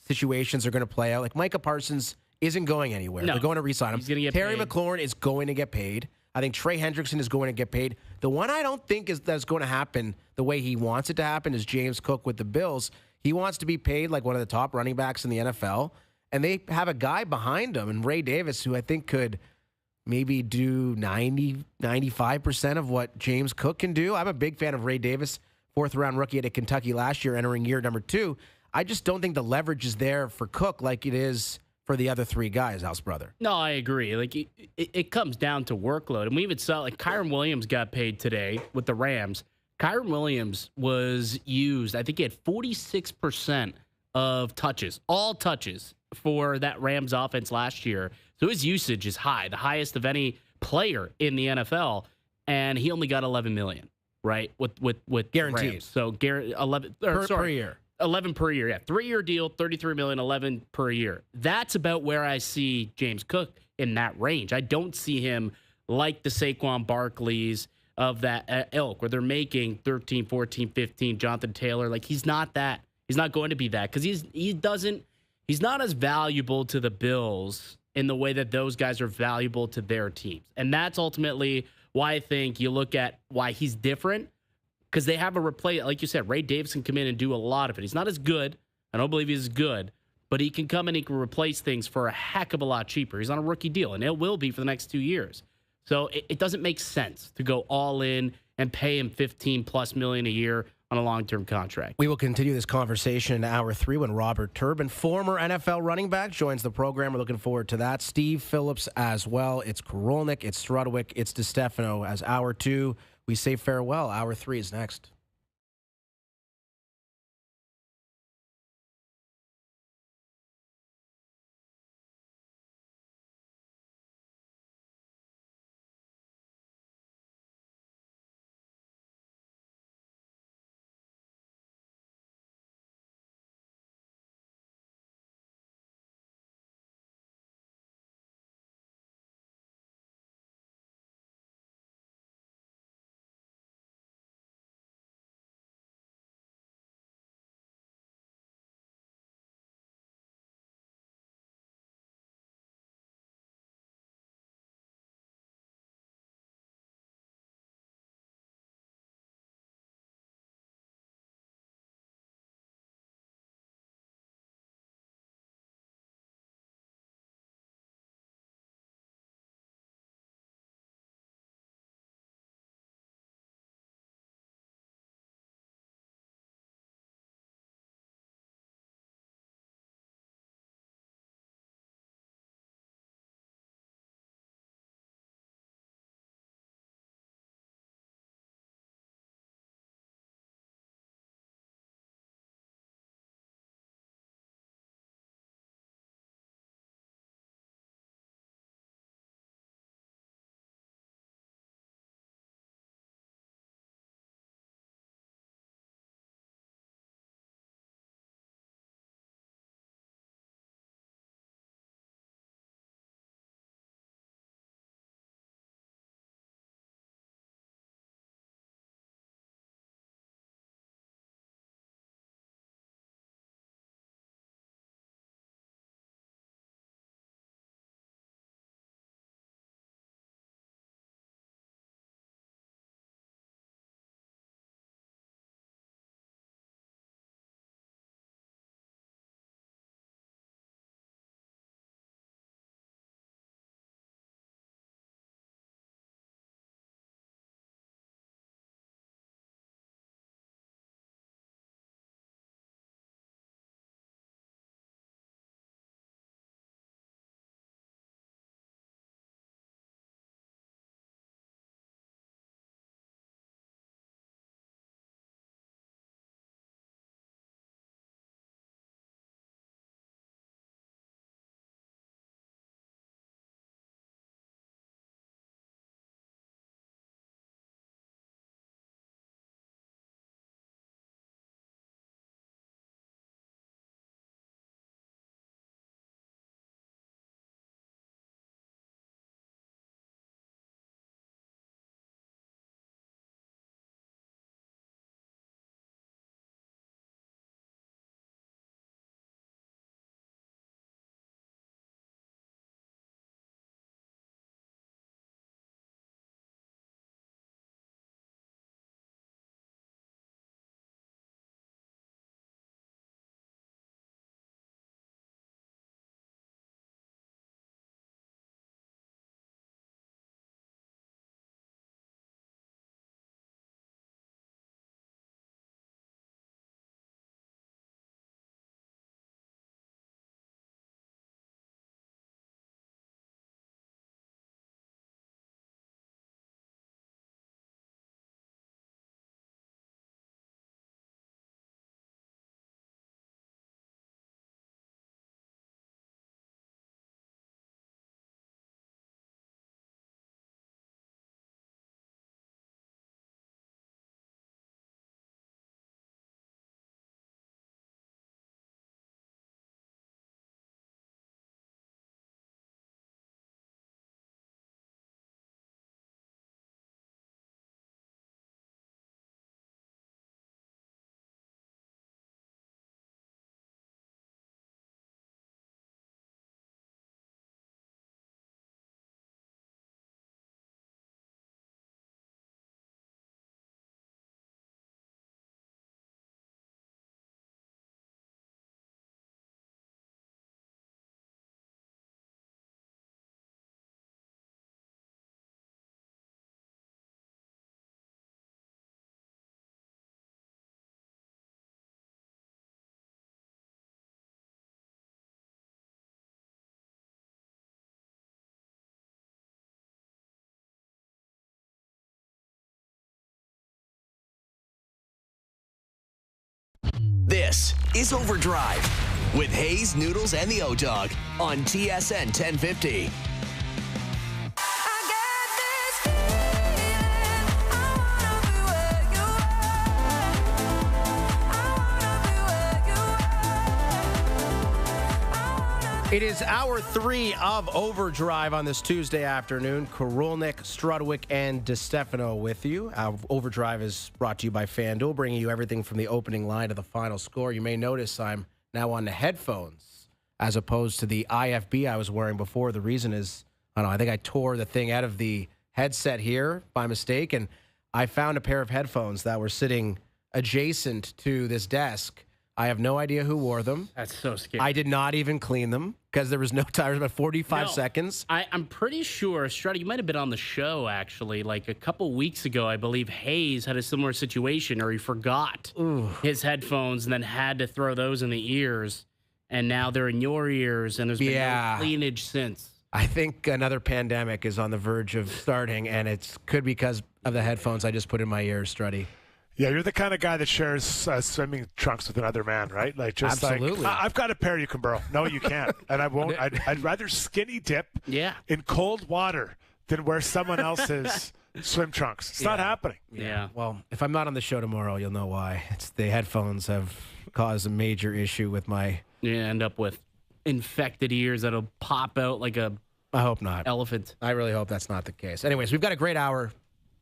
situations are going to play out. Like Micah Parsons isn't going anywhere. No. They're going to re-sign him. He's going to get Terry paid. McLaurin is going to get paid. I think Trey Hendrickson is going to get paid. The one I don't think that's going to happen the way he wants it to happen is James Cook with the Bills. He wants to be paid like one of the top running backs in the NFL, and they have a guy behind him, and Ray Davis, who I think could maybe do 95% of what James Cook can do. I'm a big fan of Ray Davis, 4th-round rookie at Kentucky last year, entering year number 2. I just don't think the leverage is there for Cook like it is for the other 3 guys, House brother. No, I agree. Like it comes down to workload. And we even saw like Kyron Williams got paid today with the Rams. Kyron Williams was used, I think he had 46% of touches, all touches for that Rams offense last year. So his usage is high, the highest of any player in the NFL, and he only got $11 million, right? With guaranteed. Rams. So 11 per year. 11 per year, yeah. 3-year deal, $33 million, 11 per year. That's about where I see James Cook in that range. I don't see him like the Saquon Barkleys of that ilk, where they're making 13, 14, 15, Jonathan Taylor. Like, he's not that. He's not going to be that because he's not as valuable to the Bills in the way that those guys are valuable to their teams. And that's ultimately why I think you look at why he's different. Because they have a replay, like you said, Ray Davis can come in and do a lot of it. He's not as good. I don't believe he's good, but he can come in and he can replace things for a heck of a lot cheaper. He's on a rookie deal, and it will be for the next 2 years. So it doesn't make sense to go all in and pay him $15+ million a year on a long-term contract. We will continue this conversation in hour 3 when Robert Turban, former NFL running back, joins the program. We're looking forward to that. Steve Phillips as well. It's Kurkjian, it's Strudwick, it's DeStefano as hour 2. We say farewell. Hour 3 is next. This is OverDrive with Hayes, Noodles, and the O-Dog on TSN 1050. It is hour 3 of OverDrive on this Tuesday afternoon. Korolnik, Strudwick, and DeStefano with you. OverDrive is brought to you by FanDuel, bringing you everything from the opening line to the final score. You may notice I'm now on the headphones as opposed to the IFB I was wearing before. The reason is, I think I tore the thing out of the headset here by mistake, and I found a pair of headphones that were sitting adjacent to this desk. I have no idea who wore them. That's so scary. I did not even clean them because there was no time. It was about 45 seconds. I'm pretty sure, Struddy, you might have been on the show, actually. Like a couple weeks ago, I believe Hayes had a similar situation, or he forgot his headphones and then had to throw those in the ears. And now they're in your ears, and there's been no cleanage since. I think another pandemic is on the verge of starting, and it could be because of the headphones I just put in my ears, Struddy. Yeah, you're the kind of guy that shares swimming trunks with another man, right? Like, just absolutely. I've got a pair you can borrow. No, you can't. And I won't. I'd rather skinny dip in cold water than wear someone else's swim trunks. It's not happening. Yeah. Well, if I'm not on the show tomorrow, you'll know why. It's the headphones have caused a major issue with my... You end up with infected ears that'll pop out like a... I hope not. Elephant. I really hope that's not the case. Anyways, we've got a great hour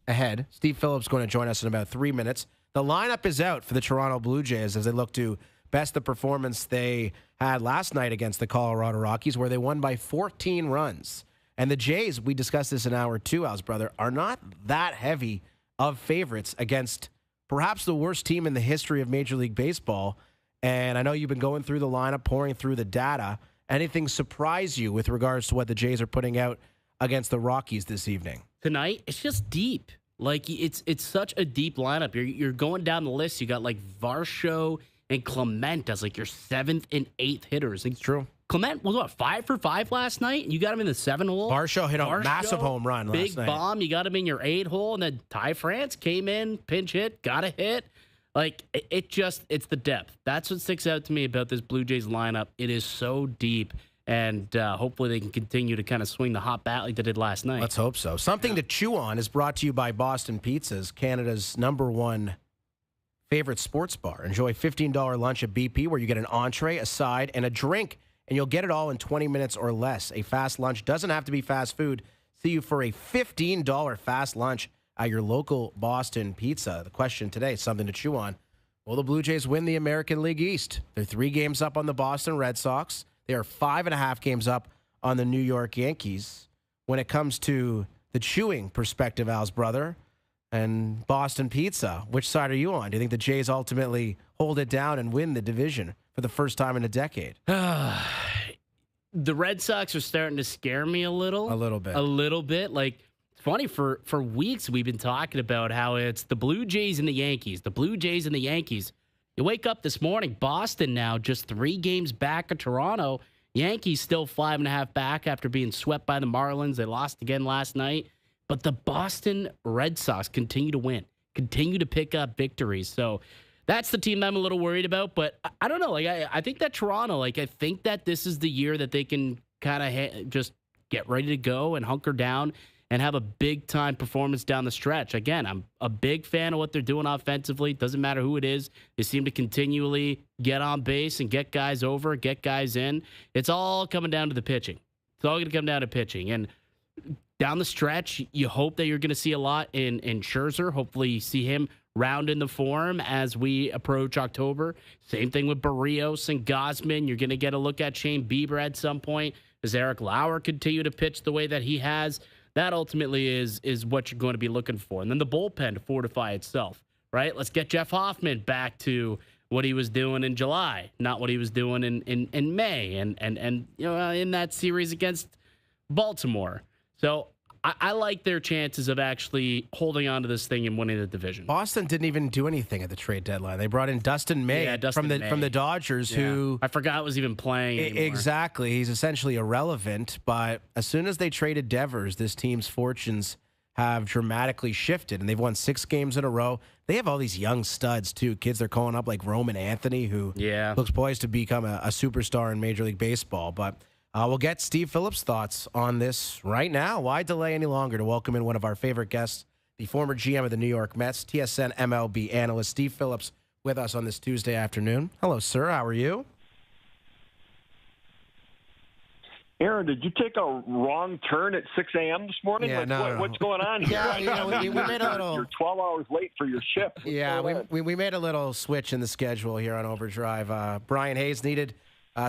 ahead. Steve Phillips going to join us in about 3 minutes. The lineup is out for the Toronto Blue Jays as they look to best the performance they had last night against the Colorado Rockies, where they won by 14 runs. And the Jays, we discussed this in hour 2, Al's brother, are not that heavy of favorites against perhaps the worst team in the history of Major League Baseball. And I know you've been going through the lineup, pouring through the data. Anything surprise you with regards to what the Jays are putting out against the Rockies this evening? Tonight, it's just deep. Like, it's such a deep lineup. You're going down the list. You got, like, Varsho and Clement as, like, your 7th and 8th hitters. It's true. Clement was, 5 for 5 last night? You got him in the 7 hole? Varsho hit a massive home run last night. Big bomb. You got him in your 8 hole. And then Ty France came in, pinch hit, got a hit. Like, it's the depth. That's what sticks out to me about this Blue Jays lineup. It is so deep. And hopefully they can continue to kind of swing the hot bat like they did last night. Let's hope so. Something to chew on is brought to you by Boston Pizzas, Canada's #1 favorite sports bar. Enjoy a $15 lunch at BP where you get an entree, a side, and a drink, and you'll get it all in 20 minutes or less. A fast lunch doesn't have to be fast food. See you for a $15 fast lunch at your local Boston Pizza. The question today, something to chew on. Will the Blue Jays win the American League East? They're 3 games up on the Boston Red Sox. They are 5.5 games up on the New York Yankees. When it comes to the chewing perspective, Al's brother, and Boston Pizza, which side are you on? Do you think the Jays ultimately hold it down and win the division for the first time in a decade? The Red Sox are starting to scare me a little. A little bit. A little bit. Like, it's funny, for weeks we've been talking about how it's the Blue Jays and the Yankees. The Blue Jays and the Yankees. You wake up this morning, Boston now just 3 games back of Toronto. Yankees still 5.5 back after being swept by the Marlins. They lost again last night. But the Boston Red Sox continue to win, continue to pick up victories. So that's the team that I'm a little worried about. But I don't know. Like, I think that Toronto, I think that this is the year that they can kind of just get ready to go and hunker down and have a big-time performance down the stretch. Again, I'm a big fan of what they're doing offensively. Doesn't matter who it is. They seem to continually get on base and get guys over, get guys in. It's all coming down to the pitching. It's all going to come down to pitching. And down the stretch, you hope that you're going to see a lot in Scherzer. Hopefully you see him round in the form as we approach October. Same thing with Barrios and Gausman. You're going to get a look at Shane Bieber at some point. Does Eric Lauer continue to pitch the way that he has? That ultimately is what you're going to be looking for. And then the bullpen to fortify itself, right? Let's get Jeff Hoffman back to what he was doing in July, not what he was doing in May and in that series against Baltimore. So I like their chances of actually holding on to this thing and winning the division. Boston didn't even do anything at the trade deadline. They brought in Dustin May from the Dodgers, who I forgot was even playing anymore. Exactly. He's essentially irrelevant. But as soon as they traded Devers, this team's fortunes have dramatically shifted, and they've won 6 games in a row. They have all these young studs, too. Kids they're calling up like Roman Anthony, who looks poised to become a superstar in Major League Baseball. But we'll get Steve Phillips' thoughts on this right now. Why delay any longer to welcome in one of our favorite guests, the former GM of the New York Mets, TSN MLB analyst Steve Phillips, with us on this Tuesday afternoon. Hello, sir. How are you? Aaron, did you take a wrong turn at 6 a.m. this morning? Yeah, no. What's going on here? Yeah, we made a little. You're 12 hours late for your shift. We made a little switch in the schedule here on OverDrive. Brian Hayes needed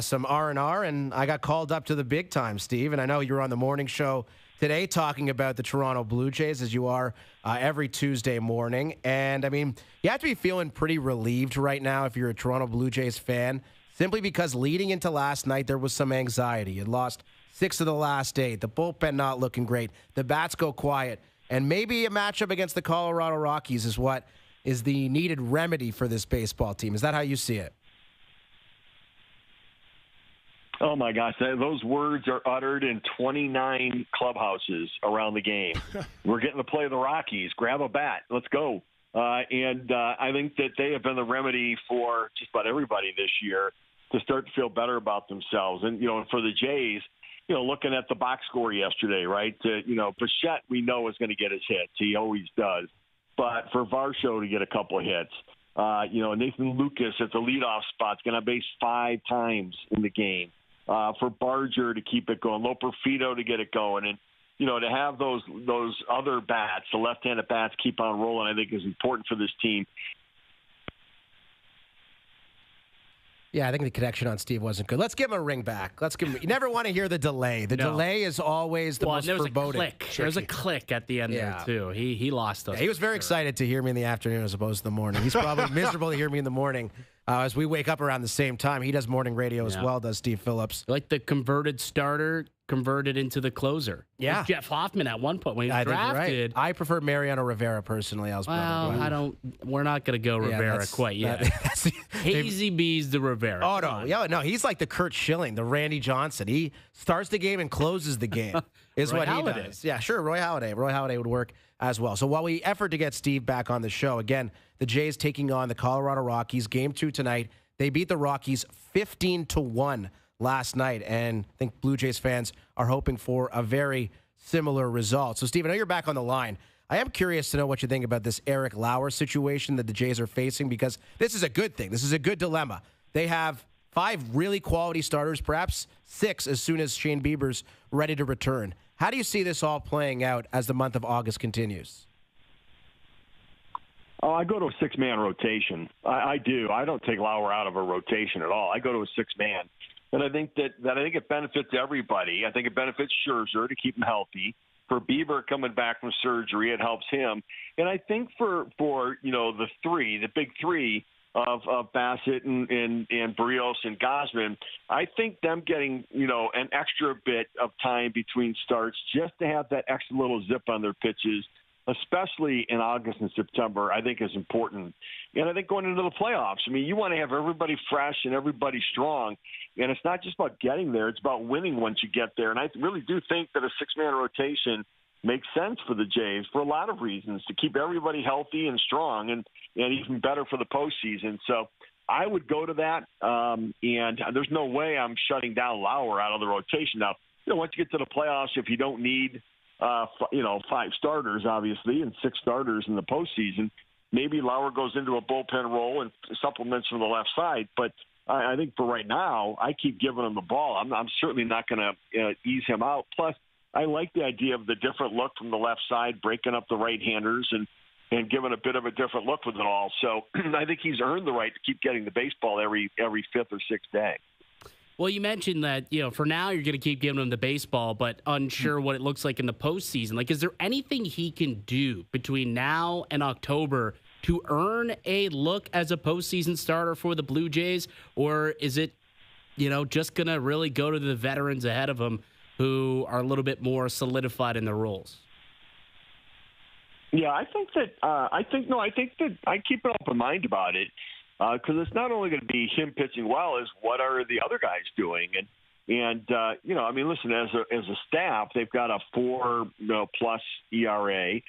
some R&R, and I got called up to the big time, Steve. And I know you were on the morning show today talking about the Toronto Blue Jays, as you are every Tuesday morning. And, I mean, you have to be feeling pretty relieved right now if you're a Toronto Blue Jays fan, simply because leading into last night, there was some anxiety. You lost 6 of the last 8. The bullpen not looking great. The bats go quiet. And maybe a matchup against the Colorado Rockies is what is the needed remedy for this baseball team. Is that how you see it? Oh, my gosh. Those words are uttered in 29 clubhouses around the game. We're getting to play the Rockies. Grab a bat. Let's go. And I think that they have been the remedy for just about everybody this year to start to feel better about themselves. And, for the Jays, looking at the box score yesterday, right? Bichette, we know, is going to get his hits. He always does. But for Varsho to get a couple of hits, Nathan Lucas at the leadoff spot is going to base 5 times in the game. For Barger to keep it going, Loperfido to get it going. And, to have those other bats, the left-handed bats, keep on rolling, I think is important for this team. Yeah, I think the connection on Steve wasn't good. Let's give him a ring back. You never want to hear the delay. The delay is always the most foreboding. There was a click at the end there, too. He lost us. Yeah, he was very excited to hear me in the afternoon as opposed to the morning. He's probably miserable to hear me in the morning as we wake up around the same time. He does morning radio as well, does Steve Phillips. Like the converted starter converted into the closer. Yeah. Like Jeff Hoffman at one point when he was drafted. Right. I prefer Mariano Rivera personally. We're not going to go Rivera quite yet. Hazy B's the Rivera. Oh, no. He's like the Kurt Schilling, the Randy Johnson. He starts the game and closes the game is Roy what Halladay. he does. Yeah, sure, Roy Halladay. Roy Halladay would work as well. So while we effort to get Steve back on the show, again, the Jays taking on the Colorado Rockies. Game 2 tonight. They beat the Rockies 15-1 last night, and I think Blue Jays fans are hoping for a very similar result. So, Steve, I know you're back on the line. I am curious to know what you think about this Eric Lauer situation that the Jays are facing, because this is a good thing. This is a good dilemma. They have 5 really quality starters, perhaps 6 as soon as Shane Bieber's ready to return. How do you see this all playing out as the month of August continues? Oh, I go to a 6-man rotation. I do. I don't take Lauer out of a rotation at all. I go to a 6-man. And I think that it benefits everybody. I think it benefits Scherzer to keep him healthy. For Bieber coming back from surgery, it helps him. And I think for the big three of Bassett and Barrios and Gausman, I think them getting, an extra bit of time between starts just to have that extra little zip on their pitches, especially in August and September, I think is important. And I think going into the playoffs, you want to have everybody fresh and everybody strong. And it's not just about getting there, it's about winning once you get there. And I really do think that a 6-man rotation makes sense for the Jays for a lot of reasons, to keep everybody healthy and strong and even better for the postseason. So I would go to that. And there's no way I'm shutting down Lauer out of the rotation. Now, once you get to the playoffs, if you don't need 5 starters, obviously, and 6 starters in the postseason, maybe Lauer goes into a bullpen role and supplements from the left side. But I think for right now, I keep giving him the ball. I'm certainly not going to ease him out. Plus, I like the idea of the different look from the left side, breaking up the right-handers and giving a bit of a different look with it all. So I think he's earned the right to keep getting the baseball every 5th or 6th day. Well, you mentioned that, for now you're going to keep giving him the baseball, but unsure what it looks like in the postseason. Like, is there anything he can do between now and October to earn a look as a postseason starter for the Blue Jays? Or is it, just going to really go to the veterans ahead of him who are a little bit more solidified in their roles? Yeah, I think that I keep an open mind about it. Because it's not only going to be him pitching well, is what are the other guys doing? And And I mean, listen, as a staff, they've got a 4+ ERA.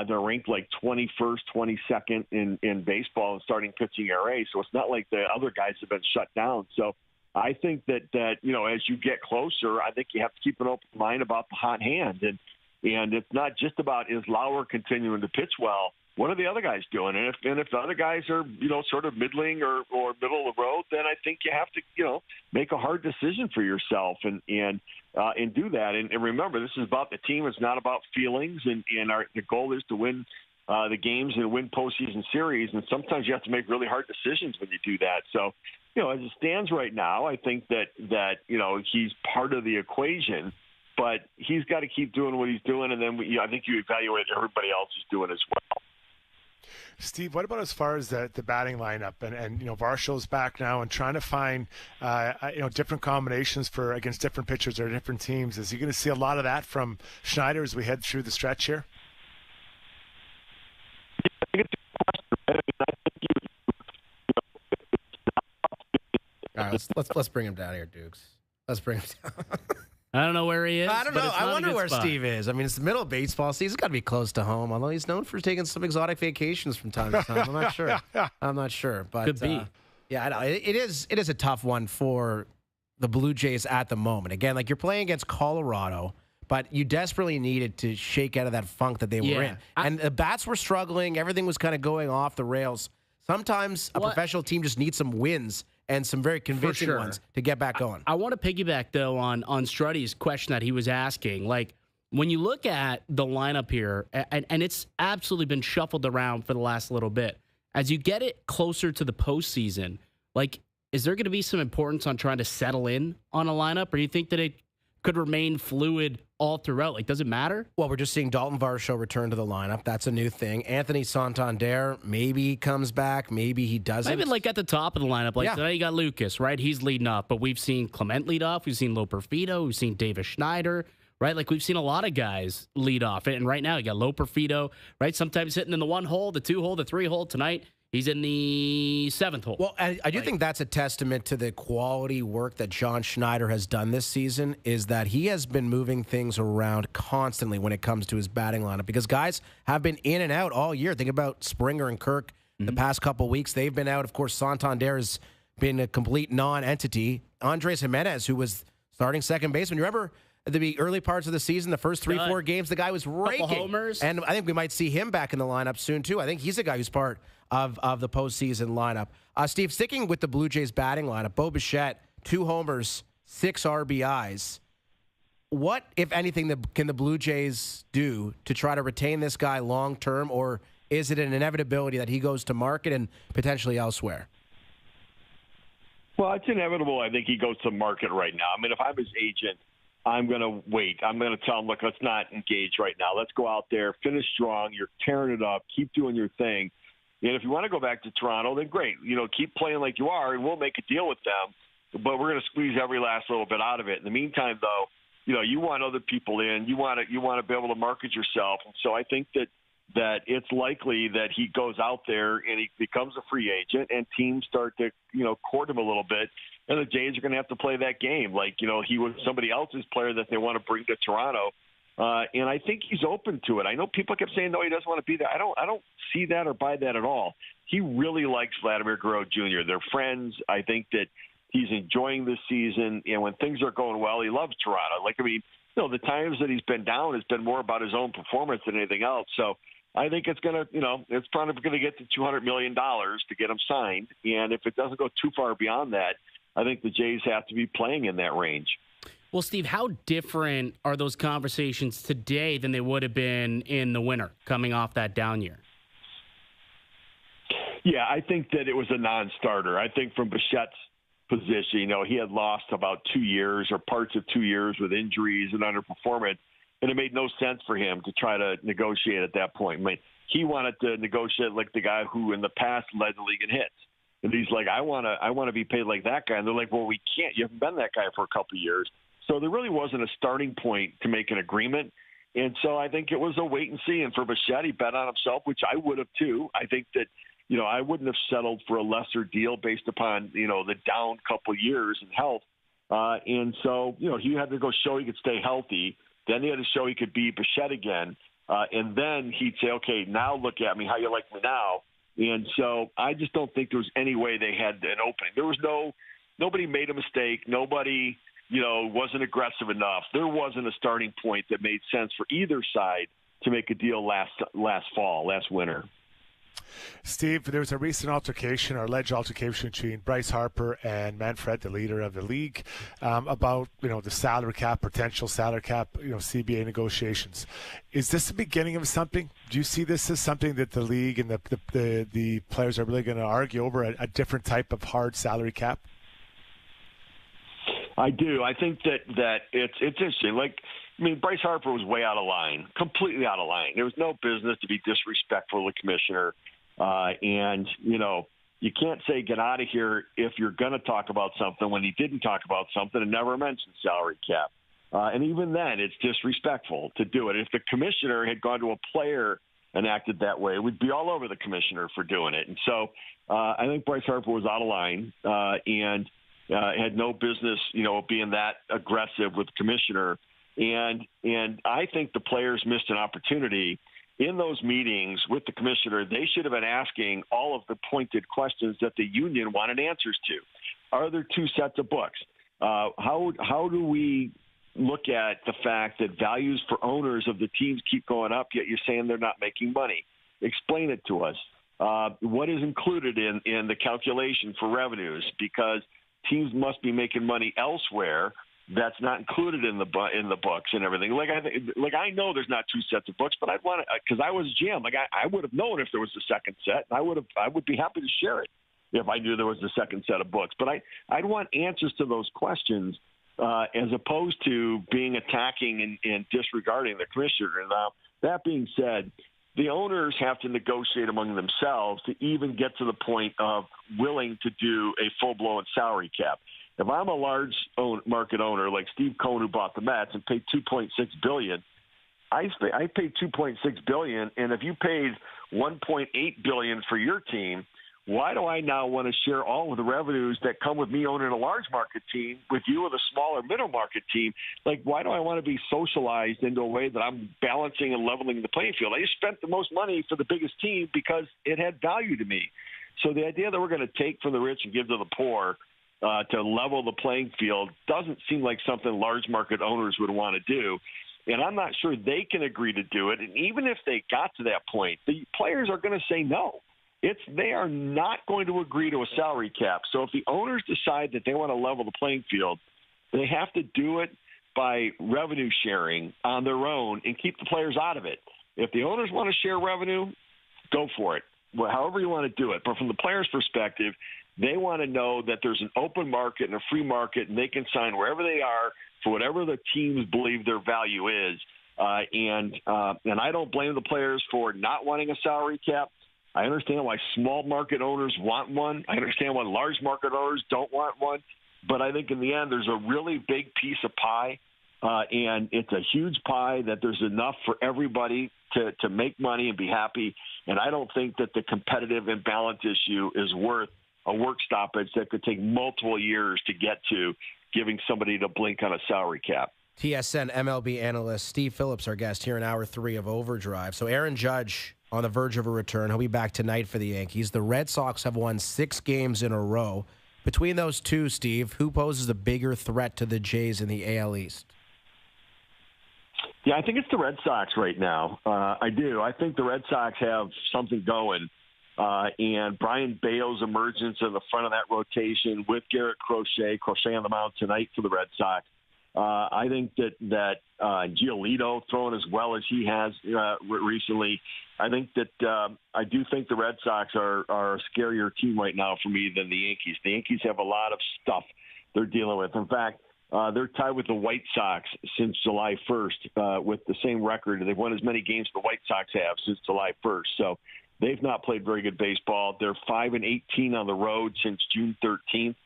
They're ranked like 21st, 22nd in baseball in starting pitching ERA. So it's not like the other guys have been shut down. So I think that as you get closer, I think you have to keep an open mind about the hot hand, and it's not just about is Lauer continuing to pitch well. What are the other guys doing? And if the other guys are, sort of middling or middle of the road, then I think you have to, make a hard decision for yourself and do that. And remember, this is about the team. It's not about feelings. And the goal is to win the games and win postseason series. And sometimes you have to make really hard decisions when you do that. So, as it stands right now, I think that he's part of the equation. But he's got to keep doing what he's doing, and then I think you evaluate everybody else is doing as well. Steve, what about as far as the batting lineup and Varshall's back now and trying to find different combinations against different pitchers or different teams? Is he going to see a lot of that from Schneider as we head through the stretch here? All right, let's bring him down here, Dukes. Let's bring him down. I don't know where he is. I don't know. I wonder where Steve is. I mean, it's the middle of baseball season. He's got to be close to home, although he's known for taking some exotic vacations from time to time. I'm not sure. But could be. I know. It is a tough one for the Blue Jays at the moment. Again, like you're playing against Colorado, but you desperately needed to shake out of that funk that they were in. And the bats were struggling. Everything was kind of going off the rails. Sometimes a professional team just needs some wins and some very convincing ones to get back going. I want to piggyback, though, on Struddy's question that he was asking. Like, when you look at the lineup here, and it's absolutely been shuffled around for the last little bit, as you get it closer to the postseason, like, is there going to be some importance on trying to settle in on a lineup, or do you think that it could remain fluid all throughout? Like, does it matter? Well, we're just seeing Dalton Varsho return to the lineup. That's a new thing. Anthony Santander, maybe he comes back. Maybe he doesn't. Maybe like at the top of the lineup. Like tonight you got Lucas, right? He's leading off. But we've seen Clement lead off. We've seen Loper Fido. We've seen Davis Schneider, right? Like we've seen a lot of guys lead off. And right now you got Loper Fido, right? Sometimes hitting in the 1 hole, the 2 hole, the 3 hole. Tonight he's in the 7th hole. Well, I do think that's a testament to the quality work that John Schneider has done this season, is that he has been moving things around constantly when it comes to his batting lineup, because guys have been in and out all year. Think about Springer and Kirk the past couple of weeks. They've been out. Of course, Santander has been a complete non-entity. Andres Jimenez, who was starting second baseman. You remember at the early parts of the season, the first 3-4 games, the guy was raking. Couple homers. And I think we might see him back in the lineup soon, too. I think he's a guy who's part of the postseason lineup. Steve, sticking with the Blue Jays batting lineup, Bo Bichette, 2 homers, 6 RBIs. What, if anything, can the Blue Jays do to try to retain this guy long-term, or is it an inevitability that he goes to market and potentially elsewhere? Well, it's inevitable. I think he goes to market right now. I mean, if I'm his agent, I'm going to wait. I'm going to tell him, look, let's not engage right now. Let's go out there, finish strong. You're tearing it up. Keep doing your thing. And if you want to go back to Toronto, then great. Keep playing like you are, and we'll make a deal with them. But we're going to squeeze every last little bit out of it. In the meantime, though, you want other people in. You want to be able to market yourself. And so I think that it's likely that he goes out there and he becomes a free agent, and teams start to court him a little bit. And the Jays are going to have to play that game, like he was somebody else's player that they want to bring to Toronto. And I think he's open to it. I know people kept saying, no, he doesn't want to be there. I don't see that or buy that at all. He really likes Vladimir Guerrero Jr. They're friends. I think that he's enjoying this season. And when things are going well, he loves Toronto. The times that he's been down has been more about his own performance than anything else. So I think it's going to, it's probably going to get to $200 million to get him signed. And if it doesn't go too far beyond that, I think the Jays have to be playing in that range. Well, Steve, how different are those conversations today than they would have been in the winter coming off that down year? Yeah, I think that it was a non-starter. I think from Bichette's position, he had lost about 2 years or parts of 2 years with injuries and underperformance, and it made no sense for him to try to negotiate at that point. I mean, he wanted to negotiate like the guy who in the past led the league in hits. And he's like, I want to be paid like that guy. And they're like, well, we can't. You haven't been that guy for a couple of years. So there really wasn't a starting point to make an agreement. And so I think it was a wait and see. And for Bichette, he bet on himself, which I would have too. I think that, I wouldn't have settled for a lesser deal based upon, the down couple of years in health. And so, he had to go show he could stay healthy. Then he had to show he could be Bichette again. And then he'd say, okay, now look at me, how you like me now. And so I just don't think there was any way they had an opening. There was nobody made a mistake. Nobody, wasn't aggressive enough. There wasn't a starting point that made sense for either side to make a deal last winter. Steve, there was a recent altercation or alleged altercation between Bryce Harper and Manfred, the leader of the league, about the salary cap, potential salary cap, CBA negotiations. Is this the beginning of something? Do you see this as something that the league and the players are really going to argue over a different type of hard salary cap? I do. I think that it's interesting. Bryce Harper was way out of line, completely out of line. There was no business to be disrespectful to the commissioner. And you can't say get out of here if you're going to talk about something when he didn't talk about something and never mentioned salary cap. And even then, it's disrespectful to do it. If the commissioner had gone to a player and acted that way, we'd be all over the commissioner for doing it. And so I think Bryce Harper was out of line and had no business, being that aggressive with the commissioner. And I think the players missed an opportunity in those meetings with the commissioner. They should have been asking all of the pointed questions that the union wanted answers to. Are there two sets of books? How do we look at the fact that values for owners of the teams keep going up, yet you're saying they're not making money? Explain it to us. What is included in the calculation for revenues? Because teams must be making money elsewhere that's not included in the books and everything. I know there's not two sets of books, but I'd want to, because I was GM. I would have known if there was a second set. I would be happy to share it if I knew there was a second set of books. But I'd want answers to those questions as opposed to being attacking and disregarding the commissioner. Now, that being said, the owners have to negotiate among themselves to even get to the point of willing to do a full-blown salary cap. If I'm a large market owner like Steve Cohen, who bought the Mets and paid $2.6 billion, I paid $2.6 billion, and if you paid $1.8 billion for your team, why do I now want to share all of the revenues that come with me owning a large market team with you with a smaller middle market team? Why do I want to be socialized into a way that I'm balancing and leveling the playing field? I just spent the most money for the biggest team because it had value to me. So the idea that we're going to take from the rich and give to the poor to level the playing field doesn't seem like something large market owners would want to do. And I'm not sure they can agree to do it. And even if they got to that point, the players are going to say no. They are not going to agree to a salary cap. So if the owners decide that they want to level the playing field, they have to do it by revenue sharing on their own and keep the players out of it. If the owners want to share revenue, go for it. However you want to do it. But from the players' perspective, they want to know that there's an open market and a free market, and they can sign wherever they are for whatever the teams believe their value is. And I don't blame the players for not wanting a salary cap. I understand why small market owners want one. I understand why large market owners don't want one. But I think in the end, there's a really big piece of pie, and it's a huge pie that there's enough for everybody to make money and be happy. And I don't think that the competitive imbalance issue is worth a work stoppage that could take multiple years to get to, giving somebody to blink on a salary cap. TSN MLB analyst Steve Phillips, our guest here in Hour 3 of Overdrive. So Aaron Judge on the verge of a return. He'll be back tonight for the Yankees. The Red Sox have won 6 games in a row. Between those two, Steve, who poses a bigger threat to the Jays in the AL East? Yeah, I think it's the Red Sox right now. I do. I think the Red Sox have something going. And Brian Bale's emergence in the front of that rotation with Garrett Crochet on the mound tonight for the Red Sox. I think that Giolito throwing as well as he has recently. I think that I do think the Red Sox are a scarier team right now for me than the Yankees. The Yankees have a lot of stuff they're dealing with. In fact, they're tied with the White Sox since July 1st with the same record. They've won as many games as the White Sox have since July 1st. So they've not played very good baseball. They're 5-18 on the road since June 13th.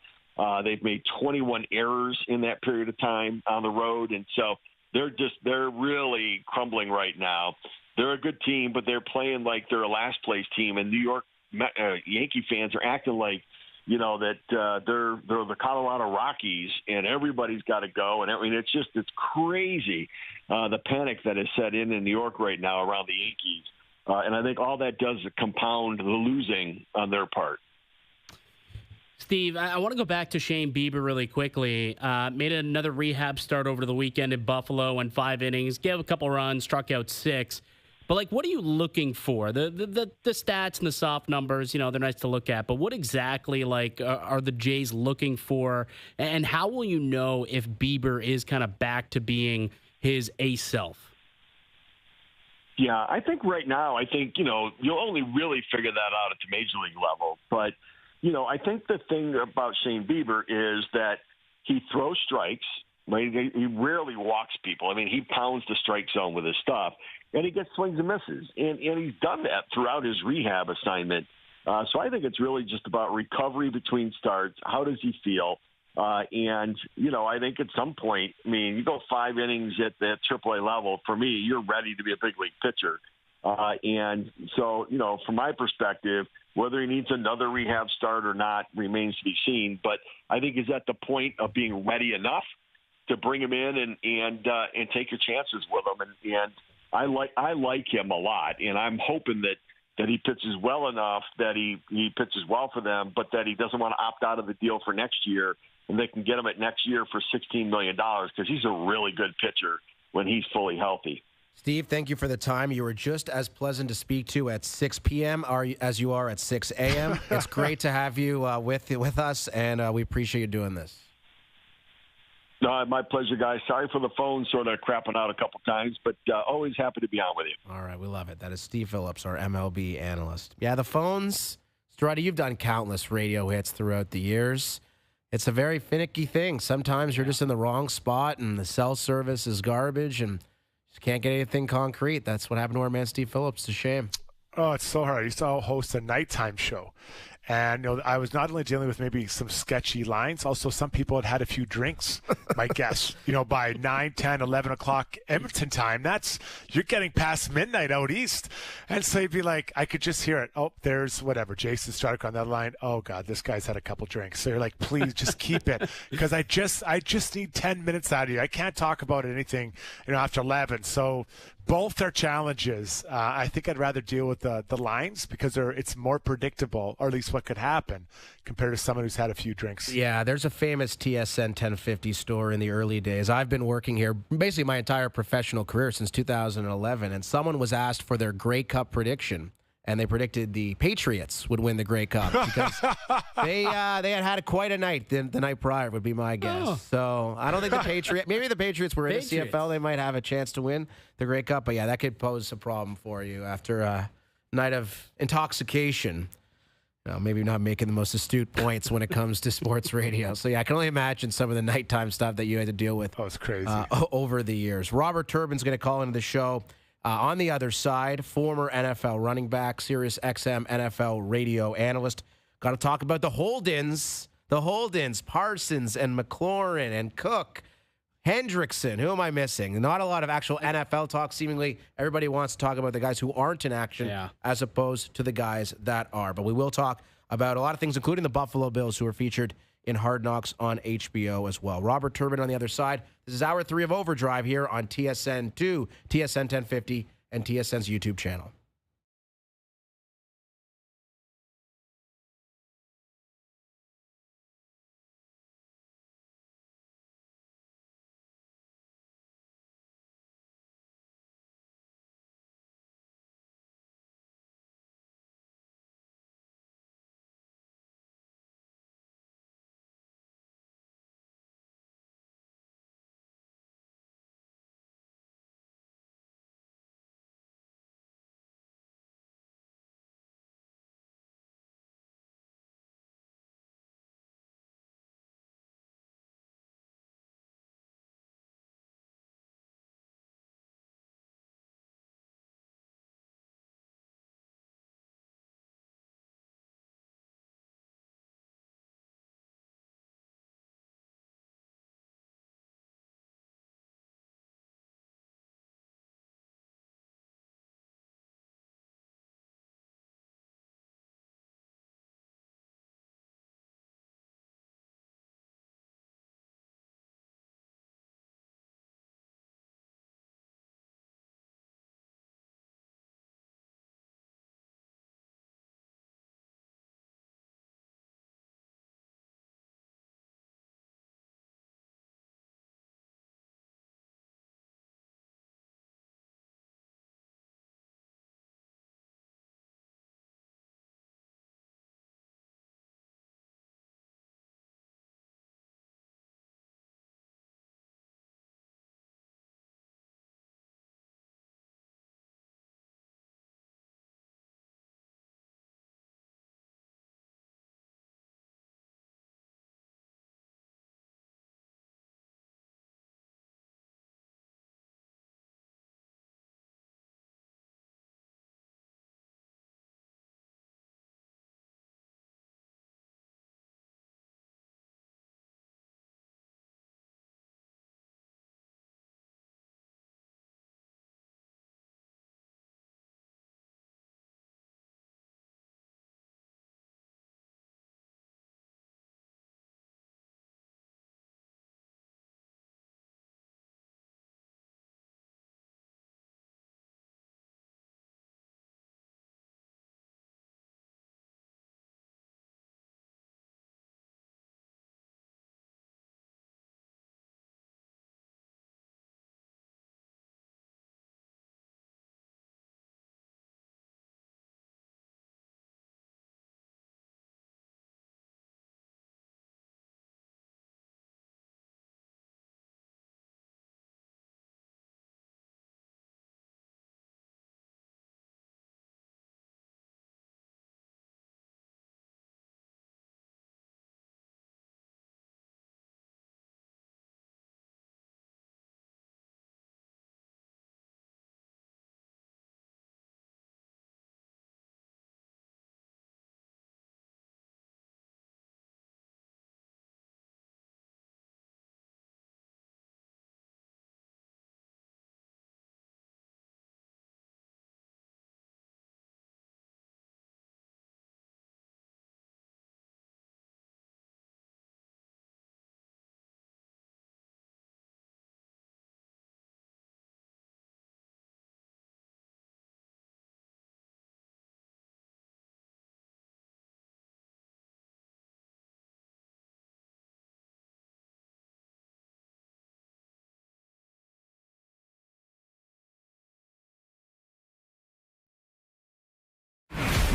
They've made 21 errors in that period of time on the road, and so they're really crumbling right now. They're a good team, but they're playing like they're a last place team, and New York Yankee fans are acting like that they're the Colorado Rockies and everybody's got to go. And I mean, it's crazy, the panic that is set in New York right now around the Yankees. And I think all that does is compound the losing on their part. Steve, I want to go back to Shane Bieber really quickly. Made another rehab start over the weekend in Buffalo, went 5 innings, gave a couple runs, struck out 6. But, what are you looking for? The stats and the soft numbers, they're nice to look at. But what exactly, are the Jays looking for? And how will you know if Bieber is kind of back to being his ace self? Yeah, I think right now, you'll only really figure that out at the major league level. But, I think the thing about Shane Bieber is that he throws strikes. Right? He rarely walks people. I mean, he pounds the strike zone with his stuff, and he gets swings and misses. And he's done that throughout his rehab assignment. So I think it's really just about recovery between starts. How does he feel? And, I think at some point, you go 5 innings at the AAA level, for me, you're ready to be a big league pitcher. And so, from my perspective, whether he needs another rehab start or not remains to be seen. But I think he's at the point of being ready enough to bring him in and take your chances with him. And I like him a lot, and I'm hoping that he pitches well enough that he pitches well for them, but that he doesn't want to opt out of the deal for next year, and they can get him at next year for $16 million because he's a really good pitcher when he's fully healthy. Steve, thank you for the time. You were just as pleasant to speak to at 6 p.m. as you are at 6 a.m. It's great to have you with us, and we appreciate you doing this. No, my pleasure, guys. Sorry for the phone sort of crapping out a couple times, but always happy to be on with you. All right, we love it. That is Steve Phillips, our MLB analyst. Yeah, the phones, Struddy, you've done countless radio hits throughout the years. It's a very finicky thing. Sometimes you're just in the wrong spot, and the cell service is garbage, and just can't get anything concrete. That's what happened to our man Steve Phillips. It's a shame. Oh, it's so hard. I used to host a nighttime show. And I was not only dealing with maybe some sketchy lines, also some people had a few drinks, my guess, by 9, 10, 11 o'clock Edmonton time. You're getting past midnight out east. And so you'd be like, I could just hear it. Oh, there's whatever, Jason Strudwick on that line. Oh, God, this guy's had a couple drinks. So you're like, please just keep it because I just need 10 minutes out of you. I can't talk about anything, after 11. So both are challenges. I think I'd rather deal with the lines because it's more predictable, or at least what could happen compared to someone who's had a few drinks. Yeah, there's a famous TSN 1050 store in the early days. I've been working here basically my entire professional career since 2011, and someone was asked for their Grey Cup prediction, and they predicted the Patriots would win the Grey Cup because they had quite a night the night prior, would be my guess. Oh. So I don't think maybe the Patriots were in the CFL. They might have a chance to win the Grey Cup, but yeah, that could pose a problem for you after a night of intoxication. Maybe not making the most astute points when it comes to sports radio. So, yeah, I can only imagine some of the nighttime stuff that you had to deal with. Oh, it's crazy. Over the years. Robert Turban's going to call into the show. On the other side, former NFL running back, Sirius XM NFL radio analyst. Got to talk about the hold-ins, Parsons and McLaurin and Cook, Hendrickson. Who am I missing? Not a lot of actual NFL talk. Seemingly, everybody wants to talk about the guys who aren't in action as opposed to the guys that are. But we will talk about a lot of things, including the Buffalo Bills, who are featured in Hard Knocks on HBO as well. Robert Turban on the other side. This is Hour 3 of Overdrive here on TSN 2, TSN 1050, and TSN's YouTube channel.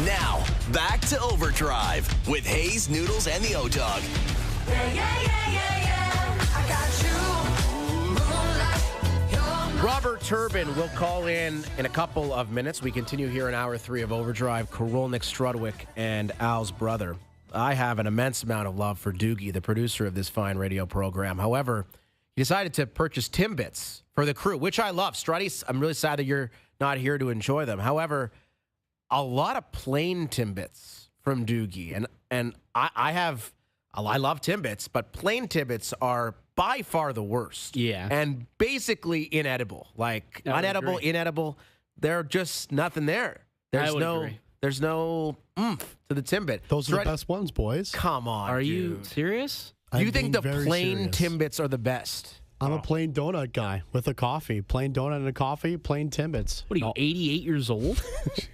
Now, back to Overdrive with Hayes, Noodles, and the O-Dog. Robert Turban will call in a couple of minutes. We continue here in Hour 3 of Overdrive. Korolnik, Strudwick, and Al's brother. I have an immense amount of love for Doogie, the producer of this fine radio program. However, he decided to purchase Timbits for the crew, which I love. Struddy, I'm really sad that you're not here to enjoy them. However, a lot of plain Timbits from Doogie, and I love Timbits, but plain Timbits are by far the worst. Yeah. And basically inedible. Like unedible, inedible. They're just nothing there. There's no oomph to the Timbit. Those are the best ones, boys. Come on, Are dude. you serious? Do you think the plain Timbits are the best? I'm a plain donut guy with a coffee. Plain donut and a coffee, plain Timbits. What are you, 88 years old?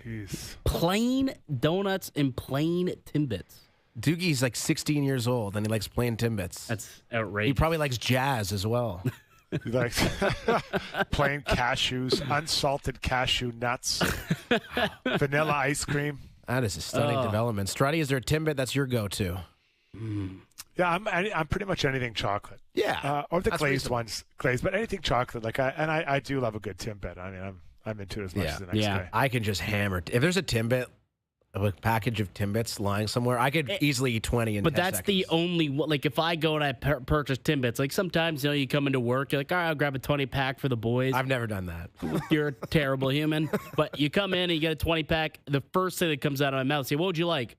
Jeez. Plain donuts and plain Timbits. Doogie's like 16 years old, and he likes plain Timbits. That's outrageous. He probably likes jazz as well. He likes plain cashews, unsalted cashew nuts, vanilla ice cream. That is a stunning development. Struddy, is there a Timbit that's your go-to? Yeah, I'm pretty much anything chocolate. Yeah, or the that's glazed reasonable. ones, but anything chocolate. Like I do love a good Timbit. I mean, I'm into it as much as the next guy. I can just hammer. If there's a Timbit, a package of Timbits lying somewhere, I could easily eat 20 in 10 But that's seconds. the only one. Like, if I go and I purchase Timbits, like sometimes, you come into work, you're like, all right, I'll grab a 20-pack for the boys. I've never done that. You're a terrible human. But you come in and you get a 20-pack. The first thing that comes out of my mouth, say, what would you like?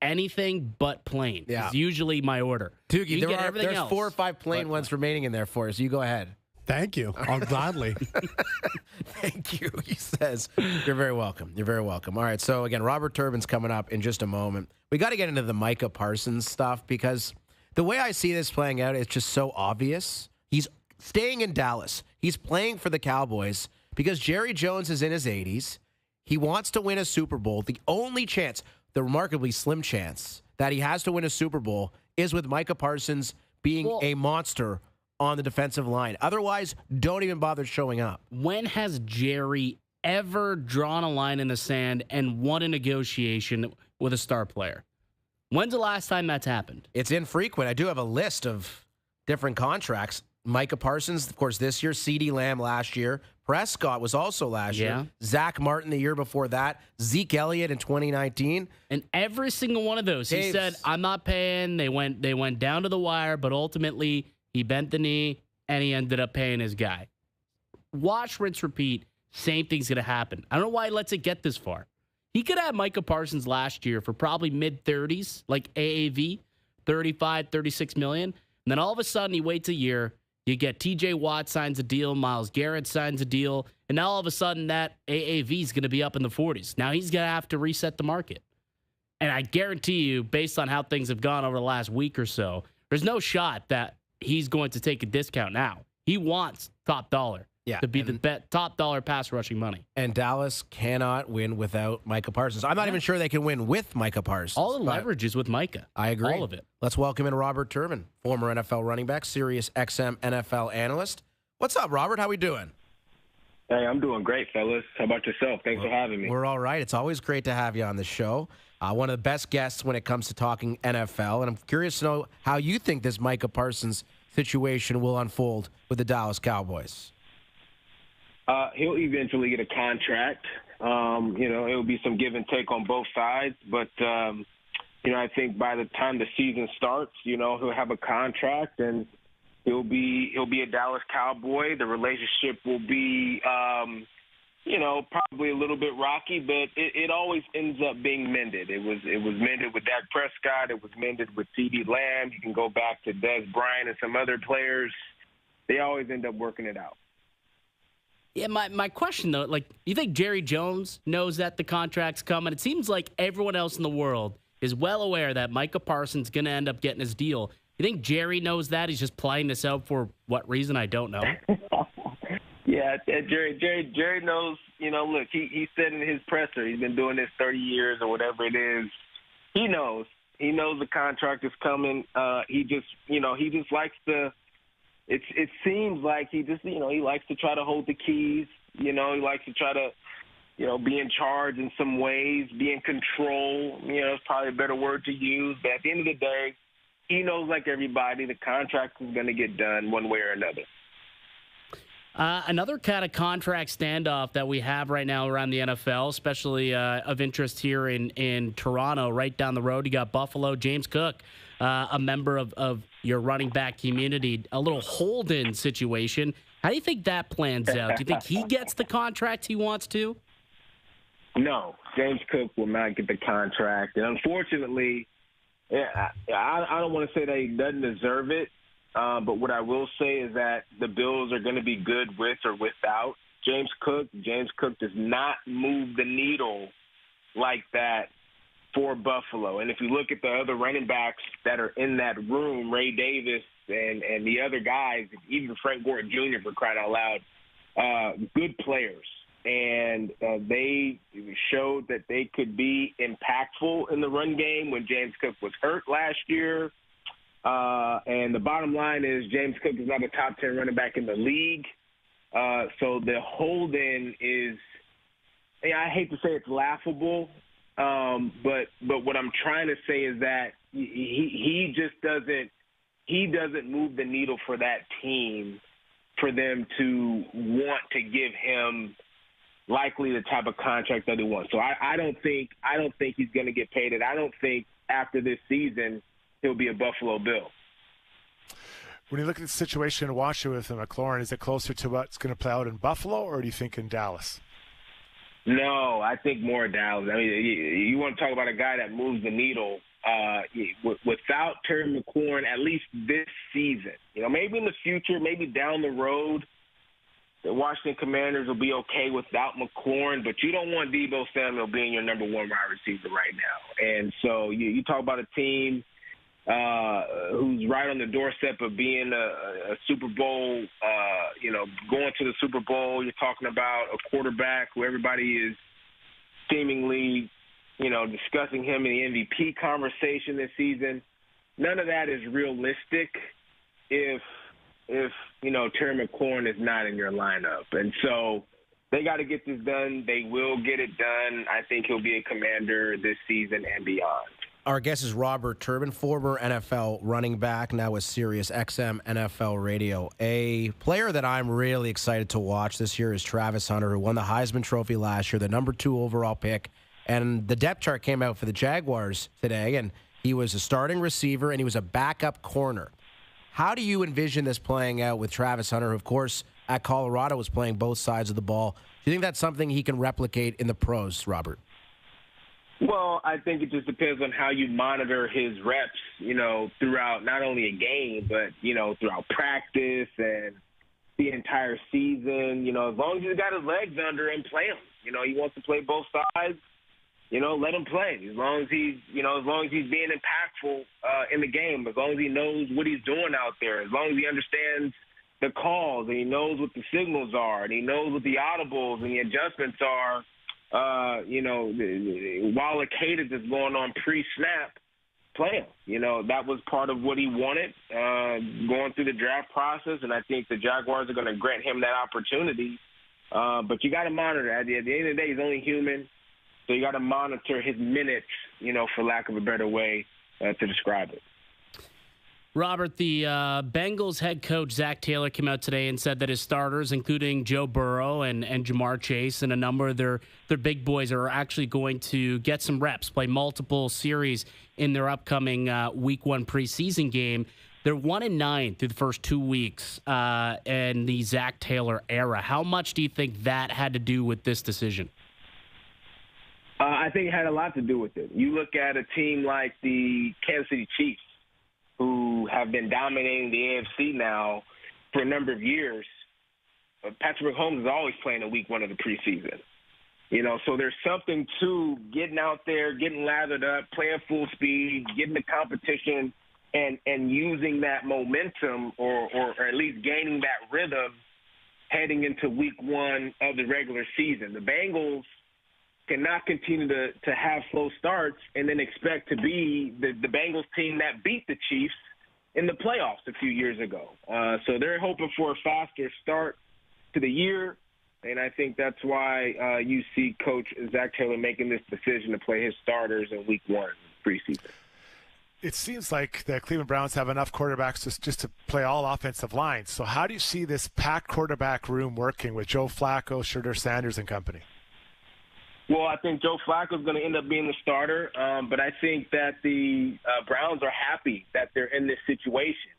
Anything but plain. Yeah. Is usually my order. Doogie, there's there's 4 or 5 plain ones remaining in there for us. You go ahead. Thank you. I'll gladly. Thank you, he says. You're very welcome. You're very welcome. All right, so again, Robert Turban's coming up in just a moment. We got to get into the Micah Parsons stuff because the way I see this playing out, it's just so obvious. He's staying in Dallas. He's playing for the Cowboys because Jerry Jones is in his 80s. He wants to win a Super Bowl. The only chance, the remarkably slim chance, that he has to win a Super Bowl is with Micah Parsons being a monster on the defensive line. Otherwise, don't even bother showing up. When has Jerry ever drawn a line in the sand and won a negotiation with a star player? When's the last time that's happened? It's infrequent. I do have a list of different contracts. Micah Parsons, of course, this year. CeeDee Lamb last year. Prescott was also last year. Zach Martin the year before that. Zeke Elliott in 2019. And every single one of those, he said, I'm not paying. They went down to the wire, but ultimately he bent the knee and he ended up paying his guy. Watch, rinse, repeat. Same thing's going to happen. I don't know why he lets it get this far. He could have Micah Parsons last year for probably mid-30s, like AAV, 35, 36 million. And then all of a sudden he waits a year. You get TJ Watt signs a deal, Myles Garrett signs a deal, and now all of a sudden that AAV is going to be up in the 40s. Now he's going to have to reset the market. And I guarantee you, based on how things have gone over the last week or so, there's no shot that he's going to take a discount now. He wants top dollar to be the top dollar pass rushing money. And Dallas cannot win without Micah Parsons. I'm not even sure they can win with Micah Parsons. All the leverage is with Micah. I agree. All of it. Let's welcome in Robert Turban, former NFL running back, Sirius XM NFL analyst. What's up, Robert? How we doing? Hey, I'm doing great, fellas. How about yourself? Thanks for having me. We're all right. It's always great to have you on the show. One of the best guests when it comes to talking NFL. And I'm curious to know how you think this Micah Parsons situation will unfold with the Dallas Cowboys. He'll eventually get a contract. It'll be some give and take on both sides. But, I think by the time the season starts, he'll have a contract and he'll be a Dallas Cowboy. The relationship will be, probably a little bit rocky, but it always ends up being mended. It was mended with Dak Prescott. It was mended with CeeDee Lamb. You can go back to Des Bryant and some other players. They always end up working it out. Yeah, my question, though, you think Jerry Jones knows that the contract's coming? It seems like everyone else in the world is well aware that Micah Parsons is going to end up getting his deal. You think Jerry knows that? He's just playing this out for what reason? I don't know. Yeah, Jerry knows, look, he said in his presser, he's been doing this 30 years or whatever it is. He knows the contract is coming. He just likes to, it seems like he just, he likes to try to hold the keys. He likes to try to, be in charge in some ways, be in control. It's probably a better word to use. But at the end of the day, he knows, like everybody, the contract is going to get done one way or another. Another kind of contract standoff that we have right now around the NFL, especially of interest here in Toronto, right down the road, you got Buffalo, James Cook, a member of your running back community, a little hold-in situation. How do you think that plans out? Do you think he gets the contract he wants to? No, James Cook will not get the contract. And unfortunately, I don't want to say that he doesn't deserve it, but what I will say is that the Bills are going to be good with or without James Cook. James Cook does not move the needle like that for Buffalo. And if you look at the other running backs that are in that room, Ray Davis and the other guys, even Frank Gore Jr., for crying out loud, good players. And they showed that they could be impactful in the run game when James Cook was hurt last year. And the bottom line is James Cook is not a top 10 running back in the league. So the hold-in is, I hate to say it's laughable, but what I'm trying to say is that he just doesn't move the needle for that team for them to want to give him likely the type of contract that he wants. So I don't think he's going to get paid. And I don't think after this season he'll be a Buffalo Bill. When you look at the situation in Washington with McLaurin, is it closer to what's going to play out in Buffalo, or do you think in Dallas? No, I think more Dallas. I mean, you want to talk about a guy that moves the needle. Without Terry McLaurin, at least this season, maybe in the future, maybe down the road, the Washington Commanders will be okay without McLaurin, but you don't want Deebo Samuel being your number one wide receiver right now. And so you talk about a team who's right on the doorstep of being a Super Bowl, going to the Super Bowl. You're talking about a quarterback who everybody is seemingly, discussing him in the MVP conversation this season. None of that is realistic if Terry McLaurin is not in your lineup. And so they got to get this done. They will get it done. I think he'll be a Commander this season and beyond. Our guest is Robert Turban, former NFL running back, now with Sirius XM NFL Radio. A player that I'm really excited to watch this year is Travis Hunter, who won the Heisman Trophy last year, the number 2 overall pick. And the depth chart came out for the Jaguars today, and he was a starting receiver and he was a backup corner. How do you envision this playing out with Travis Hunter, who, of course, at Colorado was playing both sides of the ball? Do you think that's something he can replicate in the pros, Robert? Well, I think it just depends on how you monitor his reps, throughout not only a game, but, throughout practice and the entire season. As long as he's got his legs under him, play him. He wants to play both sides. Let him play. As long as he's being impactful in the game, as long as he knows what he's doing out there, as long as he understands the calls and he knows what the signals are and he knows what the audibles and the adjustments are, while a cadence is going on pre-snap, play him. That was part of what he wanted going through the draft process, and I think the Jaguars are going to grant him that opportunity. But you got to monitor. At the end of the day, he's only human. So you got to monitor his minutes, for lack of a better way to describe it. Robert, the Bengals head coach Zach Taylor came out today and said that his starters, including Joe Burrow and Jamar Chase and a number of their big boys, are actually going to get some reps, play multiple series in their upcoming Week 1 preseason game. They're 1-9 through the first 2 weeks in the Zach Taylor era. How much do you think that had to do with this decision? I think it had a lot to do with it. You look at a team like the Kansas City Chiefs, who have been dominating the AFC now for a number of years. Patrick Mahomes is always playing in Week 1 of the preseason. So there's something to getting out there, getting lathered up, playing full speed, getting the competition, and using that momentum or at least gaining that rhythm heading into Week 1 of the regular season. The Bengals cannot continue to have slow starts and then expect to be the Bengals team that beat the Chiefs in the playoffs a few years ago. So they're hoping for a faster start to the year. And I think that's why you see Coach Zach Taylor making this decision to play his starters in Week 1 preseason. It seems like the Cleveland Browns have enough quarterbacks just to play all offensive lines. So how do you see this packed quarterback room working with Joe Flacco, Shedeur Sanders, and company? Well, I think Joe Flacco is going to end up being the starter, but I think that the Browns are happy that they're in this situation.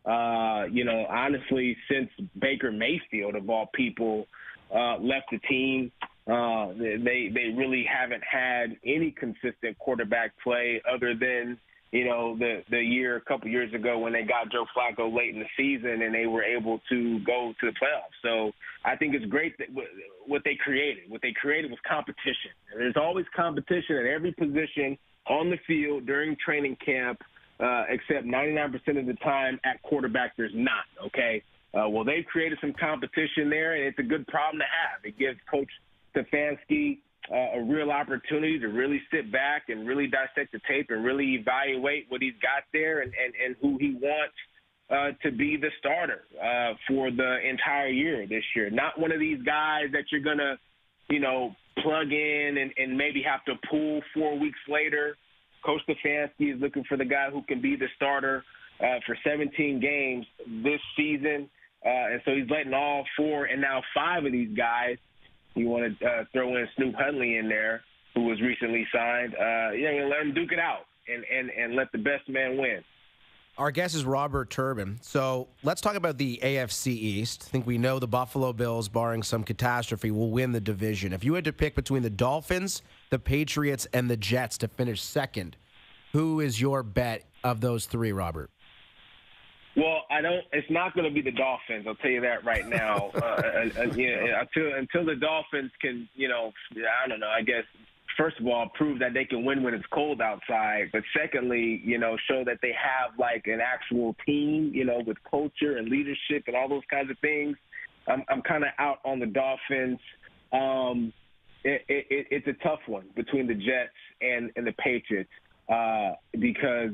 Honestly, since Baker Mayfield, of all people, left the team, they really haven't had any consistent quarterback play other than the year a couple years ago when they got Joe Flacco late in the season and they were able to go to the playoffs. So I think it's great that what they created. What they created was competition. And there's always competition at every position on the field during training camp, except 99% of the time at quarterback there's not, okay? Well, they've created some competition there, and it's a good problem to have. It gives Coach Stefanski a real opportunity to really sit back and really dissect the tape and really evaluate what he's got there and who he wants to be the starter for the entire year this year. Not one of these guys that you're going to, plug in and maybe have to pull 4 weeks later. Coach Stefanski is looking for the guy who can be the starter for 17 games this season. And so he's letting all 4 and now 5 of these guys. You want to throw in Snoop Huntley in there, who was recently signed. Let him duke it out and let the best man win. Our guest is Robert Turban. So let's talk about the AFC East. I think we know the Buffalo Bills, barring some catastrophe, will win the division. If you had to pick between the Dolphins, the Patriots, and the Jets to finish second, who is your bet of those 3, Robert? Well, it's not going to be the Dolphins. I'll tell you that right now. Until the Dolphins can, I don't know, I guess, first of all, prove that they can win when it's cold outside. But secondly, show that they have like an actual team, with culture and leadership and all those kinds of things. I'm kind of out on the Dolphins. It's a tough one between the Jets and the Patriots. Because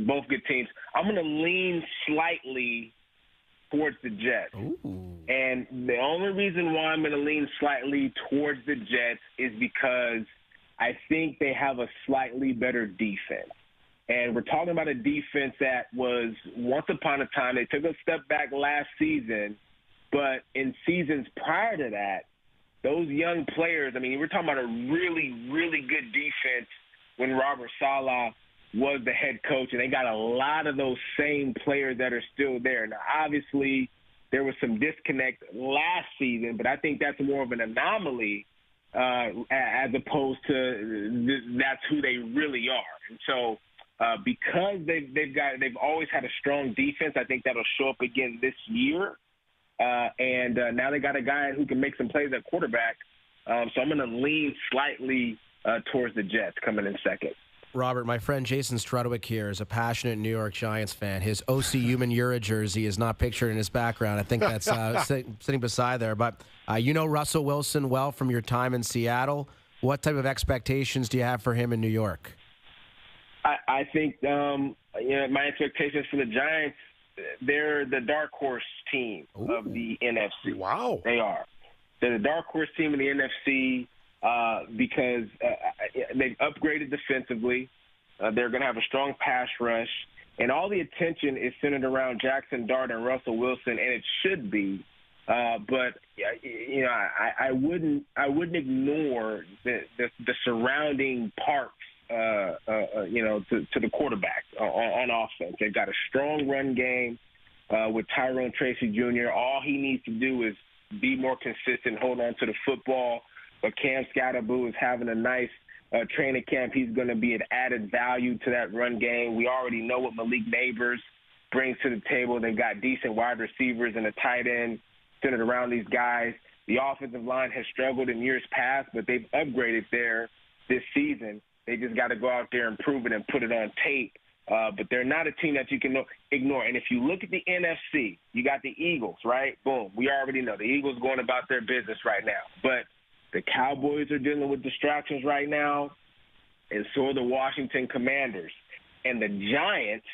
both good teams. I'm going to lean slightly towards the Jets. Ooh. And the only reason why I'm going to lean slightly towards the Jets is because I think they have a slightly better defense. And we're talking about a defense that was, once upon a time, they took a step back last season, but in seasons prior to that, those young players, we're talking about a really, really good defense when Robert Saleh was the head coach, and they got a lot of those same players that are still there. Now, obviously, there was some disconnect last season, but I think that's more of an anomaly as opposed to that's who they really are. And so because they've always had a strong defense, I think that'll show up again this year. And now they got a guy who can make some plays at quarterback. So I'm going to lean slightly towards the Jets coming in second. Robert, my friend Jason Strudwick here is a passionate New York Giants fan. His OC Human Ura jersey is not pictured in his background. I think that's sitting beside there. But Russell Wilson well from your time in Seattle. What type of expectations do you have for him in New York? I think my expectations for the Giants, they're the dark horse team of the NFC. Wow. They are. They're the dark horse team in the NFC. Because they've upgraded defensively. They're going to have a strong pass rush. And all the attention is centered around Jackson Dart and Russell Wilson, and it should be. But I wouldn't ignore the surrounding parts, to the quarterback on offense. They've got a strong run game with Tyrone Tracy Jr. All he needs to do is be more consistent, hold on to the football. But Cam Scatterboo is having a nice training camp. He's going to be an added value to that run game. We already know what Malik Neighbors brings to the table. They've got decent wide receivers and a tight end centered around these guys. The offensive line has struggled in years past, but they've upgraded there this season. They just got to go out there and prove it and put it on tape. But they're not a team that you can ignore. And if you look at the NFC, you got the Eagles, right? Boom. We already know the Eagles going about their business right now. But the Cowboys are dealing with distractions right now, and so are the Washington Commanders. And the Giants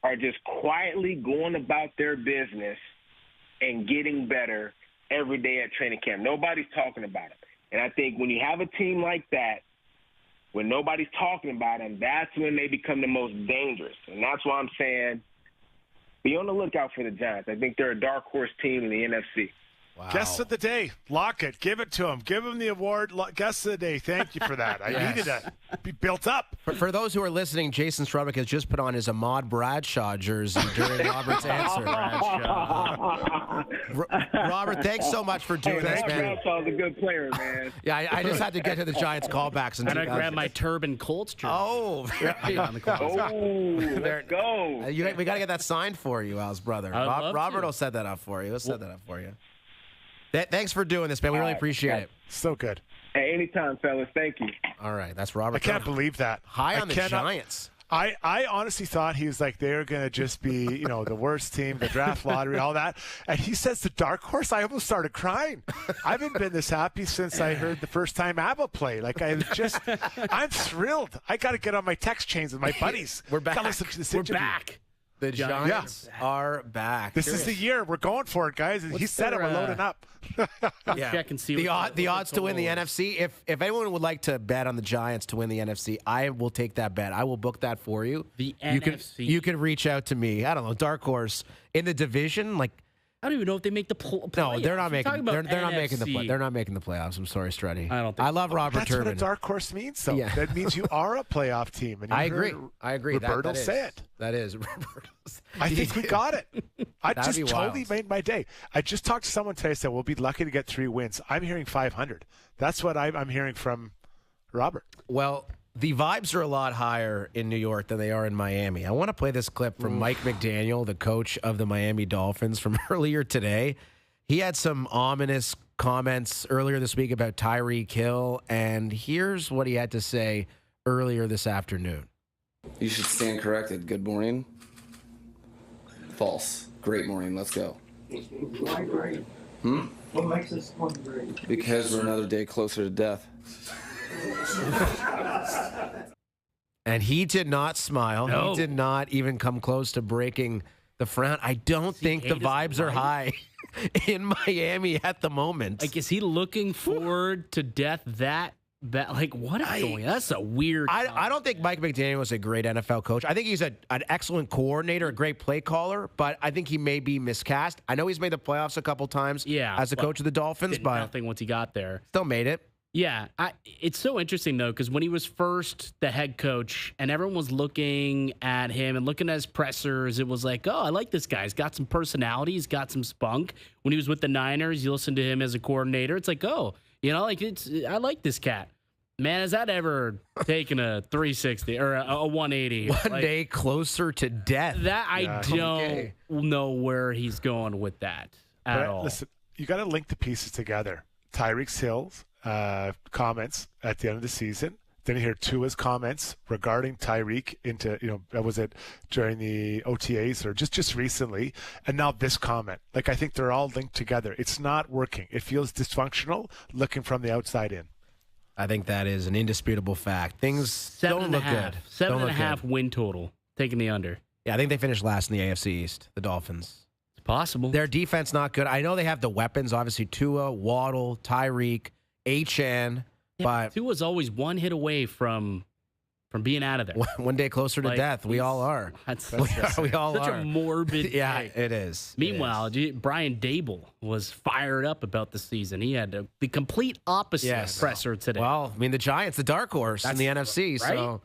are just quietly going about their business and getting better every day at training camp. Nobody's talking about him. And I think when you have a team like that, when nobody's talking about them, that's when they become the most dangerous. And that's why I'm saying be on the lookout for the Giants. I think they're a dark horse team in the NFC. Wow. Guest of the day. Lock it. Give it to him. Give him the award. Guest of the day. Thank you for that. I needed to be built up. For those who are listening, Jason Strudwick has just put on his Ahmad Bradshaw jersey during Robert's answer. Robert, thanks so much for doing this, man. Bradshaw's a good player, man. Yeah, I just had to get to the Giants callbacks. And I grabbed my Turban Colts jersey. Oh, let's go. We got to get that signed for you, Al's brother. Robert will set that up for you. He'll set that up for you. Thanks for doing this, man. We really appreciate it. So good. Hey, anytime, fellas. Thank you. All right, that's Robert. I can't believe that. High on the Giants. I honestly thought he was like they're going to just be, the worst team, the draft lottery, all that. And he says the dark horse. I almost started crying. I haven't been this happy since I heard the first time ABBA play. Like I'm thrilled. I got to get on my text chains with my buddies. We're back. We're back. The Giants are back. This is the year. We're going for it, guys. He said it. We're loading up. Check and see the odds to win the NFC. If anyone would like to bet on the Giants to win the NFC, I will take that bet. I will book that for you. The NFC. You can reach out to me. I don't know, dark horse in the division. Like I don't even know if they make the playoffs. No, they're not making. They're not making the play. They're not making the playoffs. I'm sorry, Struddy. I don't. Think I love Robert That's Turban. what a dark horse means, though. Yeah. That means you are a playoff team. And I agree. Roberto say it. That is. I think we got it. I That'd just be totally wild. made my day. I just talked to someone today. Said we'll be lucky to get 3 wins. I'm hearing 500. That's what I'm hearing from Robert. Well, the vibes are a lot higher in New York than they are in Miami. I want to play this clip from Mike McDaniel, the coach of the Miami Dolphins, from earlier today. He had some ominous comments earlier this week about Tyreek Hill, and here's what he had to say earlier this afternoon. You should stand corrected. Good morning. False. Great morning. Let's go. Why great? What makes this one great? Because we're another day closer to death. And he did not smile. No. He did not even come close to breaking the frown. I don't think the vibes are high in Miami at the moment. Like, is he looking forward to death that bad? Like, what is going on? That's a weird. I don't think Mike McDaniel is a great NFL coach. I think he's an excellent coordinator, a great play caller, but I think he may be miscast. I know he's made the playoffs a couple times as a coach of the Dolphins, did but nothing once he got there. Still made it. Yeah, it's so interesting, though, because when he was first the head coach and everyone was looking at him and looking at his pressers, it was like, oh, I like this guy. He's got some personality. He's got some spunk. When he was with the Niners, you listen to him as a coordinator. It's like, oh, I like this cat. Man, has that ever taken a 360 or a 180? One day closer to death. That I don't know where he's going with that at all. Listen, you got to link the pieces together. Tyreek Hill's comments at the end of the season. Then you hear Tua's comments regarding Tyreek into, was it during the OTAs or just recently? And now this comment. Like, I think they're all linked together. It's not working. It feels dysfunctional looking from the outside in. I think that is an indisputable fact. Things don't look good. 7.5 win total. Taking the under. Yeah, I think they finished last in the AFC East, the Dolphins. It's possible. Their defense not good. I know they have the weapons, obviously Tua, Waddle, Tyreek, HN, but Tua's always one hit away from being out of there. One day closer to death. We all are. We all such are. a morbid Yeah, take. it is. Meanwhile, Brian Dable was fired up about the season. He had the complete opposite presser today. Well, I mean, the Giants, the dark horse in the NFC. right? So,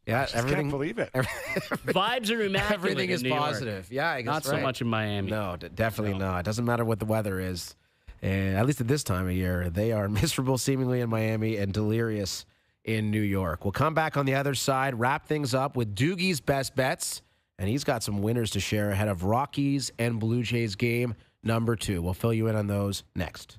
yeah, everything. Can't believe it. Vibes are immaculate. Everything is in New York. positive. Yeah, I guess Not so much in Miami. No, definitely not. It doesn't matter what the weather is. And at least at this time of year, they are miserable seemingly in Miami and delirious in New York. We'll come back on the other side, wrap things up with Doogie's best bets, and he's got some winners to share ahead of Rockies and Blue Jays game number 2. We'll fill you in on those next.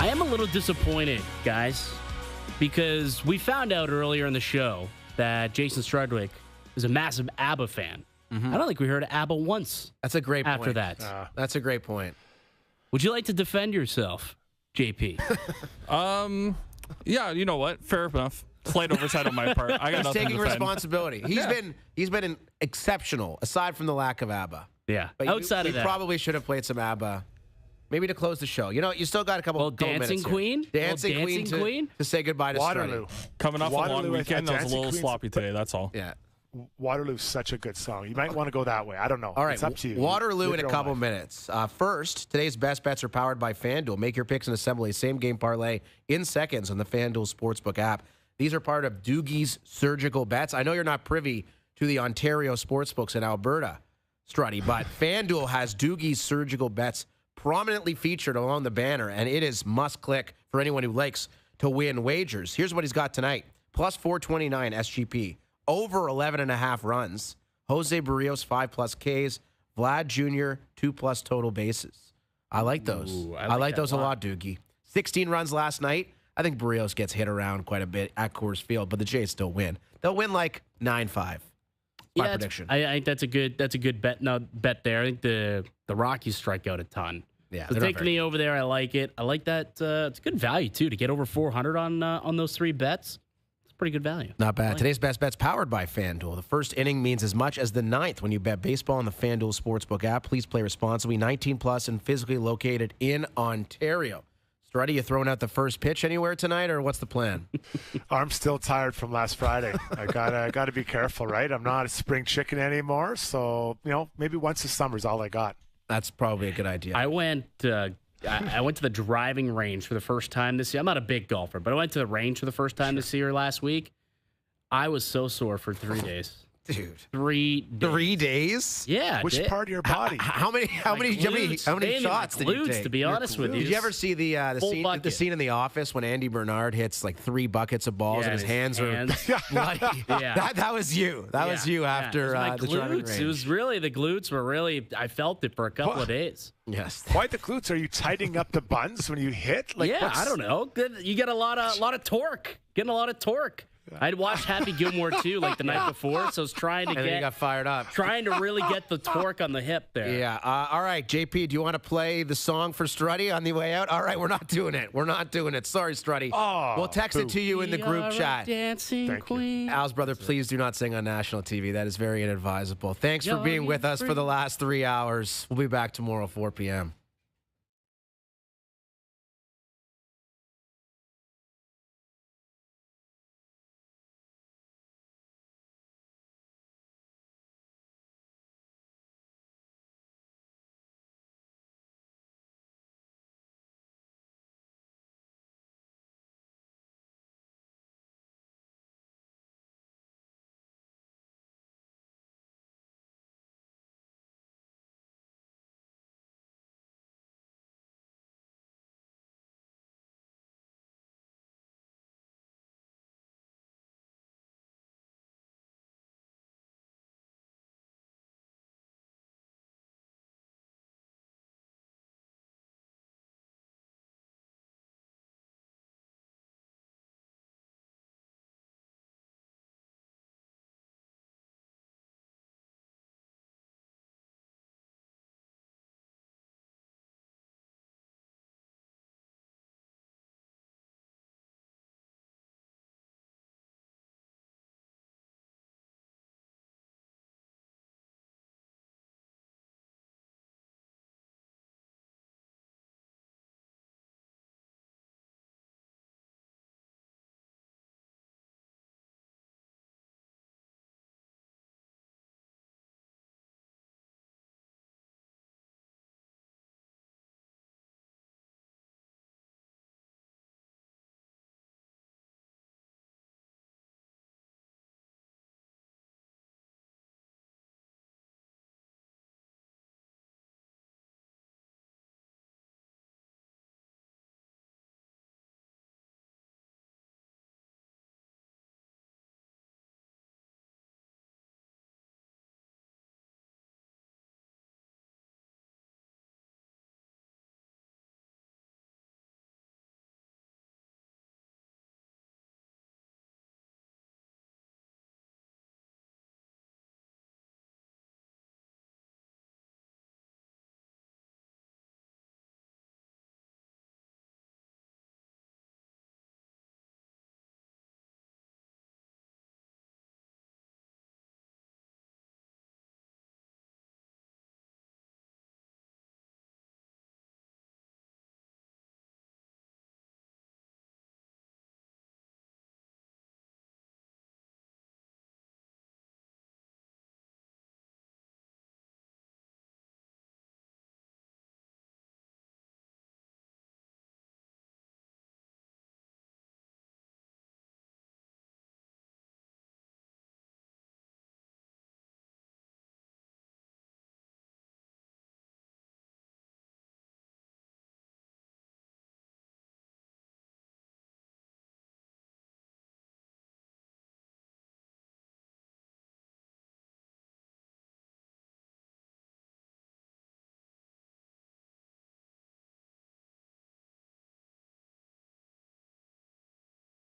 I am a little disappointed, guys, because we found out earlier in the show that Jason Strudwick is a massive ABBA fan. I don't think we heard ABBA once. That's a great point. After that. That's a great point. Would you like to defend yourself, JP? Yeah, you know what? Fair enough. Slight oversight on my part. I got He's taking to defend. responsibility. He's been exceptional, aside from the lack of ABBA. Yeah. But Outside of that, probably should have played some ABBA. Maybe to close the show. You know, you still got a couple Dancing minutes Queen? here. Dancing Queen to say goodbye to Waterloo. Struddy. Coming off a long weekend, I was a Dancing little Queen's- sloppy today, that's all. Yeah. Waterloo's such a good song. You might want to go that way. I don't know. All right, It's up to you. Waterloo Live in a your own couple life. minutes. First, today's best bets are powered by FanDuel. Make your picks and assemble a same-game parlay in seconds on the FanDuel Sportsbook app. These are part of Doogie's surgical bets. I know you're not privy to the Ontario sportsbooks in Alberta, Struddy, but FanDuel has Doogie's surgical bets prominently featured along the banner, and it is must-click for anyone who likes to win wagers. Here's what he's got tonight. Plus 429 SGP. Over 11.5 runs. Jose Barrios, 5+ Ks. Vlad Jr., 2+ total bases. I like those. Ooh, I like that those a lot, Doogie. 16 runs last night. I think Barrios gets hit around quite a bit at Coors Field, but the Jays still win. They'll win like 9-5. My prediction. I think that's a good bet. No, bet there. I think the Rockies strike out a ton. Yeah, so take me over there. I like it. I like that. It's good value too to get over 400 on those 3 bets. It's pretty good value. Not bad. Today's best bet's powered by FanDuel. The first inning means as much as the 9th when you bet baseball on the FanDuel Sportsbook app. Please play responsibly. 18+ and physically located in Ontario. Struddy, you throwing out the first pitch anywhere tonight, or what's the plan? I'm still tired from last Friday. I gotta be careful, right? I'm not a spring chicken anymore, so maybe once this summer's all I got. That's probably a good idea. I went to the driving range for the first time this year. I'm not a big golfer, but I went to the range for the first time this year last week. I was so sore for 3 days. Dude, 3 days. 3 days? Yeah. Which part of your body? How many shots did you take? To be honest with you. Did you ever see the scene in The Office when Andy Bernard hits like 3 buckets of balls and his hands are bloody? Yeah. That was you. That was you after the driving range. It was really the glutes were really. I felt it for a couple of days. Yes. Why the glutes? Are you tightening up the buns when you hit? I don't know. You get a lot of torque. Getting a lot of torque. I'd watched Happy Gilmore too, like the night before, so I was trying to you got fired up. Trying to really get the torque on the hip there. Yeah. All right, JP, do you want to play the song for Struddy on the way out? All right, we're not doing it. Sorry, Struddy. Oh, we'll text it to you in the group chat. Dancing Queen. Al's brother, please do not sing on national TV. That is very inadvisable. Thanks for being with us for the last 3 hours. We'll be back tomorrow, 4 p.m.